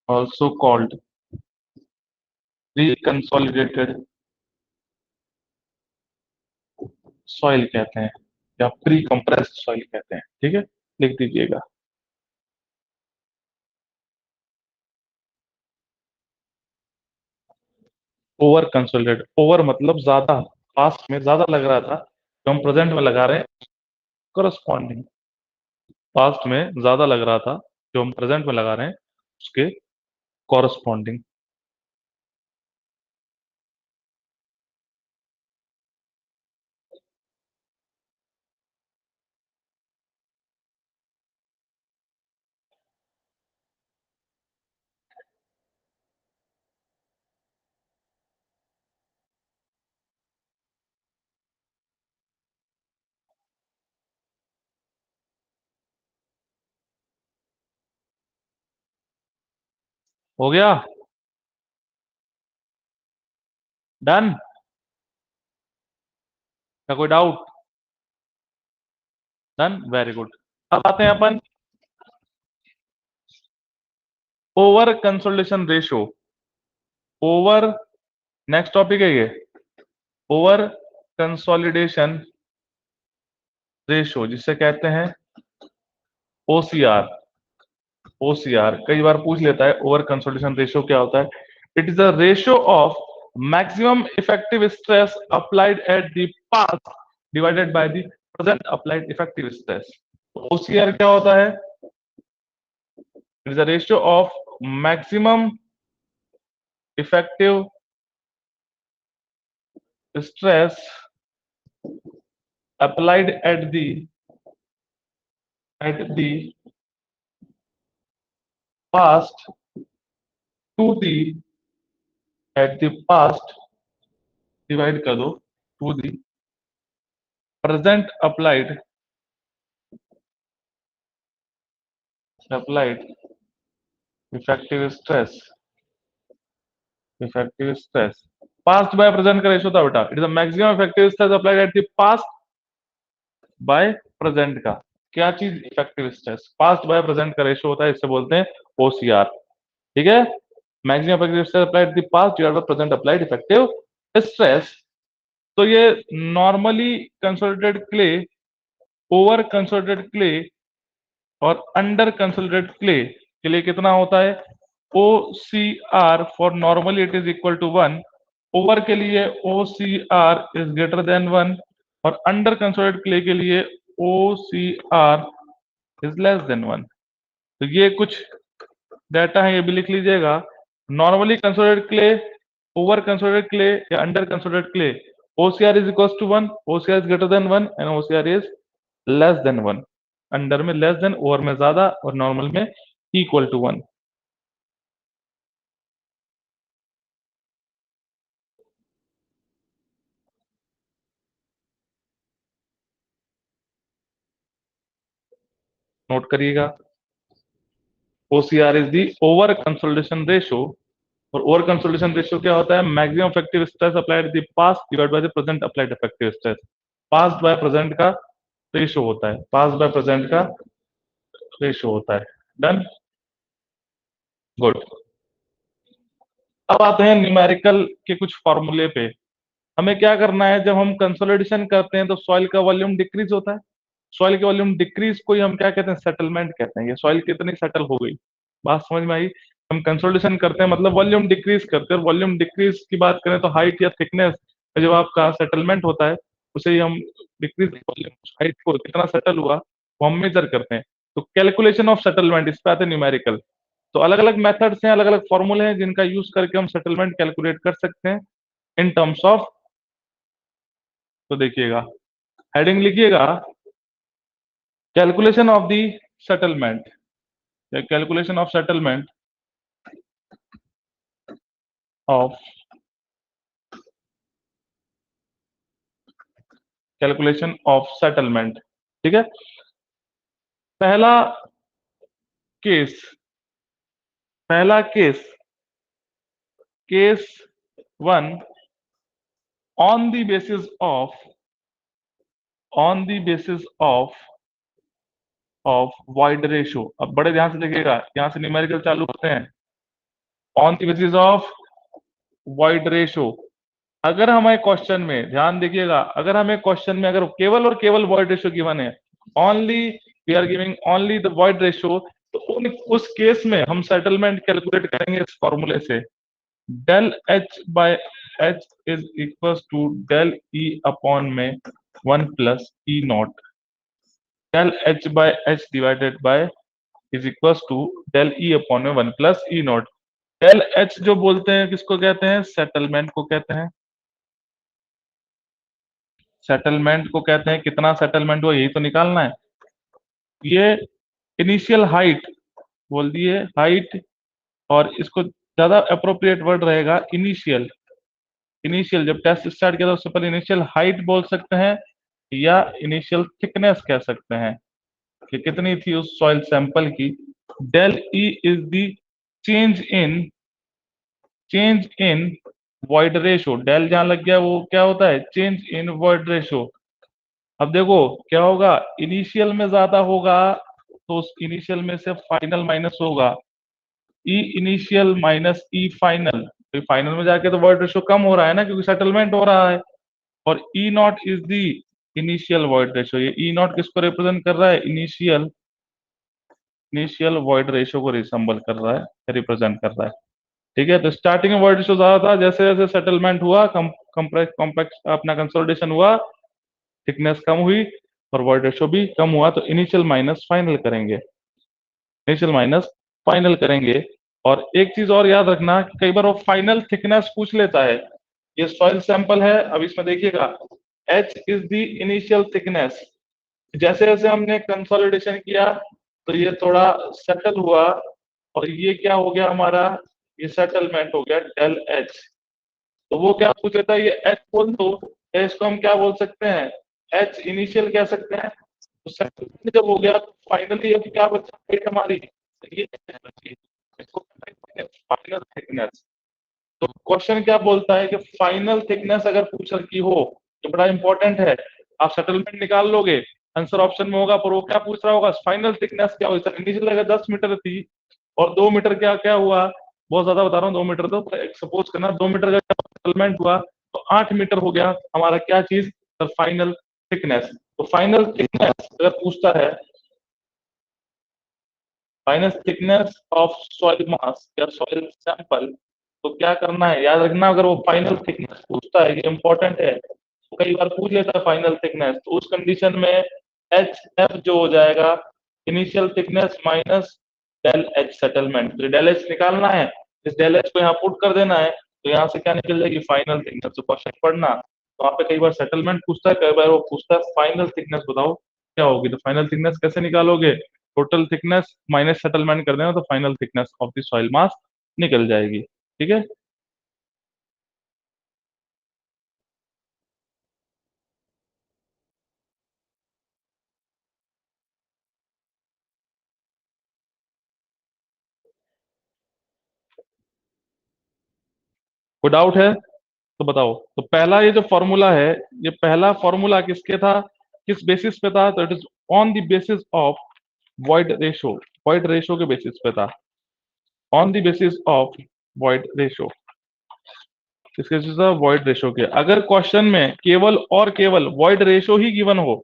also called pre consolidated soil कहते हैं या प्री कंप्रेस्ड सॉइल कहते हैं। ठीक है, लिख दीजिएगा। ओवर कंसोलिडेटेड, ओवर मतलब ज्यादा, पास्ट में ज्यादा लग रहा था तो हम प्रेजेंट में लगा रहे हैं करस्पॉन्डिंग। पास्ट में ज्यादा लग रहा था जो हम प्रेजेंट में लगा रहे हैं उसके कॉरस्पॉन्डिंग। हो गया, डन, क्या कोई डाउट? Done, very good. अब आते हैं अपन over consolidation ratio. Over, next topic है ये, ओवर कंसोलिडेशन रेशियो जिसे कहते हैं ओसीआर। ओसीआर कई बार पूछ लेता है ओवर कंसोलिडेशन रेशियो क्या होता है। It is the ratio of maximum effective stress applied at the path divided by the present applied effective stress. OCR क्या होता है? It is the ratio of maximum effective stress applied at the past to the at the past divide कर दो to the present applied effective stress. Past by present का ratio था बेटा, it is the maximum effective stress applied at the past by present का क्या चीज, effective stress. Past by present का ratio होता है, इससे बोलते हैं ओसीआर। ठीक है, maximum effective stress applied the past divided by present applied effective stress. तो ये normally consolidated clay, over consolidated clay और अंडर कंसोलिडेटेड क्ले के लिए कितना होता है? O C R for normally it is equal to 1। Over के लिए O C R is greater than 1 और अंडर कंसोलिडेटेड क्ले के लिए O C R is less than 1। तो ये कुछ डाटा है, ये भी लिख लीजिएगा। Normally consolidated clay, over consolidated clay या under consolidated clay, OCR is equal to 1, OCR is greater than 1 and OCR is less than 1। Under में लेस देन, ओवर में ज्यादा और नॉर्मल में इक्वल टू 1। नोट करिएगा, OCR is the over consolidation ratio. और over consolidation ratio क्या होता है? Maximum effective stress applied the past divide by the present applied effective stress. Past by present का रेशियो होता है, पास्ट बाय प्रेजेंट का ratio होता है। Done, good. अब आते हैं न्यूमेरिकल के कुछ फॉर्मूले पे। हमें क्या करना है, जब हम कंसोलिडेशन करते हैं तो सॉइल का वॉल्यूम डिक्रीज होता है, सॉइल की वॉल्यूम डिक्रीज को ही हम क्या कहते हैं, सेटलमेंट कहते हैं। ये सॉइल कितनी सेटल हो गई, बात समझ में आई। हम कंसोलिडेशन करते हैं मतलब वॉल्यूम डिक्रीज करते हैं, और वॉल्यूम डिक्रीज की बात करें तो हाइट या थिकनेस जब आपका सेटलमेंट होता है उसे ही हम डिक्रीज वॉल्यूम हाइट को कितना सेटल हुआ वो हम मेजर करते हैं। तो कैलकुलेशन ऑफ सेटलमेंट इस पे आते हैं न्यूमेरिकल। तो अलग अलग मेथड्स हैं, अलग अलग फॉर्मूले हैं जिनका यूज करके हम सेटलमेंट कैलकुलेट कर सकते हैं इन टर्म्स ऑफ। तो देखिएगा, हेडिंग लिखिएगा, calculation of the settlement, calculation of settlement of calculation of settlement. ठीक है, पहला केस, पहला case, case one, on the basis of, on the basis of wide ratio. अब बड़े ध्यान से देखिएगा, यहां से न्यूमेरिकल चालू होते हैं। On the basis of wide ratio, अगर हमें क्वेश्चन में ध्यान देखिएगा, अगर हमें क्वेश्चन में अगर केवल और केवल वॉइड रेशो गिवन है, only we are giving only the void ratio, तो उस केस में हम सेटलमेंट कैलकुलेट करेंगे इस फॉर्मूले से, del H by H is equal to del E upon में 1 + E0, del H by H divided by is equal to del E upon में 1 + E0। डेल एच जो बोलते हैं किसको कहते हैं, सेटलमेंट को कहते हैं, सेटलमेंट को कहते हैं। कितना सेटलमेंट हुआ यही तो निकालना है। ये इनिशियल हाइट बोल दिए, हाइट, और इसको ज्यादा अप्रोप्रिएट वर्ड रहेगा इनिशियल। इनिशियल जब टेस्ट स्टार्ट किया था उससे पहले इनिशियल हाइट बोल सकते हैं या इनिशियल थिकनेस कह सकते हैं कि कितनी थी उस सॉइल सैंपल की। Del E is the change in, change in void ratio. Del जहां लग गया वो क्या होता है, चेंज इन वॉइड रेशो। अब देखो क्या होगा, इनिशियल में ज्यादा होगा तो उस इनिशियल में से फाइनल माइनस होगा, ई इनिशियल माइनस ई फाइनल, तो फाइनल में जाके तो वर्ड रेशो कम हो रहा है ना क्योंकि सेटलमेंट हो रहा है। और E not is the initial void ratio, ये ई नॉट किसको रिप्रेजेंट कर रहा है, इनिशियल, इनिशियल वॉइड रेशो को रिसम्बल कर रहा है, रिप्रेजेंट कर रहा है। ठीक है, तो स्टार्टिंग में वॉइड रेशो ज्यादा था, जैसे जैसे सेटलमेंट हुआ, कॉम्प्लेक्स अपना कंसोलिडेशन हुआ, थिकनेस कम हुई और वॉइड रेशो भी कम हुआ, तो इनिशियल माइनस फाइनल करेंगे, इनिशियल माइनस फाइनल करेंगे। और एक चीज और याद रखना कि कई बार वो फाइनल थिकनेस पूछ लेता है। ये सॉइल सैंपल है, अब इसमें देखिएगा H is the initial thickness. जैसे जैसे हमने कंसोलिडेशन किया तो ये थोड़ा सेटल हुआ और ये क्या हो गया हमारा, ये सेटलमेंट हो गया डेल एच। तो वो क्या पूछ लेता है, ये एच बोल दो, एच को हम क्या बोल सकते हैं, एच इनिशियल कह सकते हैं। तो सेटलमेंट जब हो गया तो फाइनली अब क्या बचा हाइट हमारी, तो ये बची, इसको फाइनल थिकनेस। तो क्वेश्चन क्या बोलता है कि फाइनल थिकनेस अगर पूछ रखी हो तो बड़ा इंपॉर्टेंट है, आप सेटलमेंट निकाल लोगे, आंसर ऑप्शन में होगा, पर वो क्या पूछ रहा होगा, फाइनल थिकनेस क्या हुई। सर इनिशियल अगर 10 मीटर थी और 2 मीटर क्या क्या हुआ, बहुत ज्यादा बता रहा हूँ, 2 मीटर तो सपोज करना 2 मीटर का सेटलमेंट हुआ तो 8 मीटर हो गया हमारा क्या चीज, सर फाइनल थिकनेस। तो फाइनल थिकनेस अगर पूछता है, फाइनल थिकनेस ऑफ सॉइल मास या सॉइल सैंपल, तो क्या करना है, याद रखना अगर वो फाइनल थिकनेस पूछता है, ये इंपॉर्टेंट है, तो कई बार पूछ लेता है फाइनल थिकनेस, तो उस कंडीशन में एच एफ जो हो जाएगा initial thickness minus del H settlement. तो डेल एच निकालना है, इस डेल एच को यहाँ पुट कर देना है, तो यहाँ से क्या निकल जाएगी, फाइनल थिकनेस। तो क्वेश्चन पढ़ना, तो वहाँ पे कई बार सेटलमेंट पूछता है, कई बार वो पूछता है फाइनल थिकनेस बताओ क्या होगी। तो फाइनल थिकनेस कैसे निकालोगे, टोटल थिकनेस माइनस सेटलमेंट कर देना, तो final thickness of the soil मास निकल जाएगी। ठीक है, कोई डाउट है तो बताओ। तो पहला ये जो फॉर्मूला है, ये पहला फॉर्मूला किसके था, किस बेसिस पे था, तो it is on the basis of void ratio, void ratio के बेसिस पे था, on the basis of void ratio, इसके बेसिस ऑफ वॉइड रेशो के। अगर क्वेश्चन में केवल और केवल वॉइड रेशो ही गिवन हो,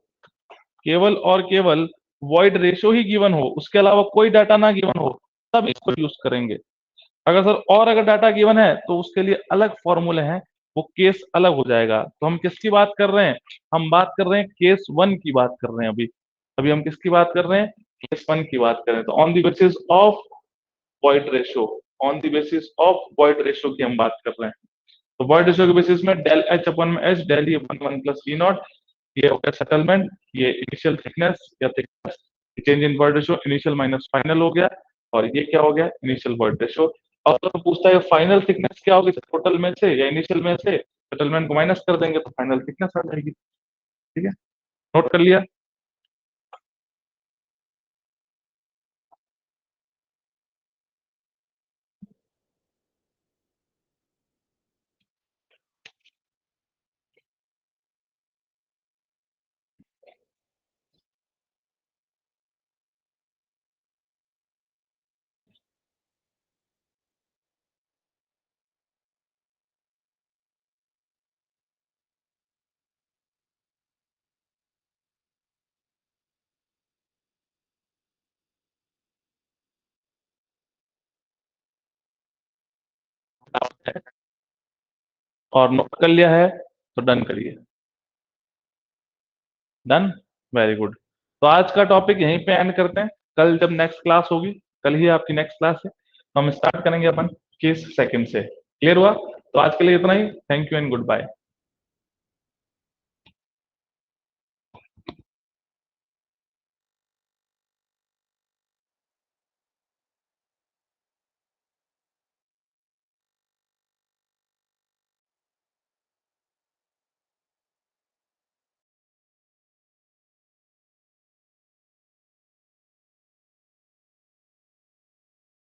केवल और केवल वॉइड रेशियो ही गिवन हो, उसके अलावा कोई डाटा ना गिवन हो, तब इसको यूज करेंगे। अगर सर और अगर डाटा गिवन है तो उसके लिए अलग फॉर्मूले हैं, वो केस अलग हो जाएगा। तो हम किसकी बात कर रहे हैं? हम बात कर रहे हैं केस वन की बात कर रहे हैं अभी। अभी हम किसकी बात कर रहे हैं? केस वन की बात कर रहे हैं। तो on the basis of void ratio, on the basis of void ratio की हम बात कर रहे हैं। तो वॉइड रेशियो के बेसिस में डेल एच अपन में H, del E upon one plus E naught, ये हो गया सेटलमेंट, ये इनिशियल थिकनेस या thickness, change in void ratio, initial minus final हो गया, और ये क्या हो गया? Initial void ratio. और तो पूछता है फाइनल थिकनेस क्या होगी, टोटल में से या इनिशियल में से? सेटलमेंट को माइनस कर देंगे तो फाइनल थिकनेस आ जाएगी। ठीक है, नोट कर लिया? और नोट कर लिया है तो डन करिए। Done, very good. तो आज का टॉपिक यहीं पे एंड करते हैं। कल जब नेक्स्ट क्लास होगी, कल ही आपकी नेक्स्ट क्लास है, तो हम स्टार्ट करेंगे अपन केस सेकंड से। क्लियर हुआ? तो आज के लिए इतना ही। Thank you and good bye.